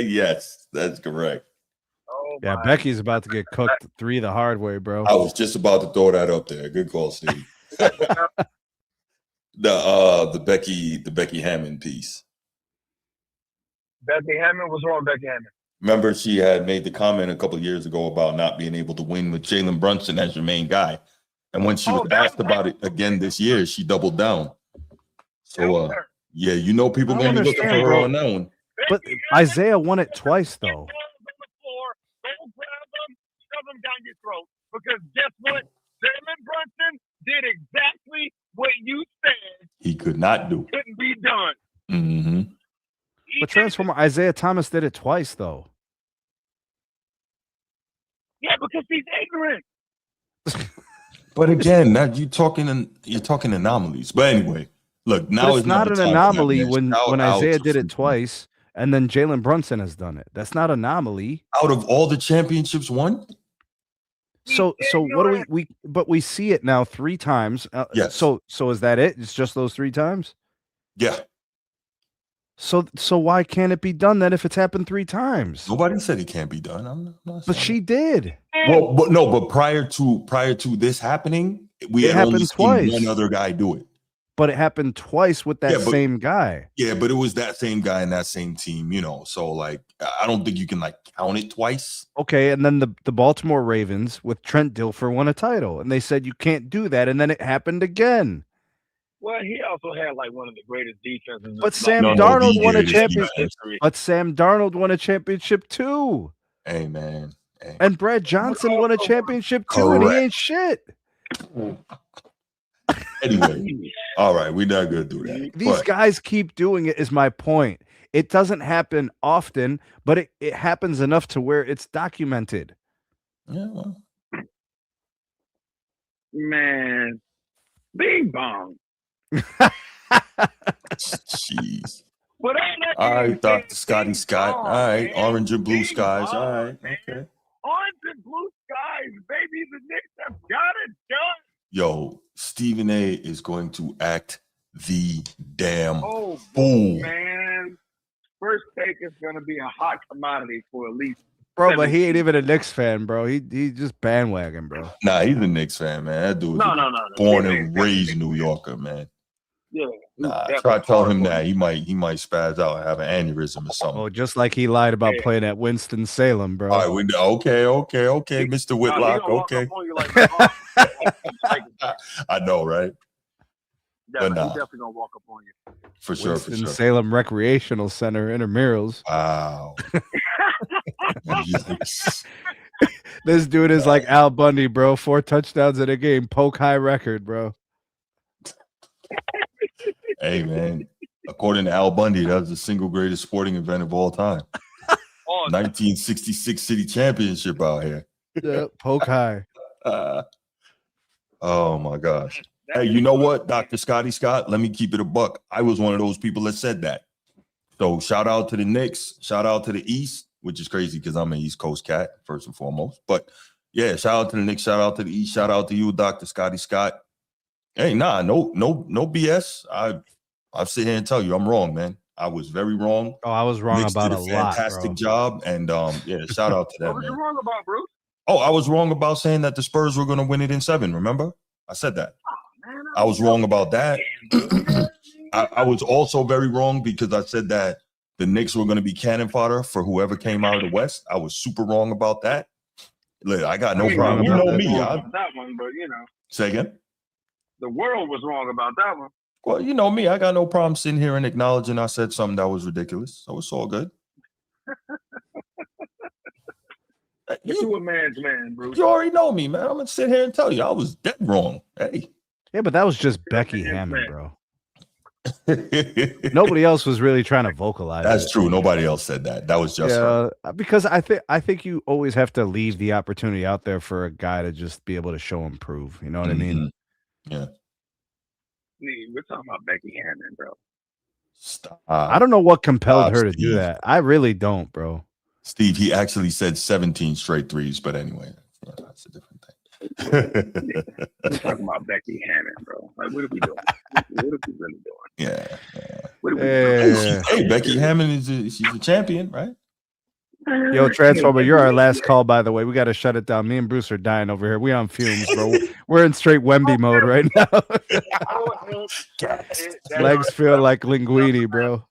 A: Yes, that's correct.
D: Oh
B: Yeah,
D: my.
B: Becky's about to get cooked 3 the hard way, bro.
A: I was just about to throw that up there. Good call, Steve. The Becky Hammond piece.
D: Becky Hammond? What's wrong with Becky Hammond?
A: Remember, she had made the comment a couple of years ago about not being able to win with Jalen Brunson as your main guy. And when she was asked about it again this year, she doubled down. So, yeah, you know people going to be looking for her on that one.
B: But Isaiah won it twice, though.
D: Don't grab them, shove them down your throat. Because guess what? Jalen Brunson did exactly what you said
A: He could not do.
D: couldn't be done.
A: Mm-hmm.
B: But Transformer Isaiah Thomas did it twice, though.
D: Yeah, because he's ignorant.
A: But again, that you're talking anomalies. But anyway, look, now
B: But it's not an anomaly when Isaiah did it
A: to
B: twice, and then Jalen Brunson has done it. That's not anomaly.
A: out of all the championships won.
B: So what do we but we see it now 3 times.
A: Yes.
B: So is that it? It's just those 3 times?
A: Yeah.
B: So why can't it be done then if it's happened 3 times?
A: Nobody said it can't be done. I'm not
B: But
A: saying
B: she did.
A: Well, but prior to this happening, we
B: It
A: had only
B: happened
A: seen
B: twice.
A: one other guy do it.
B: But it happened twice with that
A: Yeah, but-
B: same guy.
A: Yeah, but it was that same guy and that same team, So like, I don't think you can like count it twice.
B: Okay, and then the Baltimore Ravens with Trent Dilfer won a title, and they said you can't do that, and then it happened again.
D: Well, he also had like one of the greatest defenses.
B: But Sam
A: No,
B: Darnold
A: the
B: won a
A: greatest
B: championship.
A: defense.
B: But Sam Darnold won a championship too.
A: Hey man. Hey.
B: And Brad Johnson won a championship too, and he ain't shit.
A: Anyway, all right, we're not gonna do that.
B: These
A: But
B: guys keep doing it, is my point. It doesn't happen often, but it happens enough to where it's documented.
A: yeah, well,
D: Man, bing bong.
A: jeez.
D: But
A: All right, Dr. Scotty Scott. All right, orange and blue skies. All right, okay.
D: Orange and blue skies, baby. The Knicks have got it done.
A: Yo, Stephen A is going to act the damn
D: Oh,
A: fool.
D: man. First take is going to be a hot commodity for at least.
B: Bro, but he ain't even a Knicks fan, bro. He just bandwagon, bro.
A: Nah, he's a Knicks fan, man. That dude's
D: No.
A: born and raised New Yorker, man.
D: Yeah.
A: Nah, try to tell him that he might spaz out and have an aneurysm or something.
B: Oh, just like he lied about playing at Winston-Salem, bro.
A: All right, okay, Mr. Whitlock, okay. I know, right?
D: Yeah,
A: But nah.
D: he's definitely going to walk up on you.
A: For sure.
B: Winston-Salem Recreational Center intramurals.
A: Wow. Yikes.
B: This dude is like Al Bundy, bro. 4 touchdowns in a game, poke high record, bro.
A: Hey, man. According to Al Bundy, that was the single greatest sporting event of all time. 1966 City Championship out here.
B: Yeah, poke high.
A: Oh my gosh. Hey, you know what, Dr. Scotty Scott? Let me keep it a buck. I was one of those people that said that. So shout out to the Knicks, shout out to the East, which is crazy because I'm an East Coast cat, first and foremost. But yeah, shout out to the Knicks, shout out to the East, shout out to you, Dr. Scotty Scott. Hey, no BS. I'll sit here and tell you I'm wrong, man. I was very wrong.
B: Oh, I was wrong
A: Knicks
B: about
A: did
B: a lot,
A: fantastic
B: bro.
A: job. And yeah, shout out to that,
D: What was
A: man.
D: you wrong about, Bruce?
A: Oh, I was wrong about saying that the Spurs were going to win it in 7. Remember? I said that. I was wrong about that. I was also very wrong because I said that the Knicks were going to be cannon fodder for whoever came out of the West. I was super wrong about that. Look, I got no problem. You know me.
D: That one, but
A: Say again?
D: the world was wrong about that one.
A: Well, you know me. I got no problem sitting here and acknowledging I said something that was ridiculous. So it's all good.
C: You a man's man, Bruce.
A: You already know me, man. I'm going to sit here and tell you I was dead wrong. Hey.
B: Yeah, but that was just Becky Hammond, bro. Nobody else was really trying to vocalize.
A: That's true. Nobody else said that. That was just her.
B: Because I think you always have to leave the opportunity out there for a guy to just be able to show and prove. You know what I mean?
A: Yeah.
C: We're talking about Becky Hammond, bro.
A: Stop.
B: I don't know what compelled her to do that. I really don't, bro.
A: Steve, he actually said 17 straight threes, but anyway, that's a different thing.
C: We're talking about Becky Hammond, bro. Like, what are we doing? What are we really doing?
A: Yeah.
C: What are we doing?
A: Hey, Becky Hammond she's a champion, right?
B: Yo, Transformer, you're our last call, by the way. We got to shut it down. Me and Bruce are dying over here. We on fumes, bro. We're in straight Wemby mode right now. Legs feel like linguine, bro.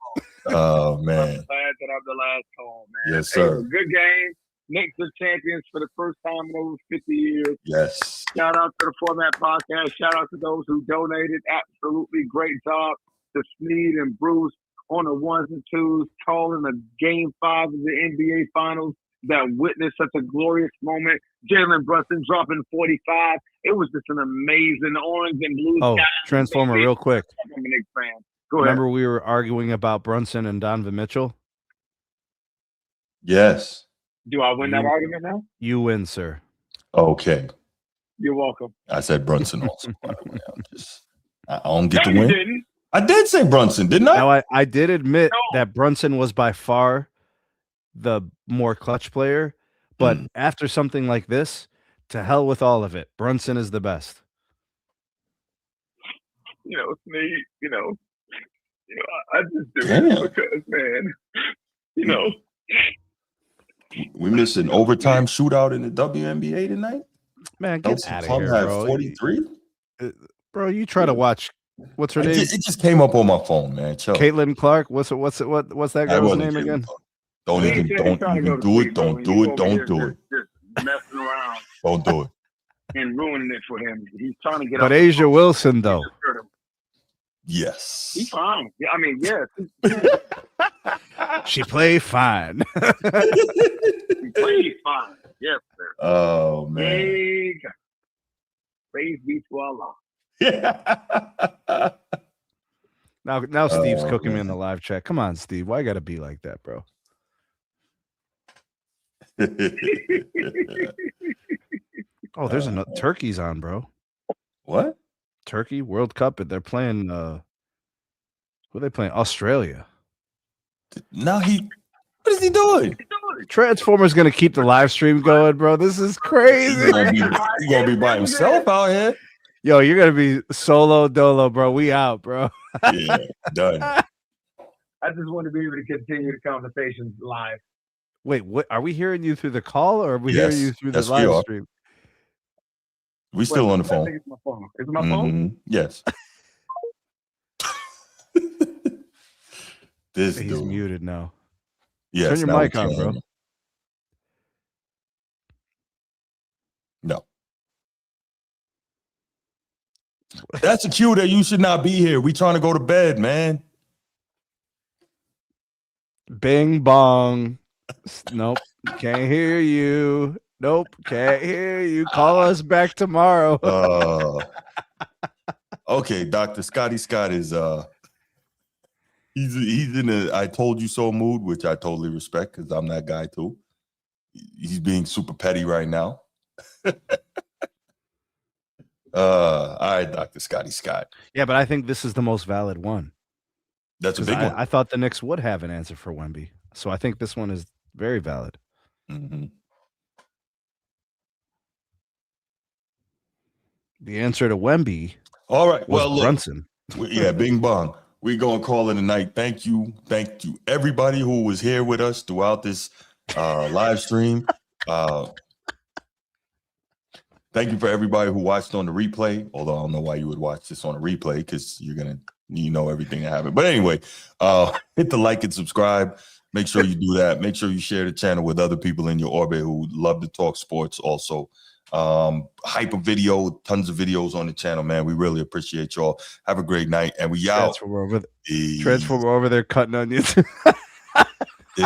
A: Oh, man.
C: I'm glad that I'm the last call, man.
A: Yes, sir.
C: Hey, good game. Knicks are champions for the first time in over 50 years.
A: Yes.
C: Shout out to the Format Podcast. Shout out to those who donated. Absolutely great job to Sneed and Bruce on the ones and twos, calling the Game 5 of the NBA Finals that witnessed such a glorious moment. Jalen Brunson dropping 45. It was just an amazing orange and blue.
B: Oh, Transformer, real quick.
C: I'm a Knicks fan. Go ahead.
B: Remember we were arguing about Brunson and Donovan Mitchell?
A: Yes.
C: Do I win that argument now?
B: You win, sir.
A: Okay.
C: You're welcome.
A: I said Brunson also. By the way. I don't get
C: No,
A: the win.
C: you didn't.
A: I did say Brunson, didn't I?
B: Now, I did admit that Brunson was by far the more clutch player, but after something like this, to hell with all of it. Brunson is the best.
C: You know, Sneed, I just do it because, man,
A: We missed an overtime shootout in the WNBA tonight.
B: Man, get out of here, bro.
A: 43.
B: Bro, you try to watch. What's her name?
A: It just came up on my phone, man. Chill.
B: Caitlin Clark. What's that girl's name again?
A: Don't even do it. Don't do it. Don't do it.
C: Just messing around.
A: Don't do it.
C: And ruining it for him. He's trying to get
B: But Asia Wilson, though.
A: Yes.
C: He's fine. Yeah, I mean, yes.
B: She played fine.
C: He played fine. Yes, sir.
A: Oh, man.
C: Hey, praise be to Allah.
B: Now Steve's cooking me in the live chat. Come on, Steve. Why gotta be like that, bro? Oh, there's another Turkey's on, bro.
A: What?
B: Turkey World Cup, but they're playing who are they playing? Australia.
A: Now what is he doing?
B: Transformer's gonna keep the live stream going, bro. This is crazy.
A: He's gonna be by himself out here.
B: Yo, you're gonna be solo dolo, bro. We out, bro.
A: Yeah, done.
C: I just want to be able to continue the conversations live.
B: Wait, what? Are we hearing you through the call, or are we hearing you through the live stream?
A: We still on the phone.
C: I think it's my phone. Is it my phone?
A: Yes. He's
B: muted now.
A: Yes,
B: turn your mic on, bro.
A: No. That's a cue that you should not be here. We trying to go to bed, man.
B: Bing bong. Nope. Can't hear you. Nope. Can't hear you. Call us back tomorrow.
A: Okay, Dr. Scotty Scott is he's in a I told you so mood, which I totally respect because I'm that guy too. He's being super petty right now. All right, Dr. Scotty Scott.
B: Yeah, but I think this is the most valid one.
A: That's a big one.
B: I thought the Knicks would have an answer for Wemby. So I think this one is very valid.
A: Mm-hmm.
B: The answer to Wemby.
A: All right.
B: Was
A: well, look,
B: Brunson.
A: Yeah, bing bong. We're going to call it a night. Thank you. Thank you, everybody who was here with us throughout this live stream. Thank you for everybody who watched on the replay, although I don't know why you would watch this on a replay because you're going to everything that happened. But anyway, hit the like and subscribe. Make sure you do that. Make sure you share the channel with other people in your orbit who love to talk sports also. Hyper video, tons of videos on the channel, man. We really appreciate y'all. Have a great night, and we out.
B: Transformer over there cutting onions.